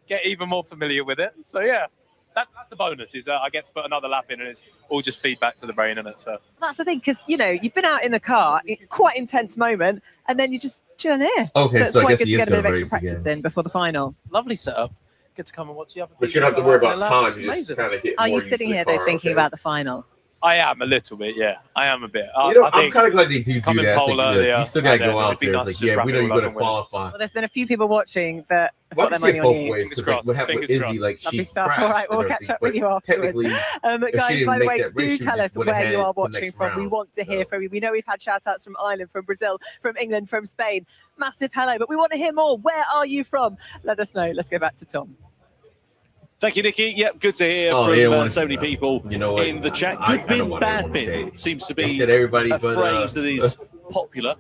get even more familiar with it. So yeah, that's the bonus is I get to put another lap in, and it's all just feedback to the brain, isn't it? So That's the thing, because, you know, you've been out in the car, quite intense moment, and then you just chilling here. Okay, so it's so I quite guess good he to is get a bit of gonna extra race practice again. in before the final. lovely setup. Get to come and watch the other. But you don't have to worry about time. You just kind of get Are more you used to sitting the here, though, car, thinking okay? about the final? I am a little bit, yeah. I am a bit. You know, I I'm think kind of glad they do coming that. It's pole like, earlier, you still got to and go then out it'd be there. nice It's to like, just yeah, wrap we it know all you're up going to and win. qualify. Well, there's been a few people watching that Well, put I their can see money it on both you. ways because Fingers what happened with crossed. Izzy, like Lovely she stuff. crashed. All right, we'll and catch up everything, with you but afterwards. technically, if she Guys, didn't by the make way, that race, do she tell just us went where ahead you are to the watching next from. We round, want to hear from you. We know we've had shout-outs from Ireland, from Brazil, from England, from Spain. Massive hello, but we want to hear more. Where are you from? Let us know. Let's go back to Tom. Thank you, Nikki. Yep, good to hear Oh, from yeah, I wanna so say many that. people You know what? in the chat. I Good don't bin, want bad everyone to say bin it. seems to They be said everybody, a but, phrase that is popular.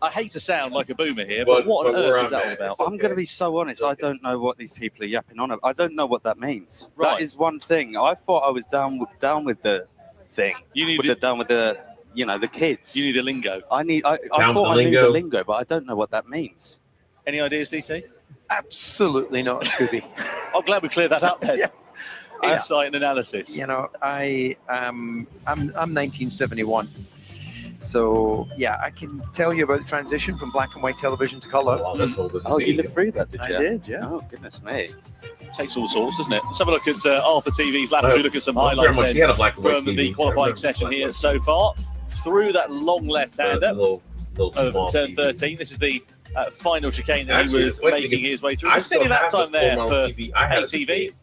I hate to sound like a boomer here, But- but what on but where earth is I'm that all at, about? I'm going to be so honest. I don't know what these people are yapping on about. I don't know what that means. Right. That is one thing. I thought I was down with the thing. You need down with the the kids. You need a lingo. I Down thought with the I knew the lingo. lingo, but I don't know what that means. Any ideas, DC? Absolutely not, Scooby. I'm glad we cleared that up then. Yeah. Insight and analysis. You know, I'm 1971. So yeah, I can tell you about the transition from black and white television to color. Oh, you lived through that, did you? I did, yeah. Oh, goodness me. takes all sorts, doesn't it? Let's have a look at Arthur TV's lap. Look at some highlights then She had a black and white from the TV. qualifying session here so far. Through that long left-hander of turn 13. This is the final chicane that he was making his way through. Steady lap time there for ATV.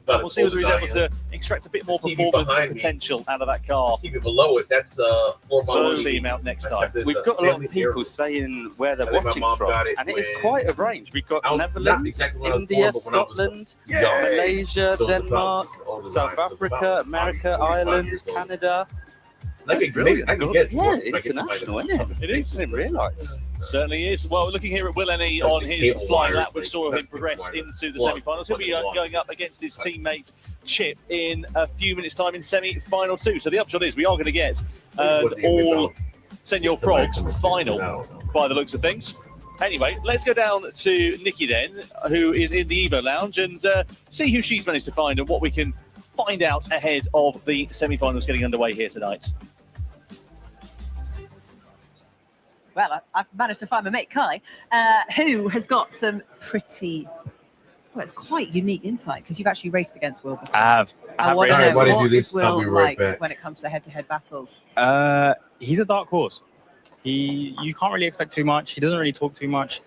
We'll see whether he's able to extract a bit more performance potential out of that car. Keep it below it. That's 4 So we'll see him out next time. We've got a lot of people saying where they're watching from, and it is quite a range. We've got Netherlands, India, Scotland, Malaysia, Denmark, South Africa, America, Ireland, Canada. International, isn't it? It is. I didn't realise. Certainly is. Well, looking here at Will Ennie on his flying lap, which saw him progress into the semi-finals. He'll be going up against his teammate Chip in a few minutes' time in semi-final 2. So the upshot is we are going to get all Senor Frogs final by the looks of things. Anyway, let's go down to Nikki then, who is in the Evo Lounge, and see who she's managed to find and what we can find out ahead of the semi-finals getting underway here tonight. Well, I've managed to find my mate Kai, who has got some pretty, well, it's quite unique insight because you've actually raced against Will before. I have want to know why did you what do this? is Will I'll be right like back. when it comes to head-to-head battles. He's a dark horse. You can't really expect too much. He doesn't really talk too much,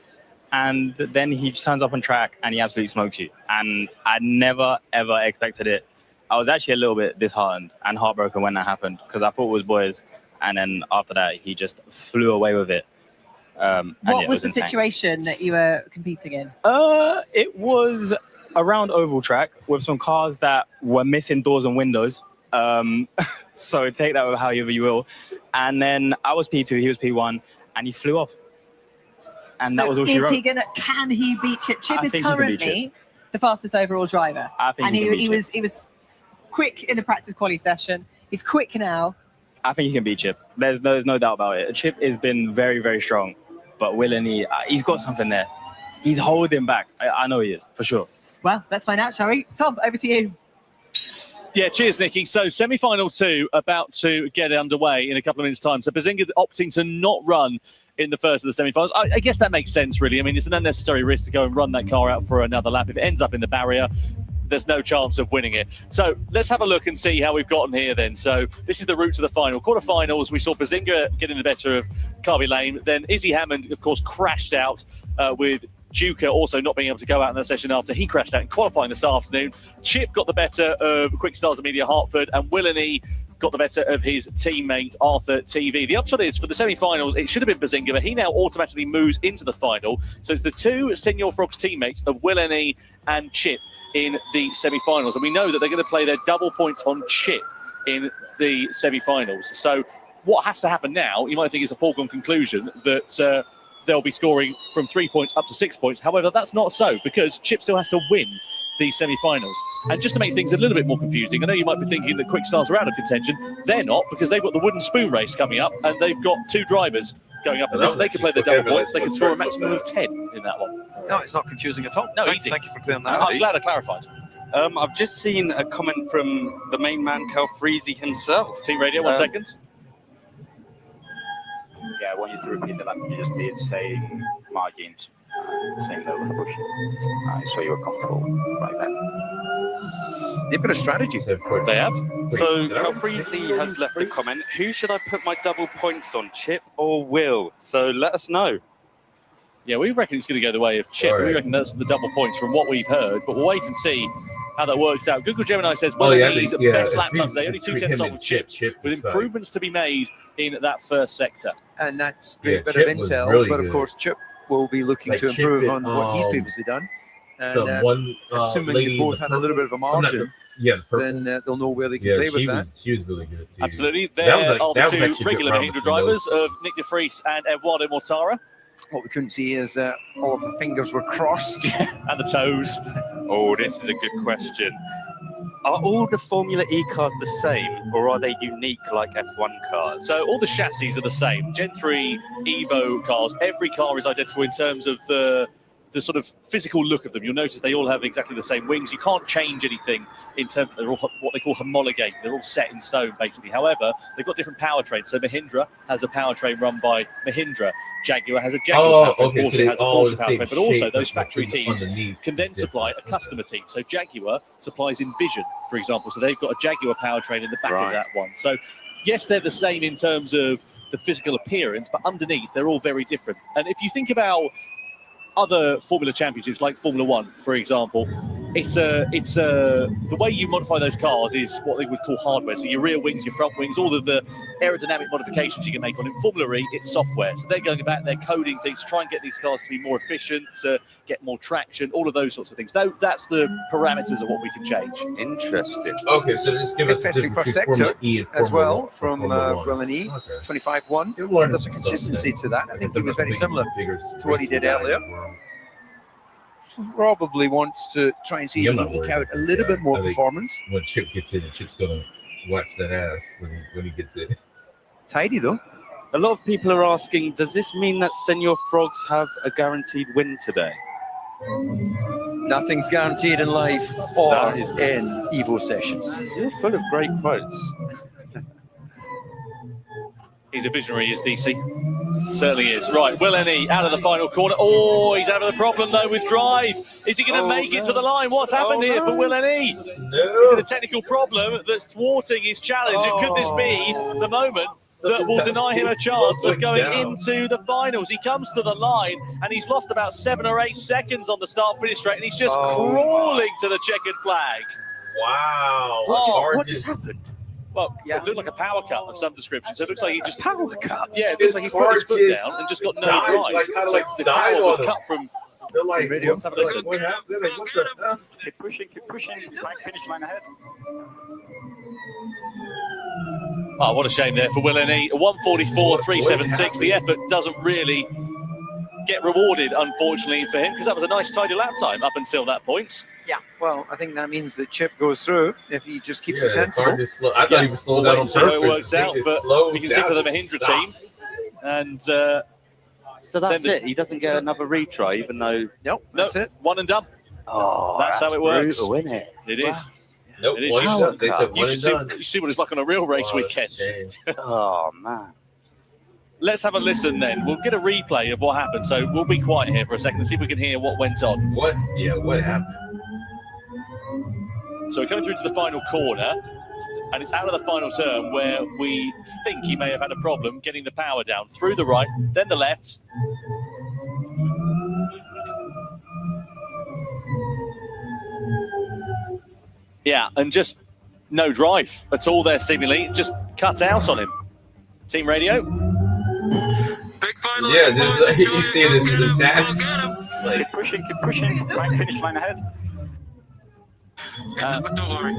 and then he turns up on track and he absolutely smokes you. And I never ever expected it. I was actually a little bit disheartened and heartbroken when that happened because I thought it was boys. And then after that, he just flew away with it. What was the situation that you were competing in? It was around oval track with some cars that were missing doors and windows. So take that with however you will. And then I was P2, he was P1, and he flew off. And that was all she wrote. Can he beat Chip? Chip is think he can beat currently Chip. the fastest overall driver. I think and he can beat he was quick in the practice quali session. He's quick now. I think he can beat Chip. There's no doubt about it. Chip has been very, very strong. But Will and he's got something there. He's holding back. I know he is, for sure. Well, let's find out, shall we? Tom, over to you. Yeah, cheers, Nikki. So semi-final 2 about to get underway in a couple of minutes' time. So Bazinga opting to not run in the first of the semi-finals. I guess that makes sense, really. I mean, it's an unnecessary risk to go and run that car out for another lap. If it ends up in the barrier, there's no chance of winning it. So let's have a look and see how we've gotten here then. So this is the route to the final. Quarterfinals, we saw Bazinga getting the better of Carby Lane. Then Izzy Hammond, of course, crashed out with Duca also not being able to go out in the session after he crashed out in qualifying this afternoon. Chip got the better of Quick Stars Amelia Hartford, and Willany got the better of his teammate Arthur TV. The upshot is for the semi-finals, it should have been Bazinga, but he now automatically moves into the final. So it's the two Senor Frogs teammates of Willany and Chip in the semi-finals, and we know that they're going to play their double points on Chip in the semi-finals. So what has to happen now, you might think it's a foregone conclusion that they'll be scoring from 3 points up to 6 points. However, that's not so, because Chip still has to win these semi-finals. And just to make things a little bit more confusing, I know you might be thinking that Quick Stars are out of contention. They're not, because they've got the wooden spoon race coming up, and they've got 2 drivers going up in this. They can play their double points. They can score a maximum of 10 in that one. No, it's not confusing at all. No, easy. Thank you for clearing that up. I'm glad I clarified. I've just seen a comment from the main man, Cal Freezy himself. Team Radio, 1 second. Yeah, I want you to repeat the lap you just did, saying margins, same level of push. So you were comfortable like that. They've got a strategy. They have. So Cal Freezy has left a comment. Who should I put my double points on, Chip or Will? So let us know. Yeah, we reckon it's going to go the way of Chip. Right. We reckon that's the double points from what we've heard, but we'll wait and see how that works out. Google Gemini says, well, these best lap times today, only 2 tenths off of Chip, with improvements to be made in that first sector. And that's great bit of intel, but of course Chip will be looking to improve on what he's previously done. And assuming they both had a little bit of a margin, then they'll know where they can play with that. She was really good too. Absolutely. There are the 2 regular Mahindra drivers of Nick De Vries and Eduardo Mortara. What we couldn't see is all of the fingers were crossed. And the toes. Oh, this is a good question. Are all the Formula E cars the same, or are they unique like F1 cars? So all the chassis are the same. Gen 3 Evo cars, every car is identical in terms of the sort of physical look of them. You'll notice they all have exactly the same wings. You can't change anything in terms of, they're all what they call homologate. They're all set in stone, basically. However, they've got different powertrains. So Mahindra has a powertrain run by Mahindra. Jaguar has a Jaguar powertrain, okay, Porsche so they has a all Porsche the same powertrain, but also shape, those but factory teams underneath can then is supply a customer team. So Jaguar supplies Envision, for example, so they've got a Jaguar powertrain in the back of that one. So yes, they're the same in terms of the physical appearance, but underneath they're all very different. And if you think about other Formula Championships, like Formula One, for example, the way you modify those cars is what they would call hardware. So your rear wings, your front wings, all of the aerodynamic modifications you can make on. In Formula E, it's software. So they're going back, they're coding things to try and get these cars to be more efficient, to get more traction, all of those sorts of things. That's the parameters of what we can change. Interesting. Okay, so just give us a Interesting difference first between Formula sector E and as Formula well One, from Formula E, 25-1. There's a consistency to that. I think he was very similar to what he did earlier. Probably wants to try and see if he can eke out a little bit more performance. When Chip gets in, Chip's gonna watch that ass when he gets in. Tidy though. A lot of people are asking, does this mean that Senor Frogs have a guaranteed win today? Nothing's guaranteed in life or in Evo Sessions. You're full of great quotes. He's a visionary, is DC. Certainly is. Right, Will N.E. out of the final corner. Oh, he's having a problem, though, with drive. Is he going to make it to the line? What's happened here for Will N.E.? Is it a technical problem that's thwarting his challenge? And could this be the moment that will deny him a chance of going into the finals? He comes to the line, and he's lost about 7 or 8 seconds on the start-finish straight, and he's just crawling to the checkered flag. Wow. What just happened? Well, it looked like a power cut of some description. So it looks like he just power cut. Yeah, it looks like he put his foot down and just got no drive. Like, kind of like the died power was on cut from. They're like, Let's have a listen. what happened? They're like, what the hell? Keep pushing, back finish line ahead. Oh, what a shame there for Will N.E. 1:44.376. The effort doesn't really get rewarded, unfortunately, for him, because that was a nice tidy lap time up until that point. Yeah, well, I think that means that Chip goes through if he just keeps it sensible. I thought he was slowing down on purpose. It works out, but you can see for the Mahindra team. And so that's it. He doesn't get another retry, even though. Nope, that's it. One and done. Oh, that's how it works. Brutal, isn't it? It is. Nope, it is. one and done. They said one and done. You see what it's like on a real race weekend. Oh, man. Let's have a listen then. We'll get a replay of what happened. So we'll be quiet here for a second and see if we can hear what went on. What? Yeah, what happened? So we're coming through to the final corner, and it's out of the final turn where we think he may have had a problem getting the power down. Through the right, then the left. Yeah, and just no drive at all there, seemingly. Just cut out on him. Team radio. Yeah, you see this in the dash. Keep pushing, back finish line ahead. Don't worry.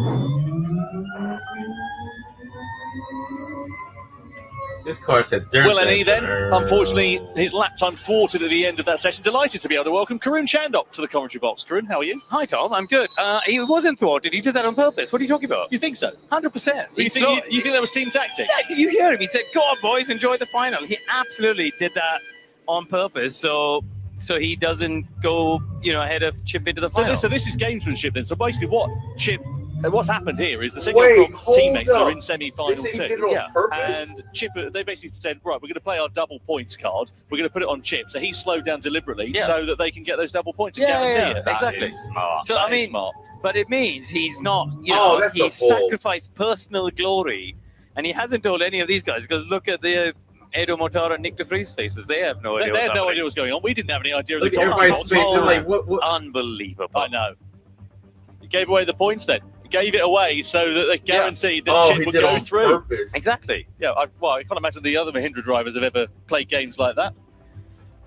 This car said dirt. Will N.E. then, unfortunately, his lap time thwarted at the end of that session. Delighted to be able to welcome Karun Chandok to the commentary box. Karun, how are you? Hi, Tom. I'm good. He wasn't thwarted. He did that on purpose. What are you talking about? You think so? 100%. You think that was team tactics? Yeah, you hear him. He said, "Go on, boys, enjoy the final." He absolutely did that on purpose. So he doesn't go, ahead of Chip into the final. So this is gamesmanship then. So basically, what's happened here is the Senor Frogs teammates are in semi-final too. And Chip, they basically said, right, we're going to play our double points card. We're going to put it on Chip. So he slowed down deliberately so that they can get those double points and guarantee it. Exactly. Smart. So, smart. But it means he's not, he's sacrificed personal glory. And he hasn't told any of these guys, because look at the Edo Mortara and Nick de Vries faces. They have no idea They had no idea what's going on. We didn't have any idea. Look at everybody's face. They're like, what? Unbelievable. I know. He gave away the points then. Gave it away so that they guaranteed that Chip would go through. Purpose. Exactly. Yeah, I can't imagine the other Mahindra drivers have ever played games like that.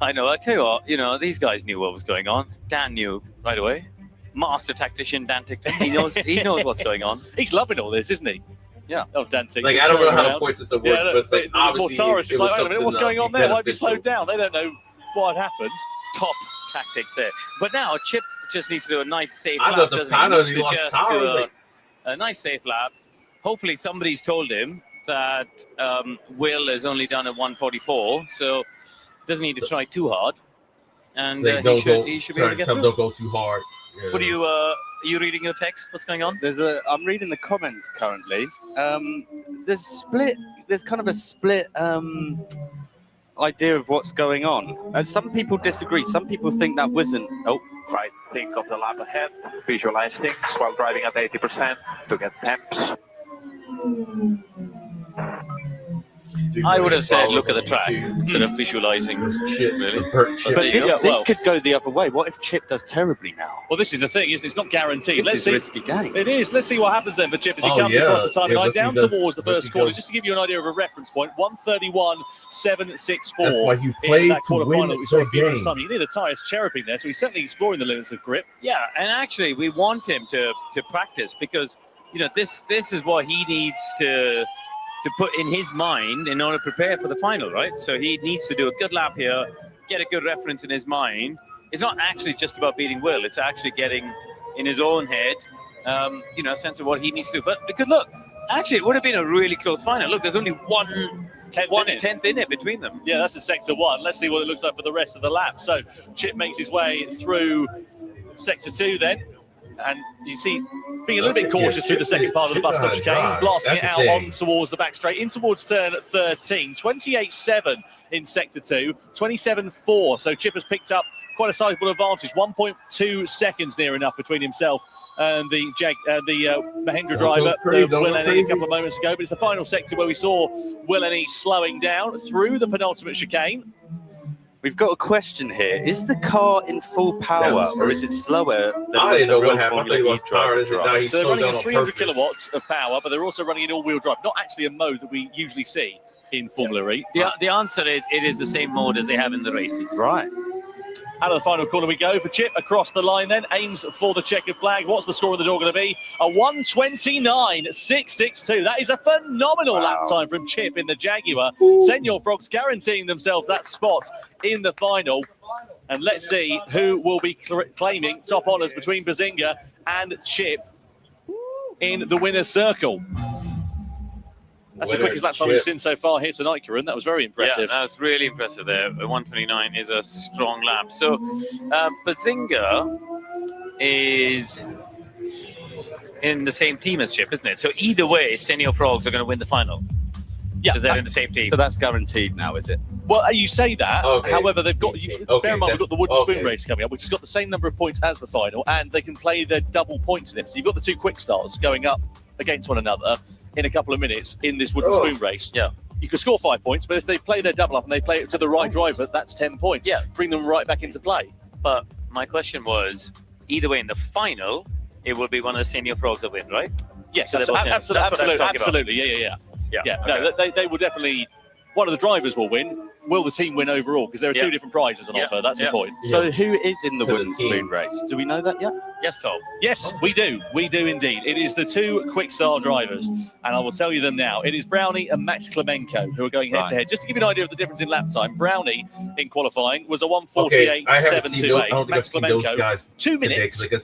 I know. I tell you what, these guys knew what was going on. Dan knew right away. Master tactician Dan Tickton. He knows what's going on. He's loving all this, isn't he? Yeah. Oh, Dan Tickton. Like, I don't know how to point it to words, but it's like, obviously, Mortara's just like, wait a minute, what's going on there? Why have you beneficial. slowed down? They don't know what happened. Top tactics there. But now Chip just needs to do a nice safe I lap. thought the panel, he lost power. Do a nice safe lap. Hopefully somebody's told him that Will has only done a 144, so doesn't need to try too hard. And he should be able to get through. Don't go too hard. Yeah. What are you reading your text? What's going on? I'm reading the comments currently. There's kind of a split idea of what's going on. And some people disagree. Some people think that wasn't. Oh, Right, think of the lap ahead, visualize things while driving at 80% to get temps. I would have said, look at the track instead of visualizing. Really. but this could go the other way. What if Chip does terribly now? Well, this is the thing, isn't it? It's not guaranteed. This is a risky game. It is. Let's see what happens then for Chip as he comes across the timing line down towards the first corner. Just to give you an idea of a reference point, 1:31.764. That's why you play that to win quarterfinal. We saw a few the minutes game. time. You can hear the tyres chirruping there, so he's certainly exploring the limits of grip. Yeah, and actually, we want him to practice because this is what he needs to put in his mind in order to prepare for the final, right? So he needs to do a good lap here, get a good reference in his mind. It's not actually just about beating Will. It's actually getting in his own head, a sense of what he needs to do. But because look, actually, it would have been a really close final. Look, there's only one tenth in it between them. Yeah, that's in sector 1. Let's see what it looks like for the rest of the lap. So Chip makes his way through sector 2 then. And you see, being a little bit cautious through the second part of the bus stop chicane, blasting it out on towards the back straight, in towards turn 13. 28.7 in sector 2, 27.4. So Chip has picked up quite a sizable advantage, 1.2 seconds near enough between himself and the Mahindra driver, Will Ennie, a couple of moments ago. But it's the final sector where we saw Will Ennie slowing down through the penultimate chicane. We've got a question here. Is the car in full power or is it slower than I didn't know what happened. I Formula thought he E lost power. Now he's So they're slowed running down at on 300 purpose. kilowatts of power, but they're also running in all-wheel drive. Not actually a mode that we usually see in Formula E. The answer is it is the same mode as they have in the races. Right. Out of the final corner we go for Chip across the line then, aims for the checkered flag. What's the score of the door going to be? A 1:29.662. That is a phenomenal lap time from Chip in the Jaguar. Senor Frogs guaranteeing themselves that spot in the final. And let's see who will be claiming top honours between Bazinga and Chip in the winner's circle. That's the quickest lap time we've seen so far here tonight, Kieran. That was very impressive. Yeah, that was really impressive there. 1:29 is a strong lap. So Bazinga is in the same team as Chip, isn't it? So either way, Senor Frogs are going to win the final. Yeah, because they're in the same team. So that's guaranteed now, is it? Well, you say that. Okay. However, they've got. Bear in mind, we've got the wooden spoon race coming up, which has got the same number of points as the final, and they can play their double points in it. So you've got the two quick stars going up against one another in a couple of minutes in this wooden spoon race. Yeah. You can score 5 points, but if they play their double up and they play it to the right driver, that's 10 points. Yeah. Bring them right back into play. But my question was, either way in the final, it will be one of the Senor Frogs that win, right? Yes, So they're both in it. That's what I'm talking about. absolutely. Yeah. No, they will definitely. One of the drivers will win. Will the team win overall? Because there are two different prizes on offer. That's the point. So who is in the wooden spoon race? Do we know that yet? Yes, Tom. Yes, we do. We do indeed. It is the two quick star drivers, and I will tell you them now. It is Brownie and Max Klemenko who are going head to head. Just to give you an idea of the difference in lap time, Brownie in qualifying was a 1:48.728. Max Klemenko 2 minutes, 5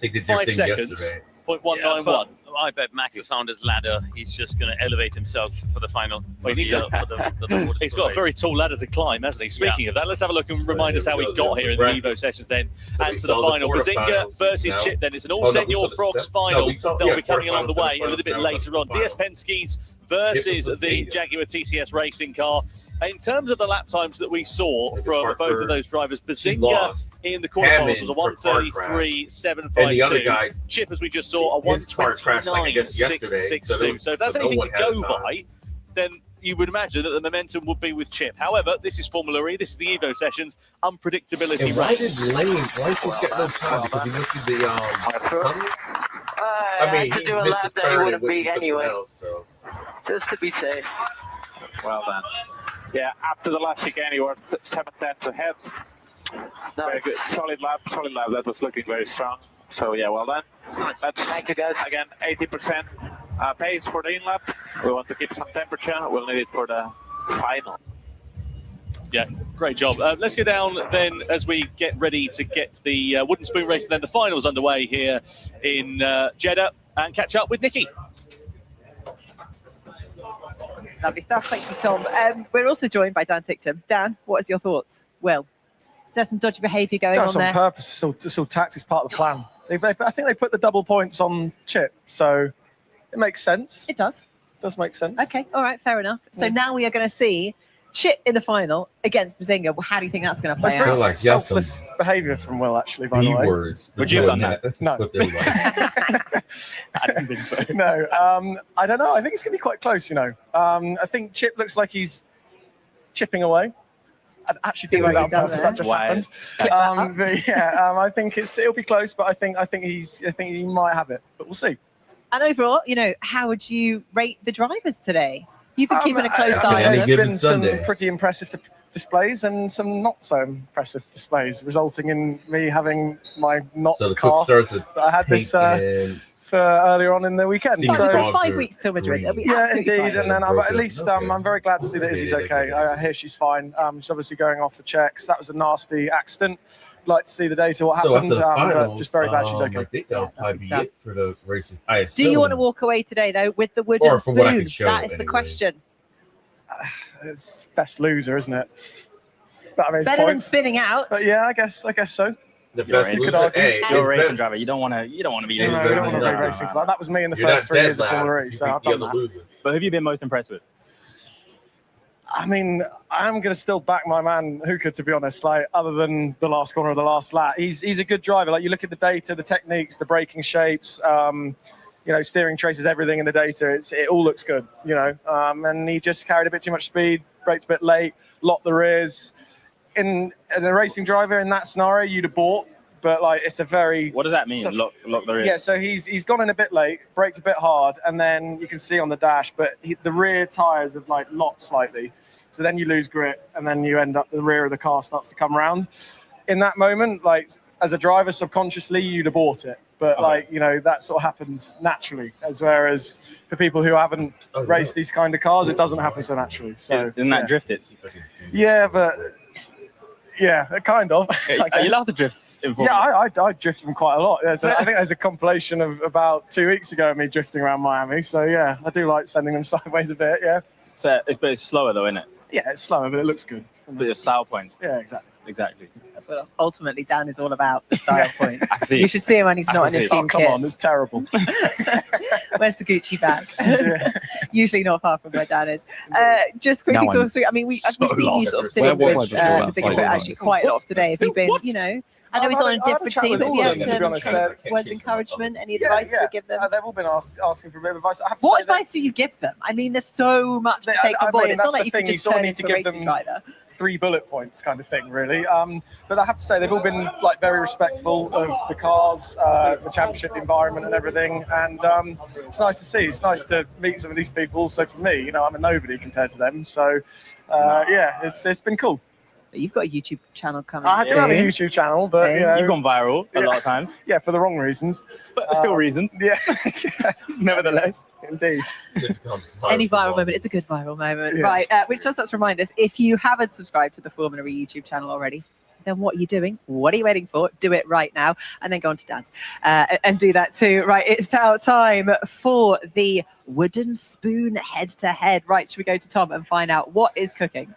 seconds, 0.191. I bet Max has found his ladder. He's just going to elevate himself for the final. Well, he's got a very tall ladder to climb, hasn't he? Speaking of that, let's have a look and remind us how we got here in the Evo Sessions then. And to the final, Bazinga versus Chip then. It's an all-Senor Frogs final. They'll be coming along the way a little bit later on. DS Penske's versus the Jaguar TCS racing car. In terms of the lap times that we saw from both of those drivers, Bazinga in the quarterfinals was a 1:33.752. And the other guy, Chip, as we just saw, a 1:29.662. So if that's anything to go by, then you would imagine that the momentum would be with Chip. However, this is Formula E, this is the Evo Sessions, unpredictability And why reigns. did Lane, why did he get no time? Because he went through the tunnel? I mean, he missed the turn and went through something else, so. Just to be safe. Well done. Yeah, after the last chicane, you were 7 tenths ahead. Very good. Solid lap. That was looking very strong. So, yeah, well done. Nice. Thank you, guys. Again, 80% pace for the in-lap. We want to keep some temperature. We'll need it for the final. Yeah, great job. Let's go down then as we get ready to get the wooden spoon race and then the finals underway here in Jeddah and catch up with Nikki. Lovely stuff. Thank you, Tom. We're also joined by Dan Tickton. Dan, what is your thoughts? Well, there's some dodgy behaviour going on there. That's on purpose. It's all tactics, part of the plan. I think they put the double points on Chip, so it makes sense. It does. It does make sense. Okay, all right, fair enough. So now we are going to see Chip in the final against Bazinga. How do you think that's going to play That's out? very selfless behaviour from Will, actually, by the way. words. Would you have done that? No. I don't think so. No, I don't know. I think it's going to be quite close, you know. I think Chip looks like he's chipping away. I actually think that on purpose. That just happened. But yeah, I think it'll be close, but I think he might have it, but we'll see. And overall, you know, how would you rate the drivers today? You've been keeping a close eye on There's them. been some pretty impressive displays and some not so impressive displays, resulting in me having my not car that I had this for earlier on in the weekend. So 5 weeks till Madrid. It'll be absolutely indeed. fine. And then at least I'm very glad to see that Izzy's okay. I hear she's fine. She's obviously going off for checks. That was a nasty accident. Like to see the data, what happened. But just very glad she's okay. I think that'll probably be it for the races. I Do you want to walk away today, though, with the wooden from what I spoon? can show, That is the question. It's best loser, isn't it? Better than spinning out. But yeah, I guess so. The best loser. You're a racing driver. You don't want to be. You don't want to be racing for that. That was me in the first 3 years of Formula E. So I've done that. But who have you been most impressed with? I mean, I'm going to still back my man Hookah, to be honest. Like, other than the last corner of the last lap, he's a good driver. Like, you look at the data, the techniques, the braking shapes, you know, steering traces, everything in the data. It all looks good, you know. And he just carried a bit too much speed, braked a bit late, locked the rears. In a racing driver in that scenario, you'd have bought. But like, it's a very. What does that mean? Lock the rear. Yeah, so he's gone in a bit late, braked a bit hard, and then you can see on the dash, but the rear tires have like locked slightly. So then you lose grip, and then you end up the rear of the car starts to come around. In that moment, like as a driver, subconsciously you'd have bought it, but like you know that sort of happens naturally. Whereas for people who haven't raced these kind of cars, it doesn't happen so naturally. So isn't that drifted? Yeah, but yeah, kind of. Are you allowed to drift? Yeah, I drift them quite a lot. Yeah, so I think there's a compilation of about 2 weeks ago of me drifting around Miami. So yeah, I do like sending them sideways a bit. Yeah. But it's slower though, isn't it? Yeah, it's slower, but it looks good. But your style points. Yeah, exactly. That's what ultimately Dan is all about, the style points. You should see him when he's not in his team come kit. on, it's terrible. Where's the Gucci bag? Usually not far from where Dan is. Just quickly talk through, I mean, we've seen you sort of sitting with actually quite a lot today. Have you been, you know, I know he's on a different team, but have you had some words of encouragement, any advice to give them? They've all been asking for a bit of advice. What advice do you give them? I mean, there's so much to take on board. It's not like you can just turn into a racing driver. 3 bullet points kind of thing, really. But I have to say, they've all been like very respectful of the cars, the championship environment and everything. And it's nice to see. It's nice to meet some of these people. Also for me, you know, I'm a nobody compared to them. So yeah, it's been cool. But you've got a YouTube channel coming. I do have a YouTube channel, but you know, you've gone viral a lot of times. Yeah, for the wrong reasons. But still reasons. Yeah, nevertheless, indeed. Any viral moment is a good viral moment, right? Which does let's remind us, if you haven't subscribed to the Formula E YouTube channel already, then what are you doing? What are you waiting for? Do it right now, and then go on to dance and do that too. Right, it's now time for the wooden spoon head-to-head. Right, should we go to Tom and find out what is cooking?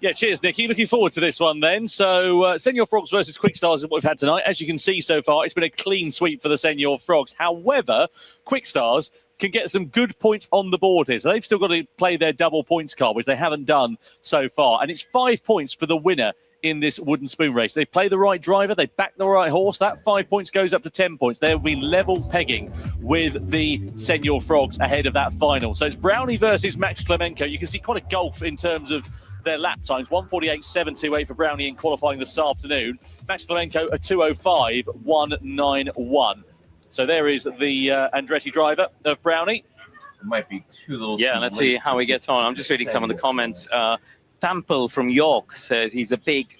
Yeah, cheers, Nicky. Looking forward to this one then. So, Senior Frogs versus Quick Stars is what we've had tonight. As you can see so far, it's been a clean sweep for the Senior Frogs. However, Quick Stars can get some good points on the board here. So they've still got to play their double points card, which they haven't done so far. And it's 5 points for the winner in this wooden spoon race. They play the right driver, they back the right horse. That 5 points goes up to 10 points. They'll be level pegging with the Senior Frogs ahead of that final. So it's Brownie versus Max Klemenko. You can see quite a gulf in terms of their lap times. 1:48.728 for Brownie in qualifying this afternoon. Max Klemenko a 2:05.191. So there is the Andretti driver of Brownie. It might be too little. Yeah, let's see how he gets on. I'm just reading some of the comments. Tampel from York says he's a big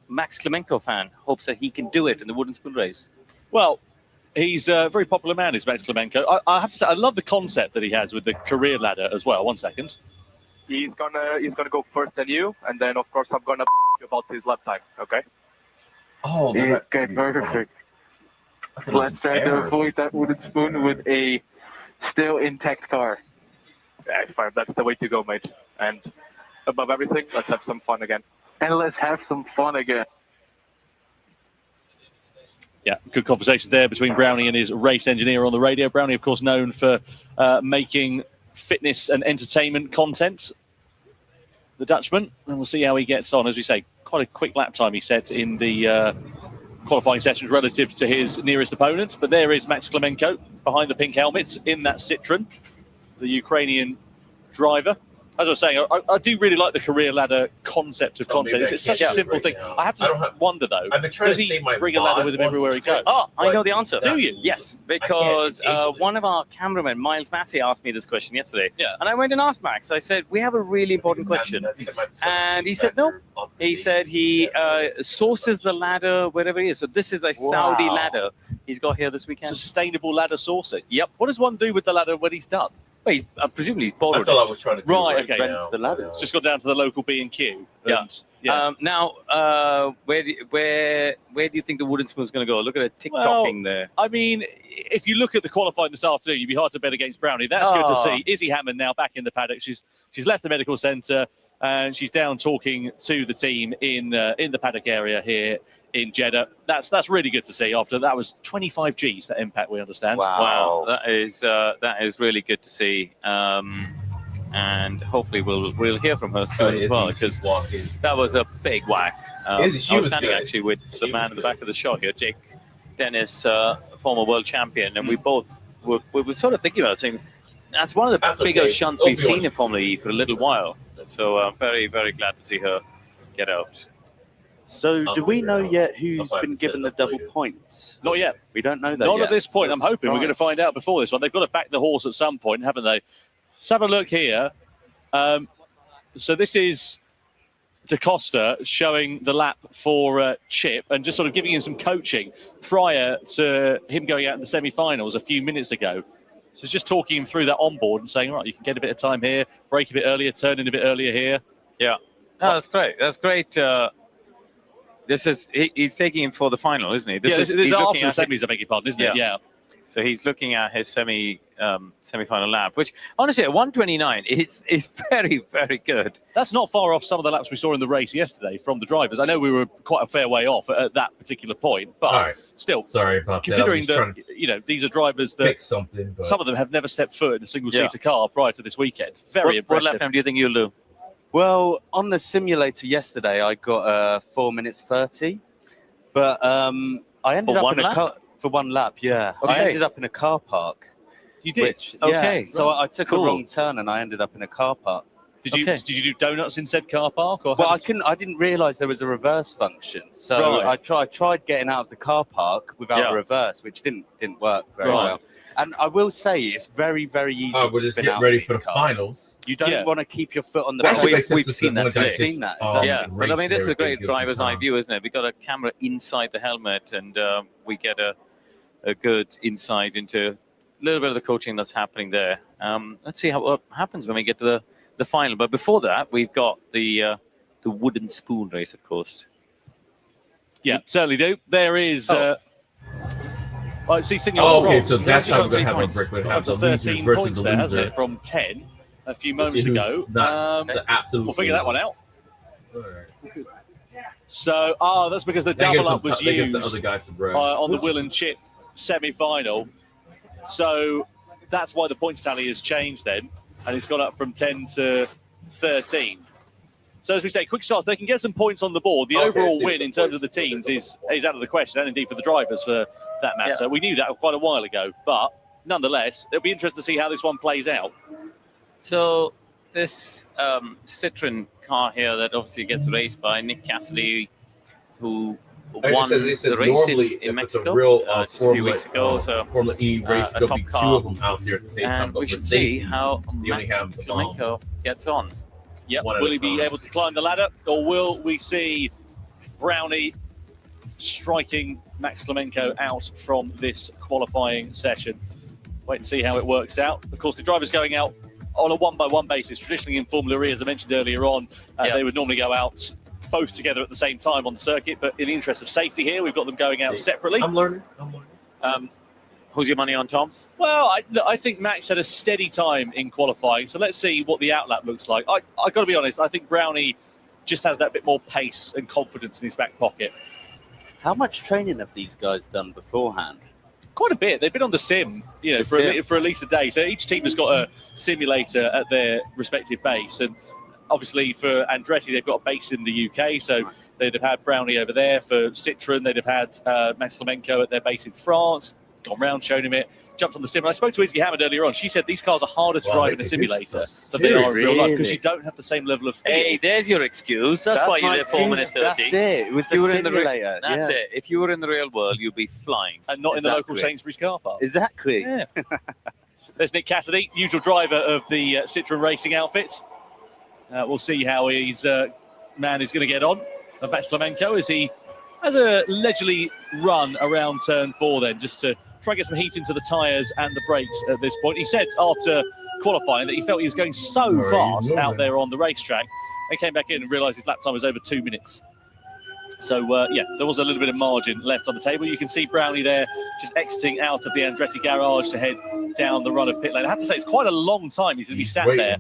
Max Klemenko fan. Hopes that he can do it in the wooden spoon race. Well, he's a very popular man, is Max Klemenko. I have to say, I love the concept that he has with the career ladder as well. 1 second. He's gonna go first than you, and then of course I'm gonna about his lap time. Okay. Oh, okay, perfect. Let's try to avoid that wooden spoon with a still intact car. Yeah, fine. That's the way to go, mate. And above everything, let's have some fun again. And let's have some fun again. Yeah, good conversation there between Brownie and his race engineer on the radio. Brownie, of course, known for making fitness and entertainment content. the Dutchman, and we'll see how he gets on. As we say, quite a quick lap time he set in the qualifying sessions relative to his nearest opponents. But there is Max Klemenko behind the pink helmets in that Citroen, the Ukrainian driver. As I was saying, I do really like the career ladder concept of content. It's such a simple thing. I have to wonder, though, does he bring a ladder with him everywhere he goes? Oh, I know the answer. Do you? Yes, because one of our cameramen, Miles Massey, asked me this question yesterday. Yeah. And I went and asked Max. I said, we have a really important question. And he said, no. He said he sources the ladder wherever he is. So this is a Saudi ladder he's got here this weekend. Sustainable ladder sourcing. Yep. What does one do with the ladder when he's done? Well, presumably he's borrowed That's all I was trying to do. Right, okay. Rents the ladders. It's just got down to the local B&Q. Yeah. Now, where do you think the wooden spoon is going to go? Look at it TikToking there. I mean, if you look at the qualifying this afternoon, you'd be hard to bet against Brownie. That's good to see. Izzy Hammond now back in the paddock. She's left the medical centre and she's down talking to the team in the paddock area here in Jeddah. That's really good to see. After that was 25 Gs, that impact, we understand. Wow. That is really good to see. And hopefully we'll hear from her soon as well, because that was a big whack. I was standing actually with the man in the back of the shot here, Jake Dennis, former world champion, and we were sort of thinking about saying that's one of the bigger shunts we've seen in Formula E for a little while. So I'm very, very glad to see her get out. So do we know yet who's been given the double points? Not yet. We don't know that Not yet. at this point. I'm hoping we're going to find out before this one. They've got to back the horse at some point, haven't they? Let's have a look here. So this is Da Costa showing the lap for Chip and just sort of giving him some coaching prior to him going out in the semi-finals a few minutes ago. So just talking him through that onboard and saying, right, you can get a bit of time here, break a bit earlier, turn in a bit earlier here. Yeah. No, that's great. That's great. He's taking him for the final, isn't he? This is after the semis, I beg your pardon, isn't it? Yeah. So he's looking at his semi-final lap, which honestly at 129 is very, very good. That's not far off some of the laps we saw in the race yesterday from the drivers. I know we were quite a fair way off at that particular point, but still, sorry about considering that. These are drivers that fix something. But... some of them have never stepped foot in a single-seater car prior to this weekend. Very impressive. What lap time do you think you'll do? Well, on the simulator yesterday, I got 4 minutes 30, but I ended up in a car for one lap. Yeah, okay. I ended up in a car park. You did? Okay. So I took a wrong turn and I ended up in a car park. Did you do donuts in said car park? Or well, I didn't realise there was a reverse function. So I tried getting out of the car park without a reverse, which didn't work very well. And I will say it's very, very easy to just spin get out ready for the cars. finals. You don't want to keep your foot on the Well, pedal. We've seen that today. Seen that. But I mean, this is a great driver's eye view, isn't it? We've got a camera inside the helmet, and we get a good insight into a little bit of the coaching that's happening there. Let's see what happens when we get to the final. But before that, we've got the wooden spoon race, of course. Yeah, certainly do. There is... I see Signor okay, so that's how we're going to have a break. We're going to have the losers versus the loser. From 10 a few moments ago. The absolute we'll figure that one out. So, that's because the double up was used the other guys on the Will and Chip semi-final. So that's why the points tally has changed then, and it's gone up from 10 to 13. So as we say, quick starts, they can get some points on the board. The overall win in terms of the teams is out of the question, and indeed for the drivers for that matter. Yeah. We knew that quite a while ago, but nonetheless, it'll be interesting to see how this one plays out. So this Citroen car here that obviously gets raced by Nick Cassidy, who won the race in Mexico real, just a few weeks ago. So Formula E race, there'll be two of them out there at the same time. And we should see how Max Flamenco gets on. Yep. Will he be able to climb the ladder, or will we see Brownie striking Max Flamenco out from this qualifying session? Wait and see how it works out. Of course, the driver's going out on a one-by-one basis. Traditionally in Formula E, as I mentioned earlier on, they would normally go out both together at the same time on the circuit, but in the interest of safety here, we've got them going out separately. I'm learning. Who's your money on, Tom? Well, I think Max had a steady time in qualifying, so let's see what the outlap looks like. I got to be honest, I think Brownie just has that bit more pace and confidence in his back pocket. How much training have these guys done beforehand? Quite a bit. They've been on the sim, for at least a day. So each team has got a simulator at their respective base, and obviously for Andretti, they've got a base in the UK, so they'd have had Brownie over there. For Citroën, they'd have had Max Clemenceau at their base in France. Gone round, shown him it, jumped on the sim. I spoke to Izzy Hammond earlier on. She said these cars are harder to drive in a simulator than they are in real life because you don't have the same level of feel. Hey, there's your excuse. That's why you live 4 minutes 30. That's it. It was the simulator. That's it. If you were in the real world, you'd be flying. And not in the local Sainsbury's car park. Exactly. Yeah. There's Nick Cassidy, usual driver of the Citroën racing outfit. We'll see how his man is going to get on. Max Clemenceau, as he has a leisurely run around turn 4 then, just to try and get some heat into the tyres and the brakes at this point. He said after qualifying that he felt he was going so fast out there on the racetrack. He came back in and realised his lap time was over 2 minutes. So, yeah, there was a little bit of margin left on the table. You can see Brownie there just exiting out of the Andretti garage to head down the run of pit lane. I have to say, it's quite a long time he's going to be sat there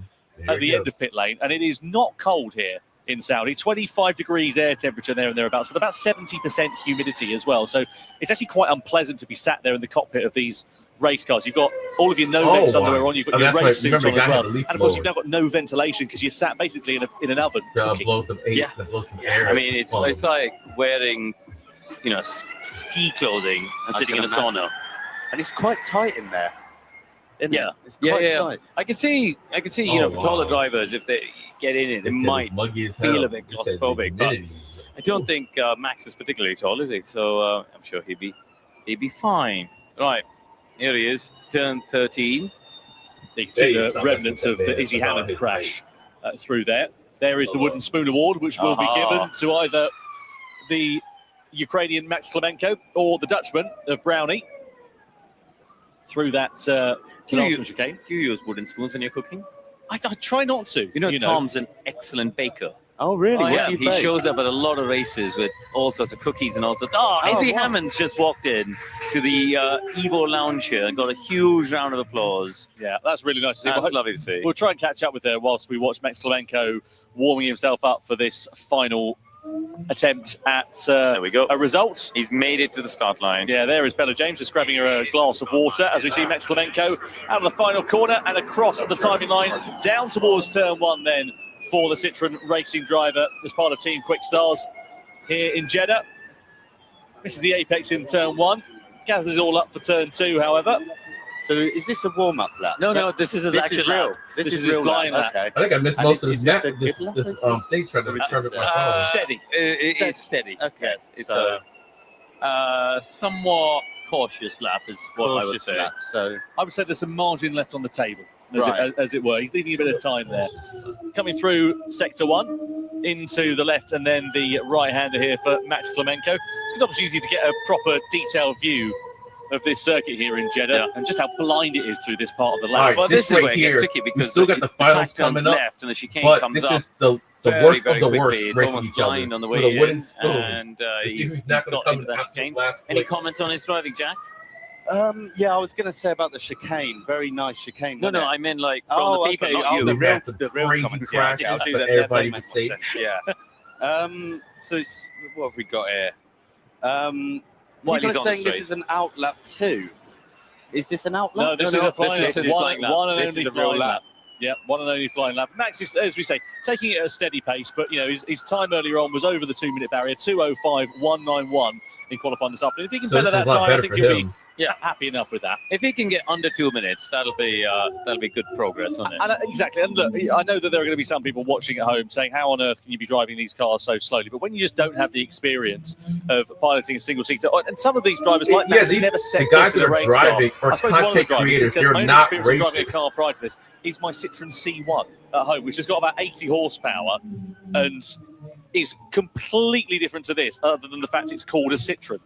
at the end of pit lane, and it is not cold here in Saudi. 25 degrees air temperature there and thereabouts, but about 70% humidity as well. So it's actually quite unpleasant to be sat there in the cockpit of these race cars. You've got all of your Nomex underwear on, you've got your race suits on as well. And of course, you've now got no ventilation because you're sat basically in an oven. Blow some air. I mean, it's like wearing, you know, ski clothing and sitting in a sauna. And it's quite tight in there. Yeah, it's quite tight. I can see, you know, for taller drivers, if they get in it, they might feel a bit claustrophobic. But I don't think Max is particularly tall, is he? So I'm sure he'd be fine. Right, here he is, turn 13. You can see the remnants of the Izzy Hammond crash through there. There is the Wooden Spoon Award, which will be given to either the Ukrainian Max Clemenceau or the Dutchman of Brownie through that chicane. Do you use wooden spoons when you're cooking? I try not to. You know, Tom's an excellent baker. Oh, really? Oh, yeah, he shows up at a lot of races with all sorts of cookies and all sorts. Izzy Hammond's just walked in to the Evo lounge here and got a huge round of applause. Yeah, that's really nice to see. That's lovely to see. We'll try and catch up with her whilst we watch Max Clemenceau warming himself up for this final attempt at there we go. A result. He's made it to the start line. Yeah, there is Bella James just grabbing her a glass of water as we see Max Clemenceau out of the final corner and across the timing line down towards turn 1 then for the Citroën racing driver as part of Team Quick Stars here in Jeddah. This is the apex in turn 1. Gathers it all up for turn 2, however. So is this a warm-up lap? No, this is actually real. This is real flying lap. Okay. I think I missed most of this thing trying to return to my phone. Steady. It's steady. Okay. Yes. It's a somewhat cautious lap is what I would say. So I would say there's some margin left on the table, as it were. He's leaving a bit of time there. Coming through sector 1 into the left and then the right-hander here for Max Clemenceau. It's a good opportunity to get a proper detailed view of this circuit here in Jeddah and just how blind it is through this part of the lap. Well, this is where it gets tricky because we still got the finals coming up, left and the chicane but comes this up is the worst of the worst racing each other. On the with way a wooden in, spoon. and he's not got into that chicane. Any comments on his driving, Jack? Yeah, I was going to say about the chicane. Very nice chicane. No, I mean like from the people, not you. The real crazy crashes that everybody was saying. Yeah. So what have we got here? While People he's are on the saying this straight. is an out lap 2. Is this an out No, lap? this is a flying lap. This is One and only a real flying lap. lap. Yeah, one and only flying lap. Max is, as we say, taking it at a steady pace, but you know his time earlier on was over the 2-minute barrier, 2:05.191 in qualifying this afternoon. If he can better that time, I think he'll be happy enough with that. If he can get under 2 minutes, that'll be good progress, won't it? And, exactly. And look, I know that there are going to be some people watching at home saying, "How on earth can you be driving these cars so slowly?" But when you just don't have the experience of piloting a single seater, and some of these drivers like Max have never set the guys foot in that a are race driving car. are content creators. They're not driving racing. a car prior to this is my Citroën C1 at home, which has got about 80 horsepower and is completely different to this, other than the fact it's called a Citroën.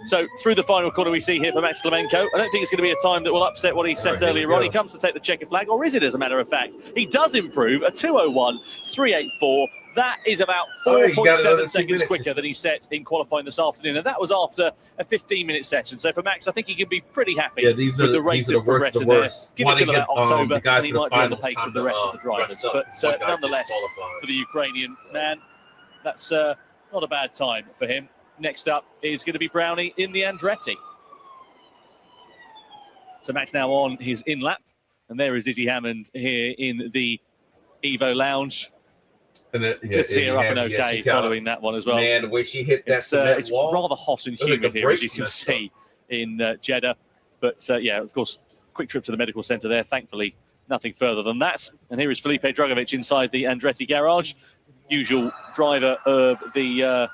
So through the final corner we see here for Max Clemenceau, I don't think it's going to be a time that will upset what he set earlier on. He comes to take the checkered flag, or is it, as a matter of fact? He does improve a 2:01.384. That is about 4.7 seconds quicker than he set in qualifying this afternoon, and that was after a 15-minute session. So for Max, I think he can be pretty happy with the rate of progression there. Give it till about October, and he might be on the pace of the rest of the drivers. But nonetheless, for the Ukrainian man, that's not a bad time for him. Next up is going to be Brownie in the Andretti. So Max now on his in-lap, and there is Izzy Hammond here in the Evo Lounge. And good to see her up and okay following that one as well. Man, the way she hit that cement it's wall. rather hot and humid here, as you can see in Jeddah. But yeah, of course, quick trip to the medical centre there. Thankfully, nothing further than that. And here is Felipe Drugovich inside the Andretti garage. Usual driver of the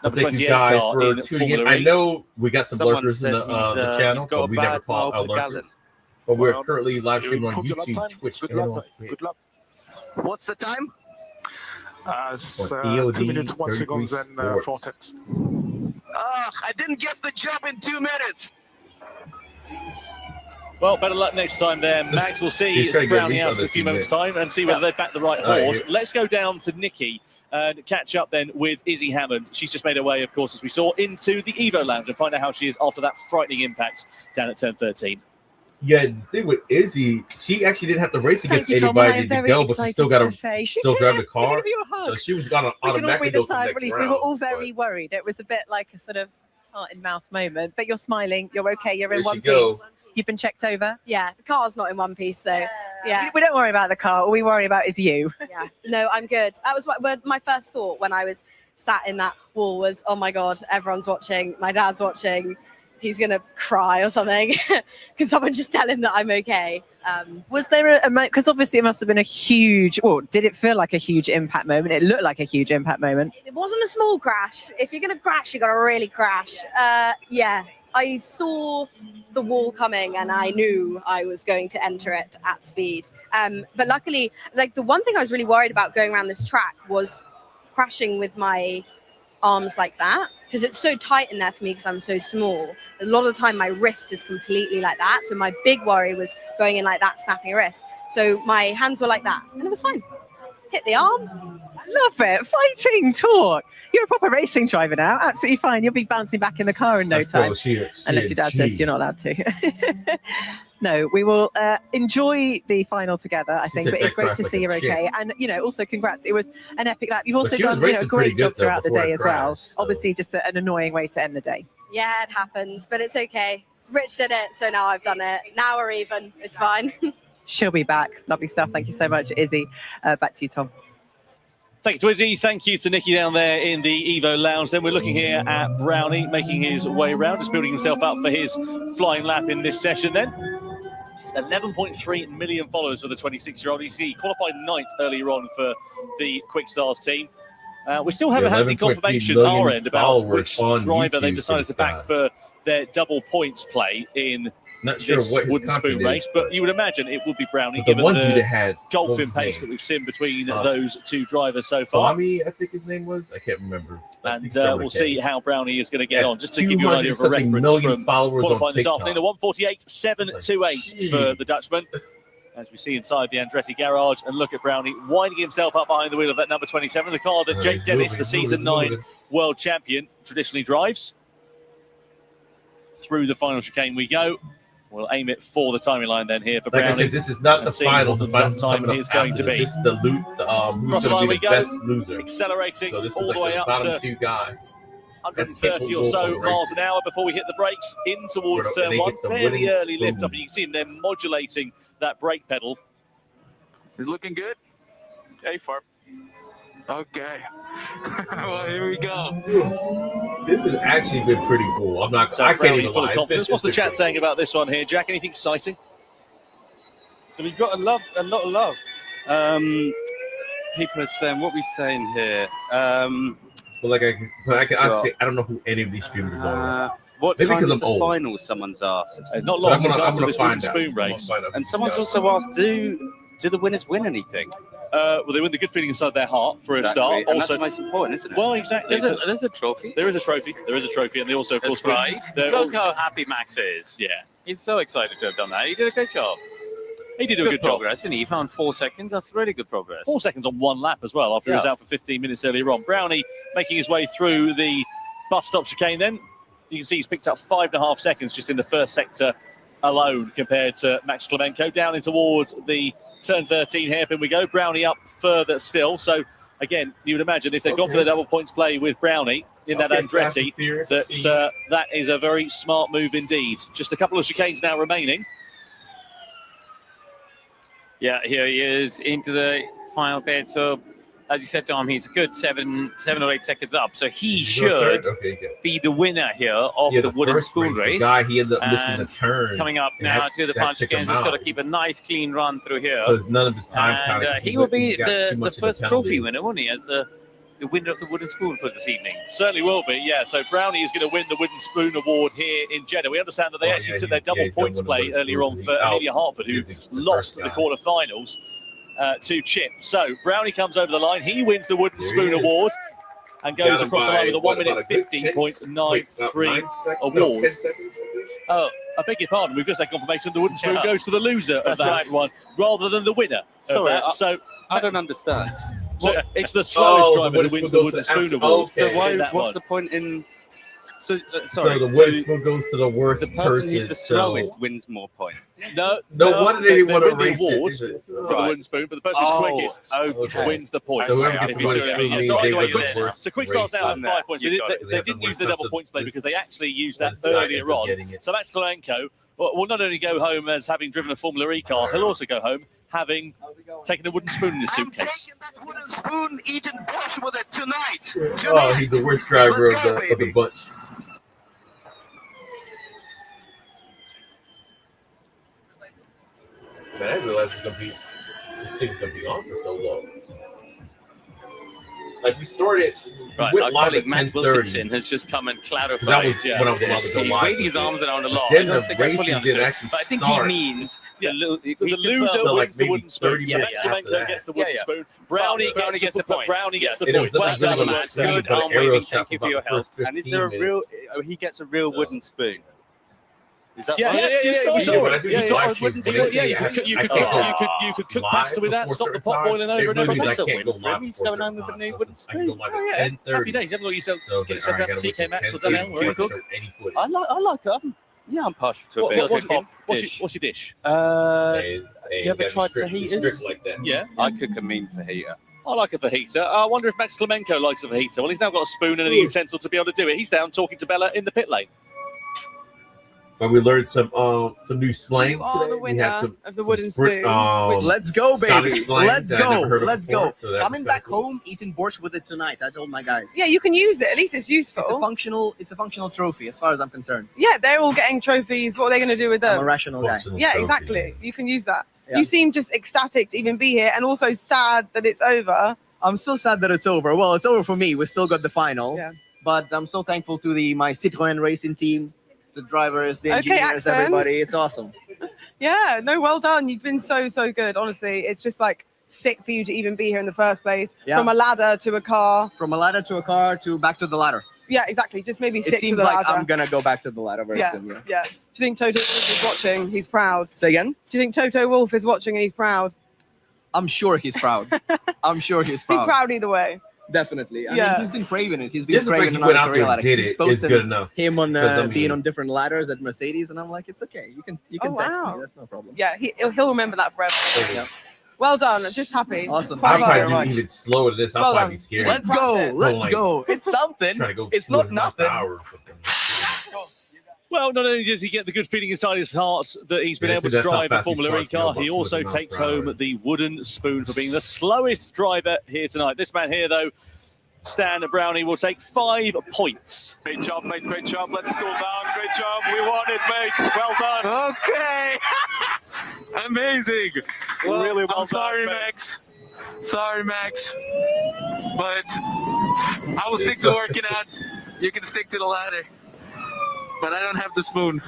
number 28 car in Formula E. I know we got some lurkers in the channel, but we never call out lurkers. But we're currently live streaming on YouTube, Twitch, and on Good luck. What's the time? EOD 2 minutes, 1 second, and 4 tenths. I didn't get the job in 2 minutes. Well, better luck next time there. Max will see Brownie out in a few moments' time and see whether they back the right horse. Let's go down to Nikki and catch up then with Izzy Hammond. She's just made her way, of course, as we saw, into the Evo Lounge and find out how she is after that frightening impact down at turn 13. Yeah, the thing with Izzy, she actually didn't have to race against anybody to go, but she still got to still drive the car. So she was going to automatically go to the next round. We were all very worried. It was a bit like a sort of heart-in-mouth moment, but you're smiling. You're okay. You're in one piece. You've been checked over? Yeah, the car's not in one piece, though. Yeah. We don't worry about the car. All we worry about is you. Yeah. No, I'm good. That was my first thought when I was sat in that wall was, oh, my God, everyone's watching. My dad's watching. He's going to cry or something. Can someone just tell him that I'm okay? Was there a moment, because obviously it must have been a huge, well, did it feel like a huge impact moment? It looked like a huge impact moment. It wasn't a small crash. If you're going to crash, you got to really crash. Yeah, I saw the wall coming and I knew I was going to enter it at speed. But luckily, like the one thing I was really worried about going around this track was crashing with my arms like that, because it's so tight in there for me because I'm so small. A lot of the time my wrist is completely like that. So my big worry was going in like that, snapping a wrist. So my hands were like that and it was fine. Hit the arm. I love it. Fighting talk. You're a proper racing driver now. Absolutely fine. You'll be bouncing back in the car in no time. Unless your dad says you're not allowed to. No, we will enjoy the final together, I think. But it's great to see you're okay. And, you know, also congrats. It was an epic lap. You've also done a great job throughout the day as well. Obviously, just an annoying way to end the day. Yeah, it happens, but it's okay. Rich did it, so now I've done it. Now we're even. It's fine. She'll be back. Lovely stuff. Thank you so much, Izzy. Back to you, Tom. Thank you to Izzy. Thank you to Nikki down there in the Evo Lounge. Then we're looking here at Brownie making his way around, just building himself up for his flying lap in this session then. 11.3 million followers for the 26-year-old. You see, he qualified 9th earlier on for the Quick Stars team. We still haven't had any confirmation on our end about which driver they've decided to back for their double points play in this wooden spoon race, but you would imagine it would be Brownie, given the golfing pace that we've seen between those two drivers so far. Tommy, I think his name was. I can't remember. And we'll see how Brownie is going to get on. Just to give you an idea of a reference from qualifying this afternoon, a 1:48.728 for the Dutchman. As we see inside the Andretti garage, and look at Brownie winding himself up behind the wheel of that number 27, the car that Jake Dennis, the season 9 world champion, traditionally drives. Through the final chicane we go. We'll aim it for the timing line then here for Brownie. Like I said, this is not the final. The final time is going to be. This is the loot. Who's going to be the best loser? Accelerating so this all is the way the up bottom to 2 guys. 130 or so miles an hour before we hit the brakes in towards turn 1. Fairly early lift up, and you can see them there modulating that brake pedal. It's looking good. A-Farb. Okay. Well, here we go. This has actually been pretty cool. I'm not. So I can't even lie. What's the chat saying about this one here, Jack? Anything exciting? So we've got a lot of love. People are saying what we're saying here. But I don't know who any of these streamers are. What Maybe time because is I'm old. the final? Someone's asked. Not long. I'm going to find out. Spoon race. And someone's also asked, do the winners win anything? Well, they win the good feeling inside their heart for a start. And also, that's the most important, isn't it? Well, exactly. There's a trophy. There is a trophy. There is a trophy, and they also, of course, right. Look how happy Max is. Yeah, he's so excited to have done that. He did a great job. He did a good job. Progress, and he found 4 seconds. That's really good progress. 4 seconds on one lap as well. After he was out for 15 minutes earlier on. Brownie making his way through the bus stop chicane. Then you can see he's picked up 5.5 seconds just in the first sector alone compared to Max Klemenko. Down in towards the turn 13 hairpin we go. Brownie up further still. So again, you would imagine if they've gone for the double points play with Brownie in that Andretti, that is a very smart move indeed. Just a couple of chicanes now remaining. Yeah, here he is into the final bit. So as you said, Tom, he's a good 7 or 8 seconds up. So he should be the winner here of the wooden spoon race. The guy, he ended up missing the turn. Coming up now to the final chicane. Just got to keep a nice, clean run through here. So it's none of his time counted. He will be the first trophy winner, won't he? As the winner of the wooden spoon for this evening. Certainly will be, yeah. So Brownie is going to win the wooden spoon award here in Jeddah. We understand that they actually took their double points play earlier on for Amelia Hartford, who lost the quarterfinals to Chip. So Brownie comes over the line. He wins the wooden spoon award and goes across the line with a 1 minute 15.93 award. Oh, I beg your pardon. We've just had confirmation the wooden spoon goes to the loser of that one rather than the winner. Sorry, So I don't understand. So it's the slowest driver who wins the wooden spoon award. So what's the point in? So So the wooden spoon goes to the worst the person who's the slowest wins more points. No wonder they didn't want to win race the award it. for the wooden spoon, but the person who's quickest wins the points. So whoever gets the wooden spoon, they were the worst. So Quick Star's now at 5 points. They didn't use the double points play because they actually used that earlier on. So Max Klemenko will not only go home as having driven a Formula E car, he'll also go home having taken a wooden spoon in his suitcase. That wooden spoon, eaten Bosch with it tonight. Oh, he's the worst driver of the bunch. Man, I didn't realize this thing's gonna be on for so long. Like we started, Right, we our went live colleague at Matt 10:30. Wilkinson has just come and clarified. That was when I was allowed to go He's live. waving his arms around a lot. Then I don't the think I fully races understood, didn't actually but I think start. he means Yeah. the The loser So, like, wins the maybe wooden spoon. 30 So minutes Max after Klemenko that. gets the wooden Yeah, yeah. spoon. Brownie gets the point. Brownie gets the It was point. nothing good on the Max, screen, good but arm the arrow waving. shot Thank you for for your about the help. first And is there a 15 real? minutes. Oh, he gets a real wooden spoon. Is that Yeah, right? you saw Yeah, it. but I do these live streams. When they say You could cook pasta with that, stop the pot boiling over and over. I That's a can't win. go live He's before going certain home with a time, new so wooden I can go live Oh, at yeah. 10:30. Happy days. You haven't got yourself So get yourself down to TK Maxx or down. Can't Cook. show any footage. I like it. Yeah, I'm partial to a bit. What's your dish? You ever tried fajitas? Strict like that. Yeah. I cook a mean fajita. I like a fajita. I wonder if Max Klemenko likes a fajita. Well, he's now got a spoon and a utensil to be able to do it. He's down talking to Bella in the pit lane. But we learned some new slang You are today. the We winner had some of the wooden sprint, spoon. Let's go, baby. Scottish slang Let's that I never go. heard of Let's before, go. so that Coming was back kinda cool. home, eating borscht with it tonight. I told my guys. Yeah, you can use it. At least it's useful. It's a functional trophy as far as I'm concerned. Yeah, they're all getting trophies. What are they going to do with them? I'm a rational guy. Yeah, exactly. You can use that. Yeah. You seem just ecstatic to even be here and also sad that it's over. I'm so sad that it's over. Well, it's over for me. We still got the final. Yeah. But I'm so thankful to my Citroën racing team, the drivers, the Okay, engineers, Axon. everybody. It's awesome. Yeah, no, well done. You've been so good. Honestly, it's just like sick for you to even be here in the first place. Yeah. From a ladder to a car. From a ladder to a car to back to the ladder. Yeah, exactly. Just maybe stick It to seems the like ladder. I'm going to go back to the ladder very soon. Yeah. Yeah. Do you think Toto Wolff is watching? He's proud. Say again? Do you think Toto Wolff is watching and he's proud? I'm sure he's proud. I'm sure he's proud. He's proud either way. Definitely. I Yeah. mean, he's been craving it. He's been Just the fact craving he another went out there career and ladder. did He keeps it is posting good enough. Him on 'Cause, I mean- being on different ladders at Mercedes, and I'm like, it's okay. You can Oh, text wow. me. That's no problem. Yeah, he'll remember that forever. Yeah. Well done. Just happy. Awesome. Quite I'll well. probably do even slower than this. I'll Well probably done. be scared. Let's go. Going Let's like- go. It's something. trying to go It's not 200 miles per nothing. hour or something. Well, not only does he get the good feeling inside his heart that he's been Yeah, able so to that's how drive a fast these Formula E cars go, car, about he also 200 miles takes per hour. home the wooden spoon for being the slowest driver here tonight. This man here, though, Stan Brownie, will take 5 points. Great job, mate. Great job. Let's cool down. Great job. We won it, mate. Well done. Okay. Amazing. Well, Really well I'm sorry, done, mate. Max. Sorry, Max. But I will stick to working out. You can stick to the ladder. But I don't have the spoon.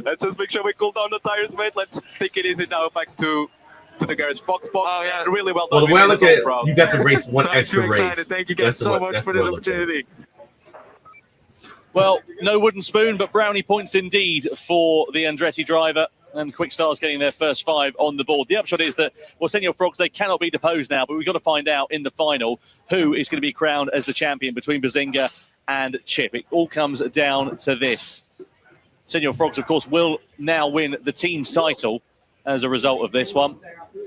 Let's just make sure we cool down the tires, mate. Let's take it easy now. Back to the garage. Fox spot. Oh, yeah. Really well done. Well, the We way I made look us all at it, proud. you got to race one So I'm extra too excited. race. Thank you guys so much for this opportunity. Well, no wooden spoon, but Brownie points indeed for the Andretti driver. And Quick Star's getting their first 5 on the board. The upshot is that, well, Senor Frogs, they cannot be deposed now, but we've got to find out in the final who is going to be crowned as the champion between Bazinga and Chip. It all comes down to this. Senor Frogs, of course, will now win the team's title as a result of this one.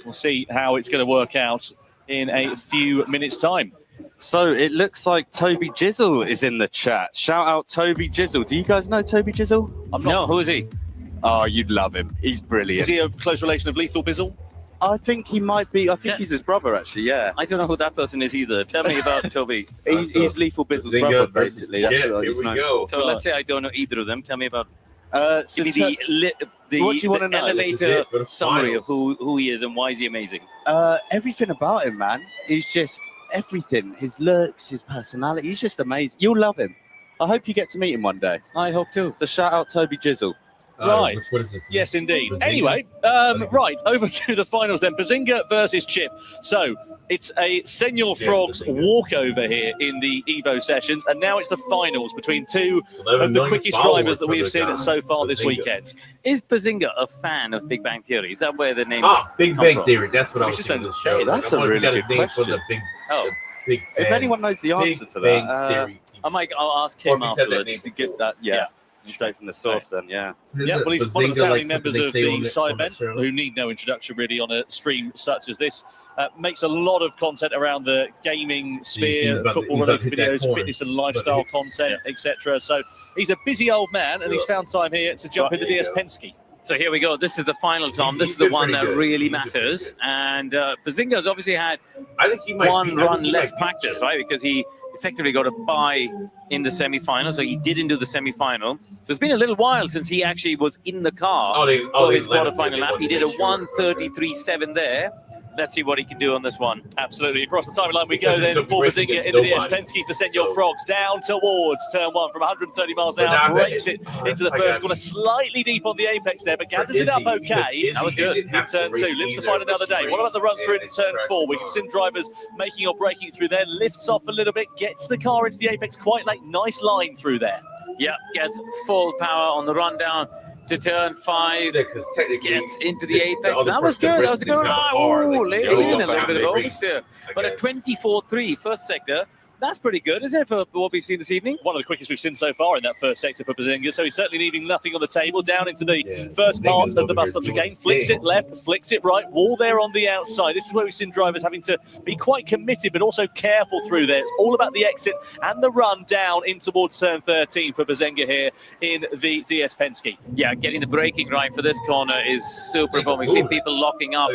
We'll see how it's going to work out in a few minutes' time. So it looks like Toby Jizzle is in the chat. Shout out Toby Jizzle. Do you guys know Toby Jizzle? No, who is he? Oh, you'd love him. He's brilliant. Is he a close relation of Lethal Bizzle? I think he might be. I think he's his brother, actually. Yeah. I don't know who that person is either. Tell me about Toby. He's Lethal Bizzle's brother, basically. That's Chip. what Here he's we known go. So let's say I don't know either of them. Tell me about. So Give me the what do you want to know? elevator summary of who he is and why is he amazing. Everything about him, man. He's just everything. His looks, his personality. He's just amazing. You'll love him. I hope you get to meet him one day. I hope too. So shout out Toby Jizzle. Right. What is this? Yes, indeed. Bazinga? Anyway, right, over to the finals then. Bazinga versus Chip. So it's a Senor Frogs walkover here in the Evo Sessions, and now it's the finals between two of the quickest drivers that we have seen so far this weekend. Is Bazinga a fan of Big Bang Theory? Is that where the name Big Bang Theory. That's what I was just thinking. Show. That's a really good question. Big If Bang- anyone knows the answer to Bang that, Theory. I'll ask Or him if he said that afterwards name. to get that. yeah, straight from the source, then yeah. Yeah, well, he's one of the Bazinga, founding like members something of they say the on the Cybermen, show. who need no introduction really on a stream such as this. Makes a lot of content around the gaming sphere, football-related videos, fitness and lifestyle content, etc. So he's a busy old man, and he's found time here to jump in the DS Penske. So here we go. This is the final, Tom. This is the one that really matters. And Bazinga's obviously had one run less practice, right? Because he effectively got a bye in the semi-final, so he didn't do the semi-final. So it's been a little while since he actually was in the car for his quarterfinal lap. He did a 1:33.7 there. Let's see what he can do on this one. Absolutely. Across the timeline we go then for Bazinga in the DS Penske for Senor Frogs. Down towards turn one from 130 miles an hour. Breaks it into the first corner. Slightly deep on the apex there, but gathers it up okay. That was good in turn two. Lives to fight another day. What about the run through into turn four? We can see drivers making or breaking through there. Lifts off a little bit. Gets the car into the apex quite late. Nice line through there. Yeah, gets full power on the run down to turn 5, gets into the apex. That was good. That was a good run. Oh, laid in a little bit of oversteer. But a 24.3 first sector. That's pretty good, isn't it, for what we've seen this evening? One of the quickest we've seen so far in that first sector for Bazinga, so he's certainly leaving nothing on the table. Down into the first part of the bus-stop chicane, flicks it left, flicks it right, wall there on the outside. This is where we've seen drivers having to be quite committed, but also careful through there. It's all about the exit and the run down in towards turn 13 for Bazinga here in the DS Penske. Yeah, getting the braking right for this corner is super important. We've seen people locking up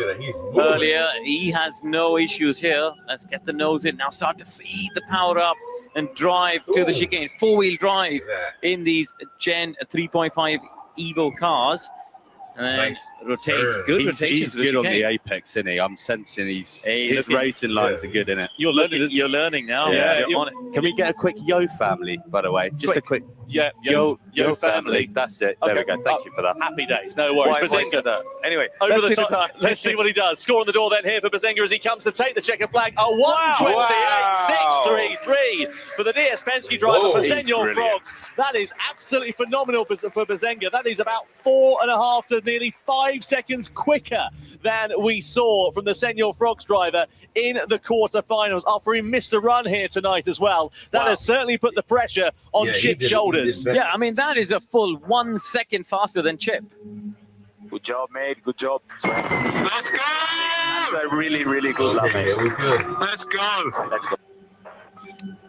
earlier. He has no issues here. Let's get the nose in. Now start to feed the power up and drive to the chicane. Four-wheel drive in these Gen 3.5 Evo cars. And rotates. Good rotations. He's good on the apex, isn't he? I'm sensing his racing lines are good, in it. You're learning now. Yeah, you're on it. Can we get a quick Yo family, by the way? Just a quick Yo family. That's it. There we go. Thank you for that. Happy days. No worries. Why said that? Anyway, over the top. Let's see what he does. Score on the door then here for Bazinga as he comes to take the checkered flag. A 1:28.633 for the DS Penske driver for Senor Frogs. That is absolutely phenomenal for Bazinga. That is about 4.5 to nearly 5 seconds quicker than we saw from the Senor Frogs driver in the quarterfinals after he missed a run here tonight as well. That has certainly put the pressure on Chip's shoulders. Yeah, I mean, that is a full 1 second faster than Chip. Good job, mate. Good job. Let's go! That's a really, really good lap, mate. Let's go! Let's go.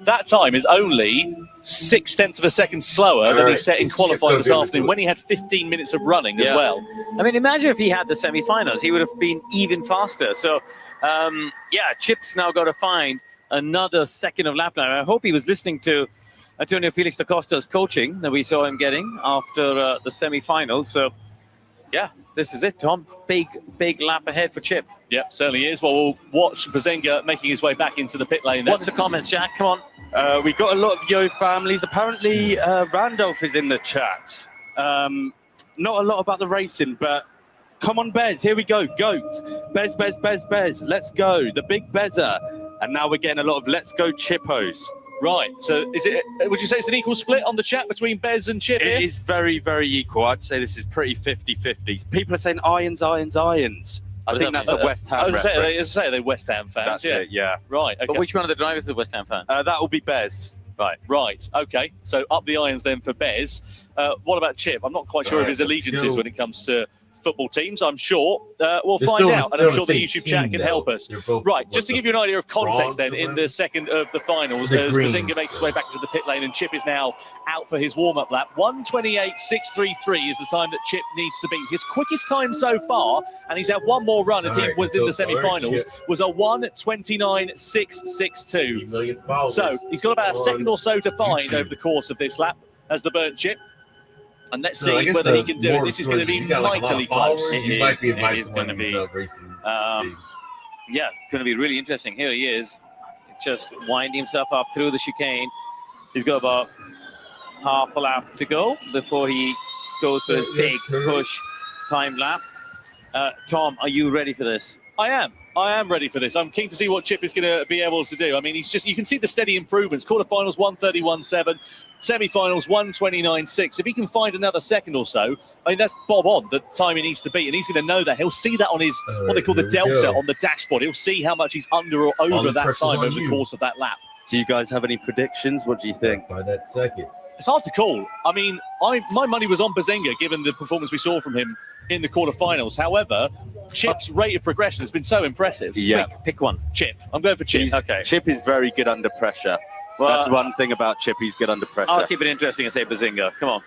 That time is only 0.6 of a second slower than he set in qualifying this afternoon when he had 15 minutes of running as well. I mean, imagine if he had the semi-finals, he would have been even faster. So, yeah, Chip's now got to find another second of lap time. I hope he was listening to Antonio Felix da Costa's coaching that we saw him getting after the semi-final. So, yeah, this is it, Tom. Big lap ahead for Chip. Yep, certainly is. Well, we'll watch Bazinga making his way back into the pit lane. What's the comments, Jack? Come on. We got a lot of Yo families. Apparently, Randolph is in the chat. Not a lot about the racing, but come on, Bez. Here we go. Goat. Bez. Let's go. The big Bezza. And now we're getting a lot of let's go Chippos. Right. So is it? Would you say it's an equal split on the chat between Bez and Chip here? It is very, very equal. I'd say this is pretty 50-50. People are saying irons. I think that's a West Ham reference. They're West Ham fans. That's it, yeah. Right. Okay. But which one of the drivers is a West Ham fan? That will be Bez. Right. Okay. So up the irons then for Bez. What about Chip? I'm not quite sure of his allegiances when it comes to football teams. I'm sure we'll find out, and I'm sure the YouTube chat can help us. Right. Just to give you an idea of context then, in the second of the finals, as Bazinga makes his way back into the pit lane, and Chip is now out for his warm-up lap. 1:28.633 is the time that Chip needs to beat. His quickest time so far, and he's had one more run as he was in the semi-finals, was a 1:29.662. So he's got about a second or so to find over the course of this lap as the burnt Chip. And let's see whether he can do it. This is going to be mightily close. It is going to be, yeah, going to be really interesting. Here he is, just winding himself up through the chicane. He's got about half a lap to go before he goes for his big push time lap. Tom, are you ready for this? I am ready for this. I'm keen to see what Chip is going to be able to do. I mean, you can see the steady improvements. Quarterfinals 1:31.7, semi-finals 1:29.6. If he can find another second or so, I mean, that's bob on the time he needs to beat, and he's going to know that. He'll see that on his what they call the delta on the dashboard. He'll see how much he's under or over that time over the course of that lap. Do you guys have any predictions? What do you think? By that second, it's hard to call. I mean, my money was on Bazinga, given the performance we saw from him in the quarterfinals. However, Chip's rate of progression has been so impressive. Yeah, pick one. Chip. I'm going for Chip. Okay. Chip is very good under pressure. Well, that's one thing about Chip. He's good under pressure. I'll keep it interesting and say Bazinga. Come on.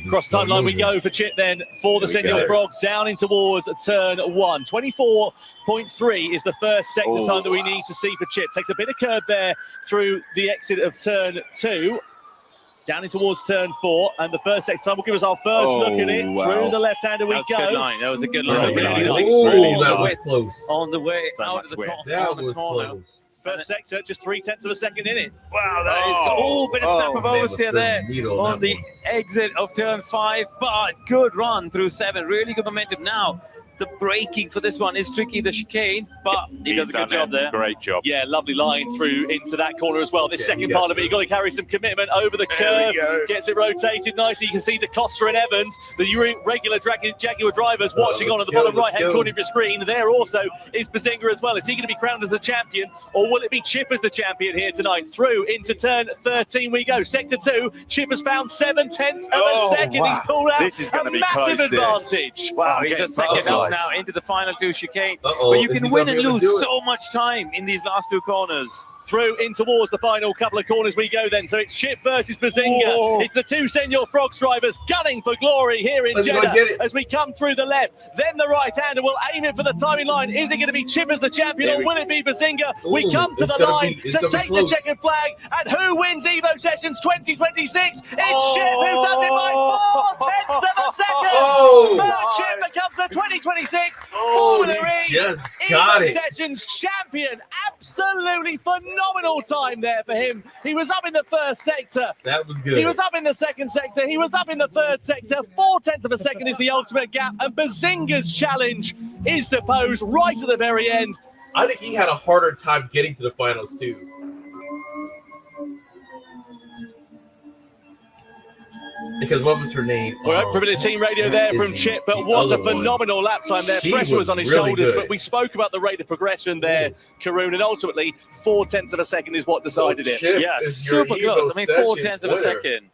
Cross timeline we go for Chip then for the Senor Frogs down in towards turn 1. 24.3 is the first sector time that we need to see for Chip. Takes a bit of curb there through the exit of turn 2. Down in towards turn 4, and the first sector time will give us our first look at it. Through the left-hander we go. Good line. That was a good line. That was close. On the way out of the corner. That was close. First sector, just 0.3 of a second in it. Wow, that is good. Oh, bit of snap of oversteer there on the exit of turn 5, but good run through 7. Really good momentum now. The braking for this one is tricky, the chicane, but he does a good job there. Great job. Yeah, lovely line through into that corner as well. This second part of it, you've got to carry some commitment over the curve. Gets it rotated nicely. You can see De Costa and Evans, the regular Jaguar drivers watching on at the bottom right-hand corner of your screen. There also is Bazinga as well. Is he going to be crowned as the champion, or will it be Chip as the champion here tonight? Through into turn 13 we go. Sector 2, Chip has found 0.7 of a second. He's pulled out this is going to be massive close, advantage. Wow, he's a second out now into the final 2 chicane. But you can win and lose so much time in these last 2 corners. Through in towards the final couple of corners we go then. So it's Chip versus Bazinga. It's the 2 Senor Frogs drivers gunning for glory here in Jeddah as we come through the left. Then the right-hander will aim it for the timing line. Is it going to be Chip as the champion, or will it be Bazinga? We come to the line to take the checkered flag. And who wins Evo Sessions 2026? It's Chip, who does it by 0.4 of a second. Chip becomes the 2026 Formula E Evo Sessions champion. Absolutely phenomenal time there for him. He was up in the first sector. That was good. He was up in the second sector. He was up in the third sector. 0.4 of a second is the ultimate gap. And Bazinga's challenge is to pose right at the very end. I think he had a harder time getting to the finals too. Because what was her name? We're up for a bit of team radio there from Chip, but what a phenomenal lap time there. Pressure was on his shoulders, but we spoke about the rate of progression there, Karun, and ultimately 0.4 of a second is what decided it. Yeah, super close. I mean, 0.4 of a second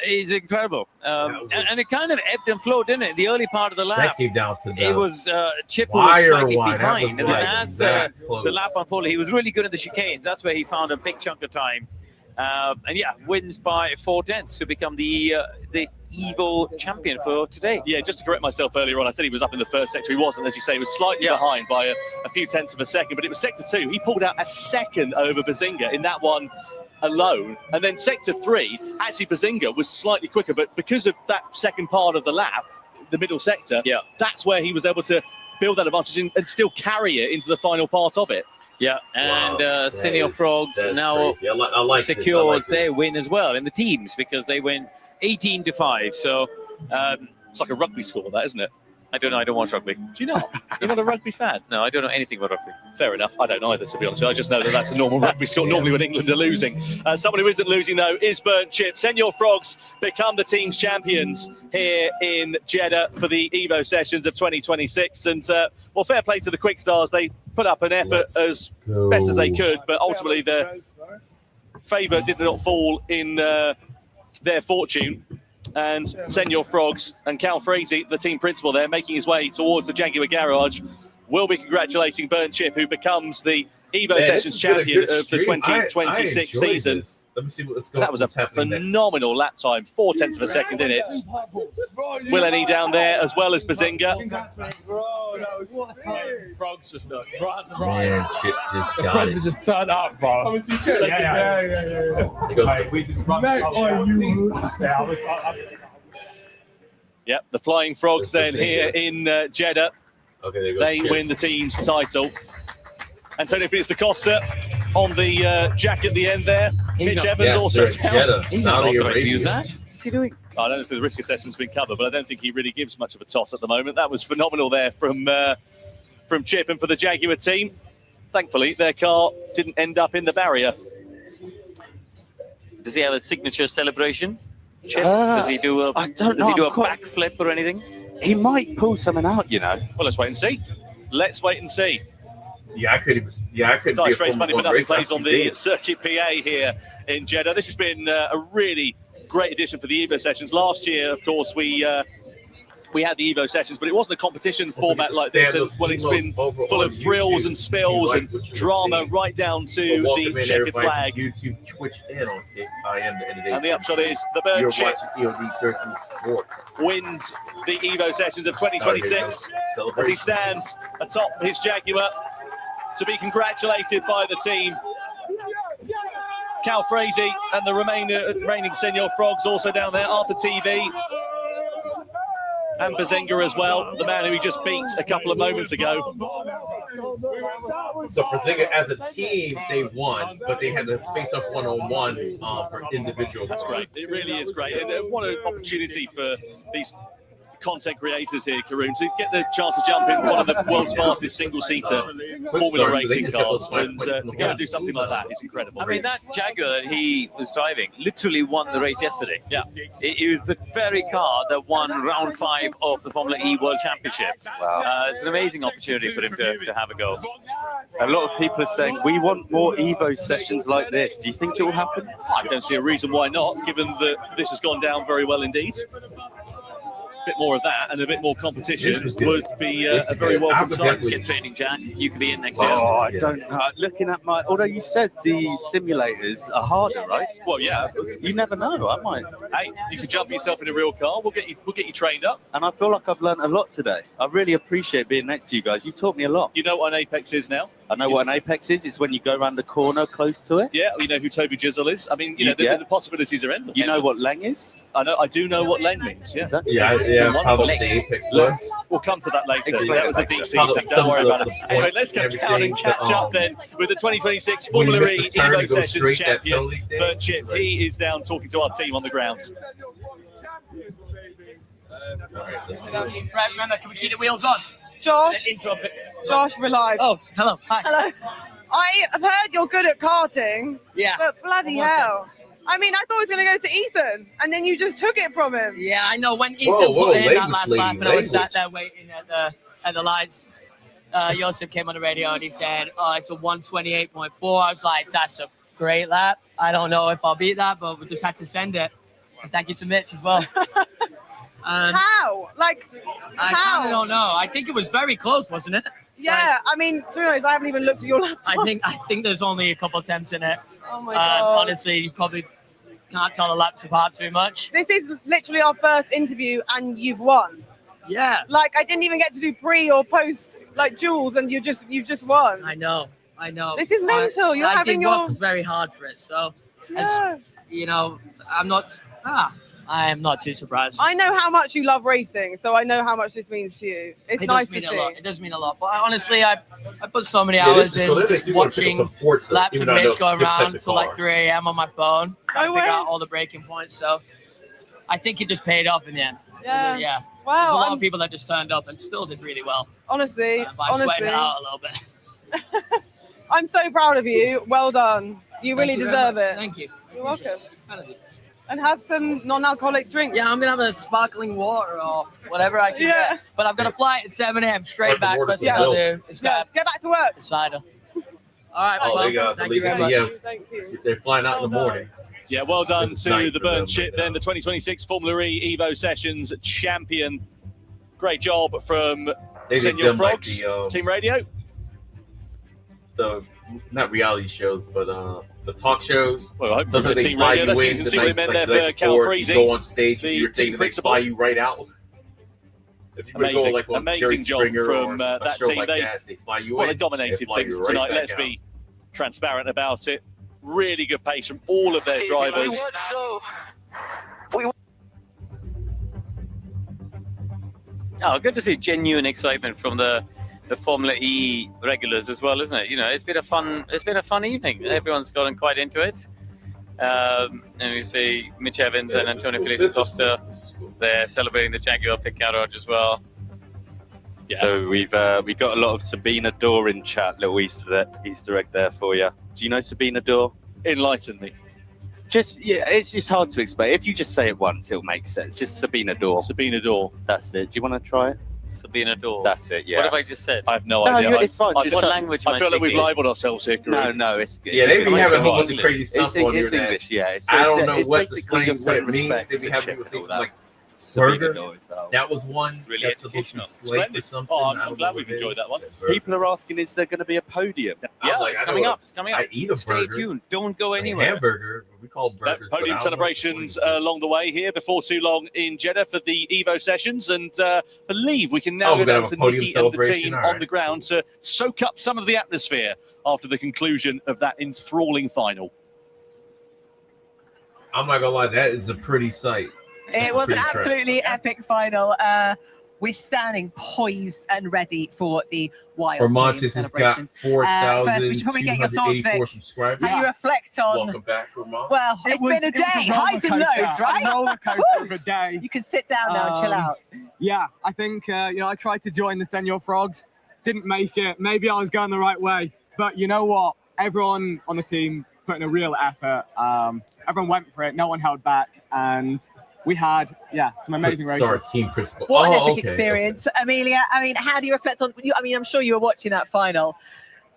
is incredible. And it kind of ebbed and flowed, didn't it? The early part of the lap, that came down to it was Chip who was slightly behind, and then as the lap unfolded, he was really good at the chicanes. That's where he found a big chunk of time. And yeah, wins by 0.4 to become the Evo champion for today. Yeah, just to correct myself earlier on, I said he was up in the first sector. He wasn't, as you say, he was slightly behind by a few tenths of a second, but it was sector 2. He pulled out a second over Bazinga in that one alone. And then sector 3, actually Bazinga was slightly quicker, but because of that second part of the lap, the middle sector, that's where he was able to build that advantage and still carry it into the final part of it. Yeah, and Senor Frogs now secures their win as well in the teams because they win 18-5. So it's like a rugby score, that, isn't it? I don't know. I don't watch rugby. Do you not? You're not a rugby fan? No, I don't know anything about rugby. Fair enough. I don't either, to be honest. I just know that that's a normal rugby score normally when England are losing. Someone who isn't losing, though, is Burnt Chip. Senor Frogs become the team's champions here in Jeddah for the Evo Sessions of 2026. And, well, fair play to the Quick Stars. They put up an effort as best as they could, but ultimately the favour did not fall in their fortune. And Senor Frogs and Cal Frazee, the team principal there, making his way towards the Jaguar garage, will be congratulating Burnt Chip, who becomes the Evo Sessions champion of the 2026 season. Let me see what's going. That was a phenomenal lap time, 0.4 of a second in it. Will Any down there as well as Bazinga. Frogs just Man, Chip just the got frogs it. are just turned up, bro. Yep, the Flying Frogs then here in Jeddah. Okay, there goes They Chip. win the team's title. Antonio Pires da Costa on the jack at the end there. Mitch Evans also down. He's not authorized to use that. What's he doing? I don't know if the risk assessment's been covered, but I don't think he really gives much of a toss at the moment. That was phenomenal there from Chip and for the Jaguar team. Thankfully, their car didn't end up in the barrier. Does he have a signature celebration? Chip? Does he do a backflip or anything? He might pull something out, you know. Well, let's wait and see. Let's wait and see. Yeah, I could. Dice Race Money for Nothing plays on the Circuit PA here in Jeddah. This has been a really great addition for the Evo Sessions. Last year, of course, we had the Evo Sessions, but it wasn't a competition format like this. And, well, it's been full of thrills and spills and drama right down to the checkered flag. YouTube, Twitch, and on KIM. And the upshot is the Bird Chip EOD 13 Sports wins the Evo Sessions of 2026 as he stands atop his Jaguar to be congratulated by the team. Cal Frazee and the reigning Senior Frogs also down there. Arthur TV and Bazinga as well, the man who he just beat a couple of moments ago. So Bazinga as a team, they won, but they had to face off one-on-one for individual. That's great. It really is great. And what an opportunity for these content creators here, Karun, to get the chance to jump in one of the world's fastest single-seater Formula racing cars, and to go and do something like that is incredible. I mean, that Jaguar that he was driving literally won the race yesterday. Yeah. It was the very car that won round 5 of the Formula E World Championships. Wow. It's an amazing opportunity for him to have a go. A lot of people are saying, we want more Evo sessions like this. Do you think it will happen? I don't see a reason why not, given that this has gone down very well indeed. A bit more of that and a bit more competition would be a very welcome sight. Skip training, Jack. You could be in next year. Oh, I don't know. Looking at my... Although you said the simulators are harder, right? Well, yeah. You never know. I might... Hey, you can jump yourself in a real car. We'll get you trained up. And I feel like I've learned a lot today. I really appreciate being next to you guys. You taught me a lot. You know what an Apex is now? I know what an Apex is. It's when you go around the corner close to it. Yeah, you know who Toby Jizzle is. I mean, you know, the possibilities are endless. You know what Leng is? I do know what Leng means, yeah. Yeah, probably the Apex was. We'll come to that later. Explain that was a DC thing. Don't worry about it. Anyway, let's go down and catch up then with the 2026 Formula E Evo Sessions champion, Bert Chip. He is down talking to our team on the ground. Right, remember, can we keep the wheels on? Josh, we're live. Oh, hello. Hi. Hello. I have heard you're good at karting. Yeah. But bloody hell. I mean, I thought it was going to go to Ethan, and then you just took it from him. Yeah, I know. When Ethan put in that last lap, and I was sat there waiting at the lights, Josip came on the radio and he said, "Oh, it's a 128.4." I was like, "That's a great lap. I don't know if I'll beat that, but we just had to send it." And thank you to Mitch as well. How? Like, I how? kind of don't know. I think it was very close, wasn't it? Yeah, I mean, to be honest, I haven't even looked at your laptop. I think there's only a couple attempts in it. Oh my God. Honestly, you probably can't tell the laps apart too much. This is literally our first interview, and you've won. Yeah. Like, I didn't even get to do pre or post, like, duels, and you've just won. I know. This is mental. You're having your... work very hard for it, so, yeah. You know, I am not too surprised. I know how much you love racing, so I know how much this means to you. It's nice to see. It does mean a lot. But honestly, I put so many hours in just watching laps of Mitch go around till like 3 a.m. on my phone, trying to figure out all the breaking points. So I think it just paid off in the end. Yeah. Yeah. Wow. There's a lot of people that just turned up and still did really well. Honestly. But I sweated it out a little bit. I'm so proud of you. Well done. You really deserve it. Thank you. You're welcome. And have some non-alcoholic drinks. Yeah, I'm going to have a sparkling water or whatever I can get. But I've got a flight at 7 a.m. straight back. That's what I'll do. It's get back to work. Cider. All right, oh, well, they got thank you very much. Thank you. They're flying out in the morning. Yeah, well done to the Burn Chip, then the 2026 Formula E Evo Sessions champion. Great job from Senior Frogs, Team Radio. not reality shows, but the talk shows. Well, I hope those the team radio. That's you can see what they meant there for Cal Freezing. You go on stage, the you're team they principal. fly you right out. If you Amazing, go like on Jerry amazing job Springer from or a that show team. like that, they fly you well, in. they dominated They fly things you right tonight. back Let's out. be transparent about it. Really good pace from all of their drivers. Oh, good to see genuine excitement from the Formula E regulars as well, isn't it? You know, it's been a fun evening. Everyone's gotten quite into it. And we see Mitch Evans and Antonio Felix Costa. They're celebrating the Jaguar pick garage as well. Yeah. So we got a lot of Sabina Dorr in chat. Little Easter egg there for you. Do you know Sabina Dorr? Enlighten me. Just it's hard to explain. If you just say it once, it'll make sense. Just Sabina Dorr. Sabina Dorr. That's it. Do you want to try it? Sabina Dorr. That's it. Yeah. What have I just said? I have no idea. It's fine. What language? I feel like we've libeled ourselves here. No, it's yeah. They be having a whole bunch of crazy stuff on here. It's English. Yeah. I don't know what the slang, what it means. They be having people say like burger. That was one. Really that's supposed to be slang for something. I'm glad we've enjoyed that one. People are asking, is there going to be a podium? Yeah, it's coming up. It's coming up. I eat a Stay burger. tuned. Don't go anywhere. Hamburger. We call burgers. Podium celebrations along the way here before too long in Jeddah for the Evo Sessions, and believe we can now go down to Nikki and the team on the ground to soak up some of the atmosphere after the conclusion of that enthralling final. I'm not gonna lie, that is a pretty sight. It was an absolutely epic final. We're standing poised and ready for the wild Romantis has got celebrations. First, before we get your thoughts, Vic, 4,284 subscribers. how do you reflect on? Welcome back, Roman. Well, it's been a day, highs and lows, right? Roller coaster of a day. You can sit down now and chill out. Yeah, I think I tried to join the Senior Frogs, didn't make it. Maybe I was going the right way, but you know what? Everyone on the team put in a real effort. Everyone went for it. No one held back, and we had some amazing races. Sorry, team principal. What an epic experience, Amelia. I mean, how do you reflect on? I mean, I'm sure you were watching that final.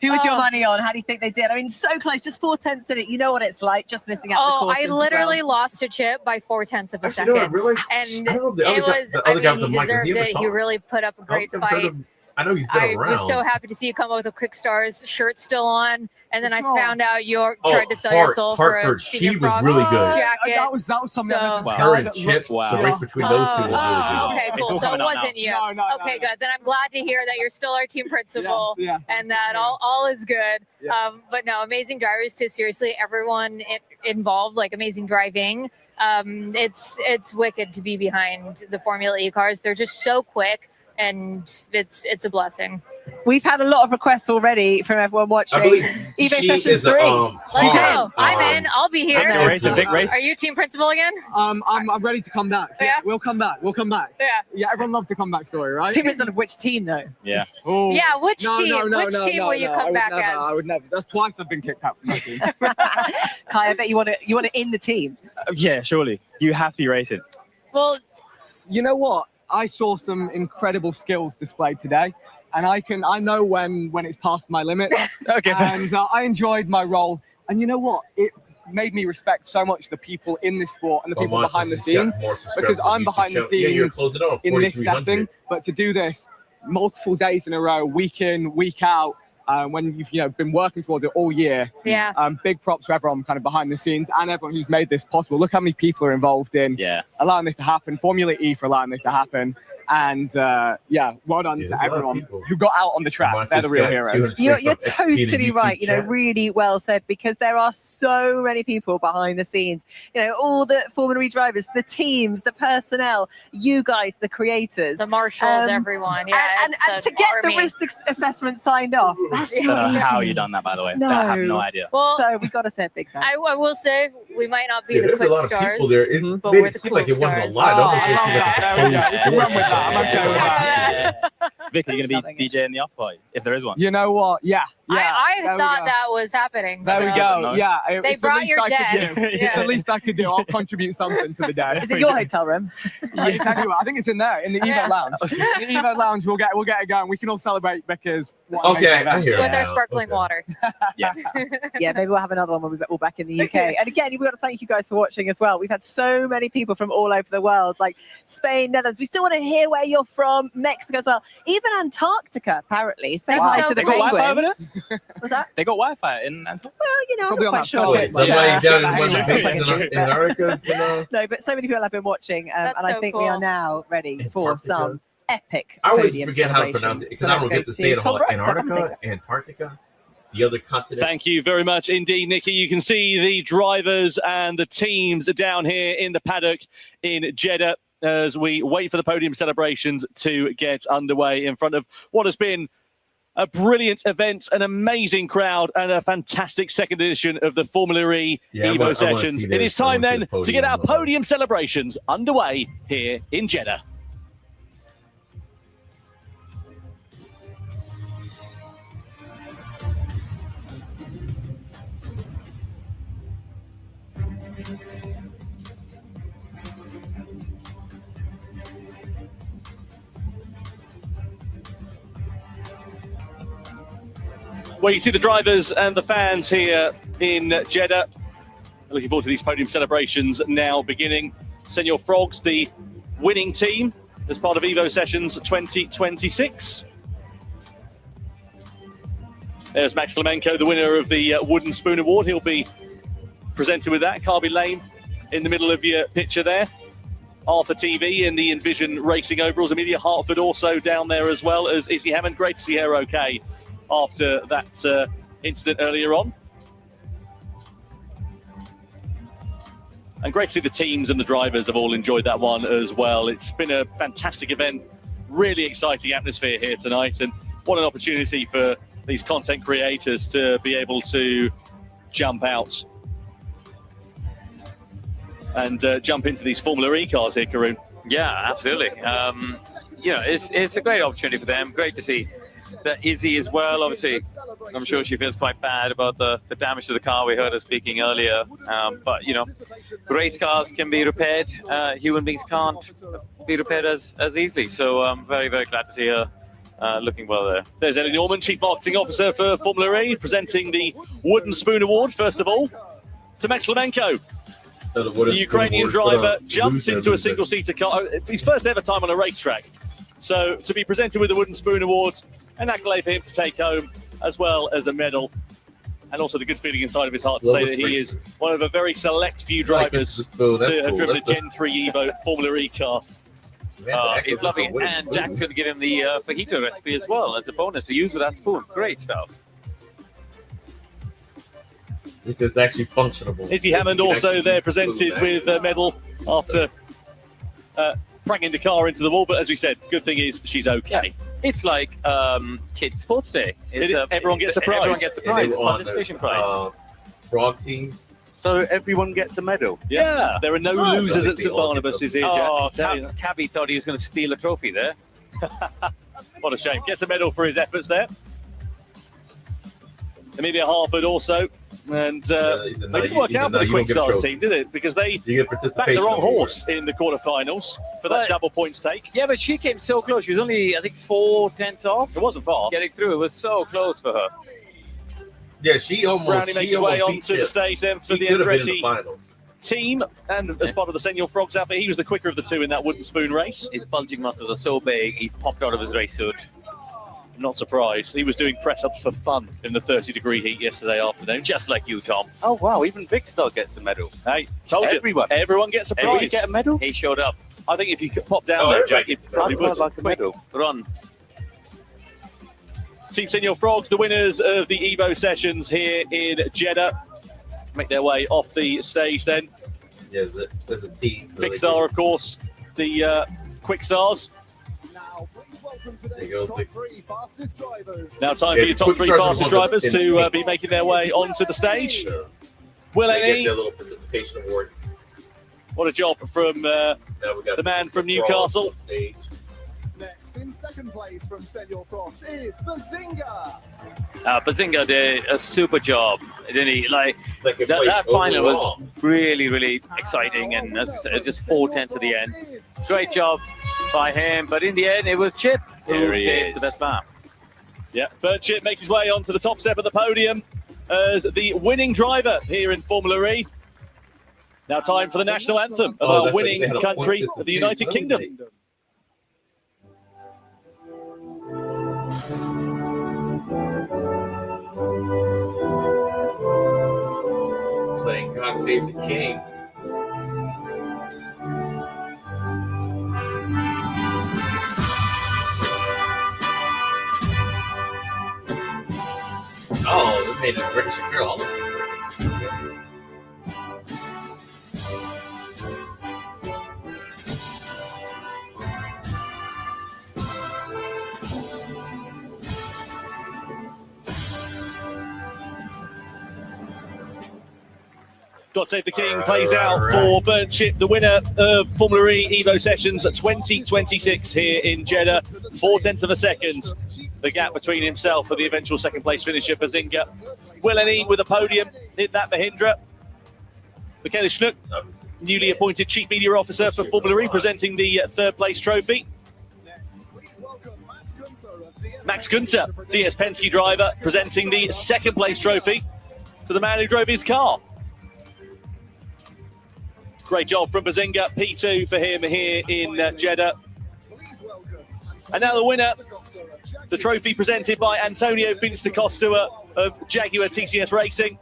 Who was your money on? How do you think they did? I mean, so close, just 4/10 in it. You know what it's like, just missing out. Oh, the I literally lost to Chip by 0.4 of a Actually, no, I second, realized- and I don't know if the it other guy- was. the I other guy mean, with he the mic, does he deserved ever it. talk? He really put up a great I've heard fight. him- I know he's been I around. was so happy to see you come up with a Quick Stars shirt still on, and then I Oh. found out you Oh, tried to sell your soul for a Hartford, Senior she was Frogs really good. jacket. That was something. So- Her and Chip, the race between those two was really good. Okay, It's cool. all So it coming out wasn't now. you. No, Okay, good. Then I'm glad to hear that you're still our team principal Yes, and that all is good. Yeah. But no, amazing drivers too. Seriously, everyone involved, like amazing driving. It's wicked to be behind the Formula E cars. They're just so quick, and it's a blessing. We've had a lot of requests already from everyone watching. I believe Evo she Sessions is a, 3. Let's go. I'm in. I'll be here. A big race. Are you team principal again? I'm ready to come back. Yeah. We'll come back. Yeah. Yeah, everyone loves a comeback story, right? Team is of which team though? Yeah. Oh. Yeah, which No, team? no, no, Which no, team no, will you no, come I would back never, as? I would never. That's twice I've been kicked out from my team. Kai, I bet you want to in the team. Yeah, surely. You have to be racing. Well, you know what? I saw some incredible skills displayed today, and I know when it's past my limit. Okay. And I enjoyed my role, and you know what? It made me respect so much the people in this sport and the people Monsters behind the has got scenes, more subscribers because on I'm YouTube behind the channel. Yeah, you're scenes closing on in this 4,300. setting. But to do this multiple days in a row, week in, week out, when you've been working towards it all year. Yeah. Big props to everyone kind of behind the scenes and everyone who's made this possible. Look how many people are involved in allowing this to happen. Formula E for allowing this to happen. And well done to everyone who got out on the track. They're the real heroes. You're totally right. Really well said, because there are so many people behind the scenes. All the Formula E drivers, the teams, the personnel, you guys, the creators, the marshals, everyone. Yeah, and to get the risk assessment signed off, that's I don't not know how easy. you done that, by the way. No. I have no idea. Well, so we got to say a big thank you. I will say we might not be Yeah, the there's a quick lot of stars, people there. It but made we're it the seem cool like it wasn't a stars. lot. It almost made it seem like a closed course. Vic, are you going to be DJ in the after party, if there is one? You know what? Yeah. I there we thought go. that was happening. There we so- go. Yeah. They it's the brought least your I could decks. do. It's Yeah. the least I could do. I'll contribute something to the day. Is it your hotel room? Yeah, it's everywhere. I think it's in there, in the Evo Lounge. In the Evo Lounge, we'll get it going. We can all celebrate because I hear With our sparkling water. Yes. Yeah, maybe we'll have another one when we're all back in the UK. And again, we've got to thank you guys for watching as well. We've had so many people from all over the world, like Spain, Netherlands. We still want to hear where you're from, Mexico as well. Even even Antarctica, apparently. Say Wow. hi to the They got Wi-Fi over penguins. Was that? They got Wi-Fi in Antarctica. Well, you know, Probably I'm on not that quite phone. sure. Somebody down in one of the bases in Antarctica, you know? No, but so many people have been watching, and That's I so think we cool. are now ready for some epic I always podium forget how to pronounce it celebrations. because So I let's don't go get to say it Tom all. Brooks, have a Antarctica, Antarctica, the other continent. Thank you very much indeed, Nikki. You can see the drivers and the teams down here in the paddock in Jeddah as we wait for the podium celebrations to get underway in front of what has been a brilliant event, an amazing crowd, and a fantastic second edition of the Formula E Evo Sessions. It is time then to get our podium celebrations underway here in Jeddah. Well, you see the drivers and the fans here in Jeddah. Looking forward to these podium celebrations now beginning. Senor Frogs, the winning team as part of Evo Sessions 2026. There's Max Klemenko, the winner of the Wooden Spoon Award. He'll be presented with that. Carby Lane in the middle of your picture there. Arthur TV in the Envision Racing overalls. Amelia Hartford also down there as well as Izzy Hammond. Great to see her okay after that incident earlier on. And great to see the teams and the drivers have all enjoyed that one as well. It's been a fantastic event, really exciting atmosphere here tonight, and what an opportunity for these content creators to be able to jump out and jump into these Formula E cars here, Karun. Yeah, absolutely. You know, it's a great opportunity for them. Great to see that Izzy as well. Obviously, I'm sure she feels quite bad about the damage to the car. We heard her speaking earlier. But, you know, race cars can be repaired. Human beings can't be repaired as easily. So I'm very, very glad to see her looking well there. There's Ellie Norman, Chief Marketing Officer for Formula E, presenting the Wooden Spoon Award, first of all, to Max Klemenko. The Ukrainian driver jumps into a single-seater car. His first ever time on a racetrack. So to be presented with the Wooden Spoon Award, an accolade for him to take home, as well as a medal, and also the good feeling inside of his heart to say that he is one of a very select few drivers to have driven a Gen 3 Evo Formula E car. He's loving it. And Jack's going to give him the fajita recipe as well as a bonus to use with that spoon. Great stuff. This is actually functionable. Izzy Hammond also there presented with a medal after banging the car into the wall. But as we said, good thing is she's okay. It's like Kids Sports Day. Everyone gets a prize. Everyone gets a prize. Participation prize. Frog team. So everyone gets a medal. Yeah. There are no losers at St Barnabas is here, Jack. Oh, Cabby thought he was going to steal a trophy there. What a shame. Gets a medal for his efforts there. Amelia Harford also. And they didn't work out for the Quick Stars team, did it? Because they backed the wrong horse in the quarterfinals for that double points take. Yeah, but she came so close. She was only, I think, 4 tenths off. It wasn't far. Getting through. It was so close for her. Yeah, she almost. Brownie makes his way onto the stage then for the Andretti team, and as part of the Senor Frogs outfit, he was the quicker of the two in that Wooden Spoon race. His bulging muscles are so big, he's popped out of his race suit. I'm not surprised. He was doing press-ups for fun in the 30-degree heat yesterday afternoon. Just like you, Tom. Oh, wow. Even Big Star gets a medal. Hey, told you. Everyone gets a prize. Everyone get a medal? He showed up. I think if you could pop down there, Jack, you'd probably would. Like a medal. Run. Team Senor Frogs, the winners of the Evo Sessions here in Jeddah, make their way off the stage then. Yeah, there's a team. So Big Star, of course, the Quick Stars. Now time for your top three fastest drivers to be making their way onto the stage. Will they get their little participation award. What a job from the man from Newcastle. Next, in second place from Senor Frogs is Bazinga. Bazinga did a super job, didn't he? Like that final was really, really exciting, and as we said, just 4 tenths at the end. Great job by him, but in the end, it was Chip who did the best lap. Yeah, Bert Chip makes his way onto the top step of the podium as the winning driver here in Formula E. Now time for the national anthem of our winning country of the United Kingdom. God save the king. Oh, they made a British affair all over. God Save the King plays out for Burnt Chip, the winner of Formula E Evo Sessions 2026 here in Jeddah. 0.4 of a second, the gap between himself and the eventual second place finisher, Bazinga. Willany with a podium, hit that Mahindra. Michaela Schnuck, newly appointed Chief Media Officer for Formula E, presenting the third place trophy. Max Gunther, DS Penske driver, presenting the second place trophy to the man who drove his car. Great job from Bazinga, P2 for him here in Jeddah. And now the winner, the trophy presented by Antonio Finch da Costa of Jaguar TCS Racing.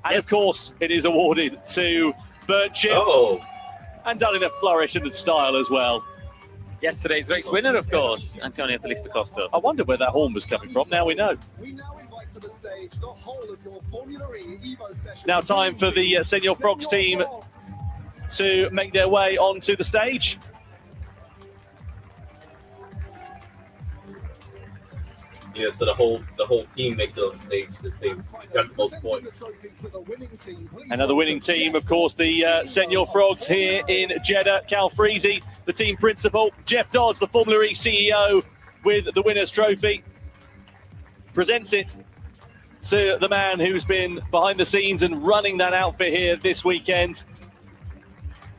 And of course, it is awarded to Burnt Chip. And done in a flourish and style as well. Yesterday's race winner, of course, Antonio Felix da Costa. I wondered where that horn was coming from. Now we know. To the stage, the whole of your Formula E Evo Sessions. Now time for the Senior Frogs team to make their way onto the stage. Yeah, so the whole team makes it on the stage to say got the most points. Another winning team, of course, the Senior Frogs here in Jeddah. Cal Freese, the team principal. Jeff Dodds, the Formula E CEO, with the winner's trophy. Presents it to the man who's been behind the scenes and running that outfit here this weekend.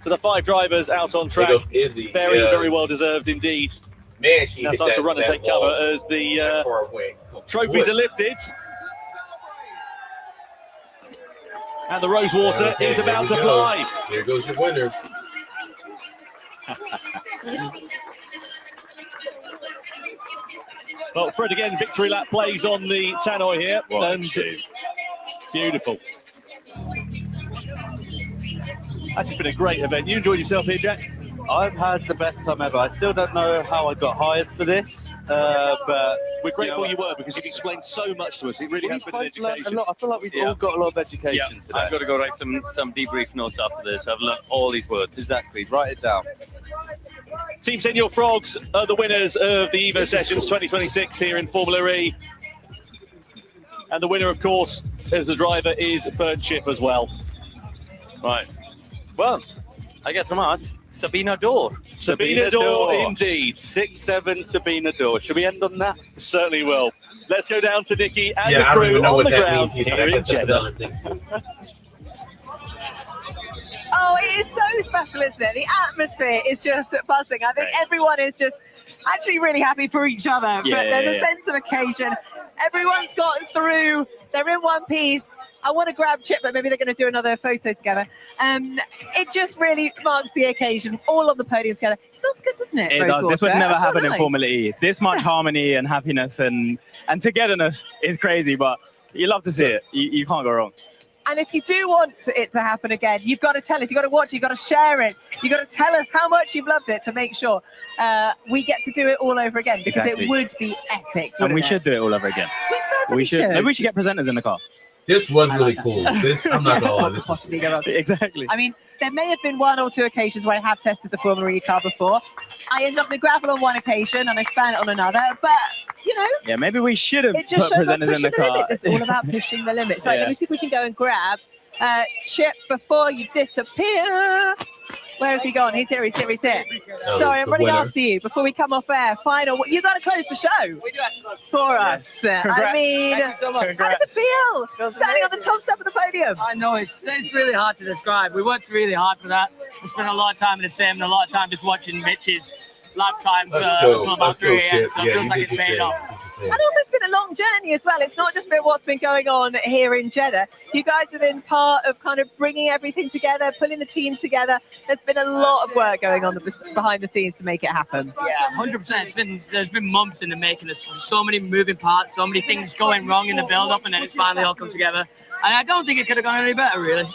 To the 5 drivers out on track. Izzy. Very, very well deserved indeed. Man, she now hit time that, to run and take cover as the trophies are lifted. And the Rosewater is about to fly. There goes your winners. Well, Fred again, victory lap plays on the tannoy here. And beautiful. That's been a great event. You enjoyed yourself here, Jack? I've had the best time ever. I still don't know how I got hired for this, but we're grateful you were, because you've explained so much to us. It really has been an education. I feel like we've all got a lot of education today. I've got to go write some debrief notes after this. I've learned all these words. Exactly. Write it down. Team Senior Frogs are the winners of the Evo Sessions 2026 here in Formula E. And the winner, of course, as the driver, is Burnt Chip as well. Right. Well, I guess from us, Sabina Dor. Sabina Dor, indeed. 6-7 Sabina Dor. Should we end on that? Certainly will. Let's go down to Nicky and the crew on the ground here in Jeddah. Oh, it is so special, isn't it? The atmosphere is just buzzing. I think everyone is just actually really happy for each other. But there's a sense of occasion. Everyone's gotten through. They're in one piece. I want to grab Chip, but maybe they're going to do another photo together. It just really marks the occasion, all on the podium together. It smells good, doesn't it? It does. This would never happen in Formula E. This much harmony and happiness and togetherness is crazy, but you love to see it. You can't go wrong. And if you do want it to happen again, you've got to tell us, you've got to watch it, you've got to share it, you've got to tell us how much you've loved it to make sure we get to do it all over again, because it would be epic. And we should do it all over again. We certainly should. Maybe we should get presenters in the car. This was really cool. This, I'm not gonna lie. This was possibly go wrong. Exactly. I mean, there may have been 1 or 2 occasions where I have tested the Formula E car before. I ended up in the gravel on one occasion and I span it on another, but you know. Yeah, maybe we should have It just put shows us presenters in the pushing the car. limits. It's all about pushing the limits. Right, let me see if we can go and grab Chip before you disappear. Where has he gone? He's here, he's here, he's here. Sorry, I'm running after you. Before we come off air, final. You got to close the show for us. I mean, Thank you so much. how does it feel? Standing on the top step of the podium. I know, it's really hard to describe. We worked really hard for that. We spent a lot of time in the sim and a lot of time just watching Mitch's lap times Let's until go. about Let's 3 go, a.m. Chip. So it Yeah, feels you like did it's your paid thing. off. And also, it's been a long journey as well. It's not just been what's been going on here in Jeddah. You guys have been part of kind of bringing everything together, putting the team together. There's been a lot of work going on behind the scenes to make it happen. Yeah, 100%. There's been months in the making. There's so many moving parts, so many things going wrong in the build-up, and then it's finally all come together. And I don't think it could have gone any better, really.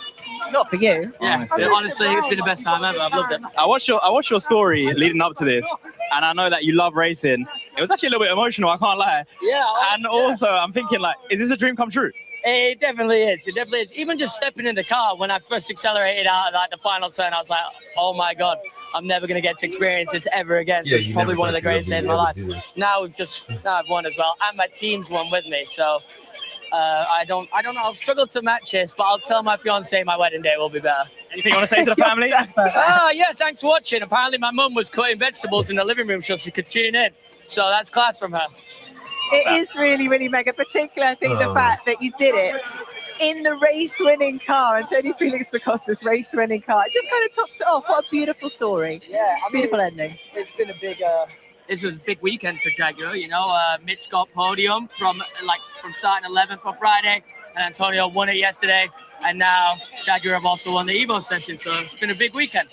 Not for you. Yeah, honestly, it's been the best time ever. I've loved it. I watched your story leading up to this, and I know that you love racing. It was actually a little bit emotional, I can't lie. Yeah. And also, I'm thinking, like, is this a dream come true? It definitely is. It definitely is. Even just stepping in the car when I first accelerated out like the final turn, I was like, oh my God, I'm never going to get to experience this ever again. So it's probably one of the greatest days of my life. Now I've won as well, and my team's won with me. So I don't know. I'll struggle to match this, but I'll tell my fiance my wedding day will be better. Anything you want to say to the family? Oh yeah, thanks for watching. Apparently my mum was cutting vegetables in the living room so she could tune in. So that's class from her. It is really, really mega, particularly I think the fact that you did it in the race-winning car, Antonio Felix da Costa's race-winning car. It just kind of tops it off. What a beautiful story. Yeah, beautiful ending. It's been a big. This was a big weekend for Jaguar. You know, Mitch got podium from starting 11th on Friday, and Antonio won it yesterday, and now Jaguar have also won the Evo Sessions. So it's been a big weekend.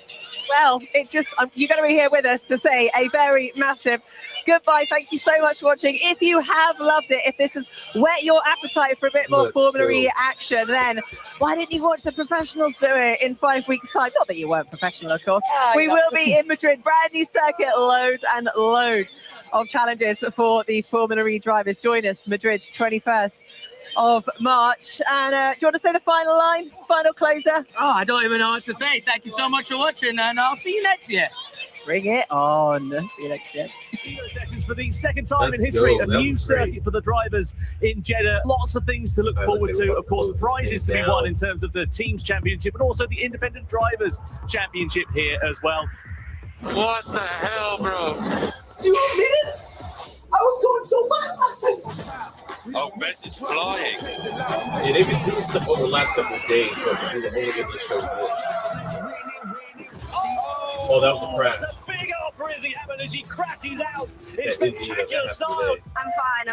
Well, it just, you're going to be here with us to say a very massive goodbye. Thank you so much for watching. If you have loved it, if this has whet your appetite for a bit more Formula E action, then why didn't you watch the professionals do it in 5 weeks' time? Not that you weren't professional, of course. We will be in Madrid, brand new circuit, loads and loads of challenges for the Formula E drivers. Join us, Madrid, 21st of March. And do you want to say the final line, final closer? Oh, I don't even know what to say. Thank you so much for watching, and I'll see you next year. Bring it on. See you next year. Evo Sessions for the second time in history, a new circuit for the drivers in Jeddah. Lots of things to look forward to. Of course, prizes to be won in terms of the team's championship, but also the independent drivers championship here as well. What the hell, bro? 2 minutes? I was going so fast. Oh, Bez is flying. Yeah, they've been doing stuff over the last couple of days, so this is the only game to show this. Oh, that was a crash. It's a big old for Izzy Hammond as he crashes out in spectacular style. I'm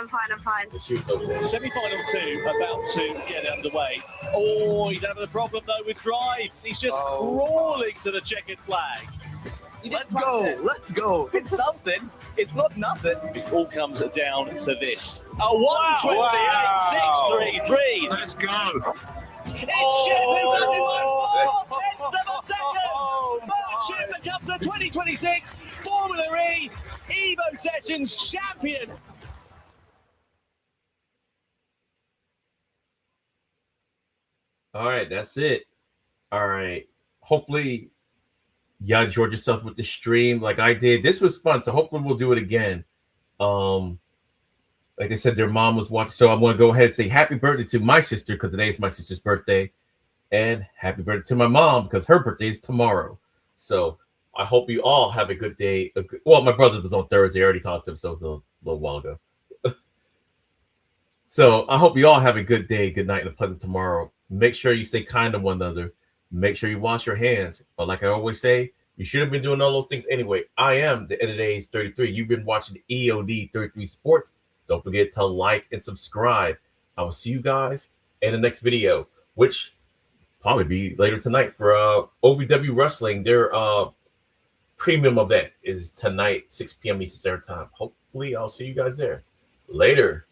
fine. Semi-final 2 about to get underway. Oh, he's having a problem though with drive. He's just crawling to the checkered flag. Let's go. It's something. It's not nothing. It all comes down to this. A 1:28.633. Let's go. It's Chip who does it by 4/10 of a second. But Chip becomes the 2026 Formula E Evo Sessions champion. All right, that's it. All right. Hopefully, y'all enjoyed yourself with the stream like I did. This was fun, so hopefully we'll do it again. Like I said, their mom was watching, so I'm going to go ahead and say happy birthday to my sister because today is my sister's birthday, and happy birthday to my mom because her birthday is tomorrow. So I hope you all have a good day. Well, my brother was on Thursday. I already talked to him, so it was a little while ago. So I hope you all have a good day, good night, and a pleasant tomorrow. Make sure you stay kind to one another. Make sure you wash your hands. But like I always say, you should have been doing all those things anyway. I am the End of Days 33. You've been watching EOD 33 Sports. Don't forget to like and subscribe. I will see you guys in the next video, which probably be later tonight for OVW Wrestling. Their premium event is tonight, 6 p.m. Eastern Standard Time. Hopefully, I'll see you guys there. Later.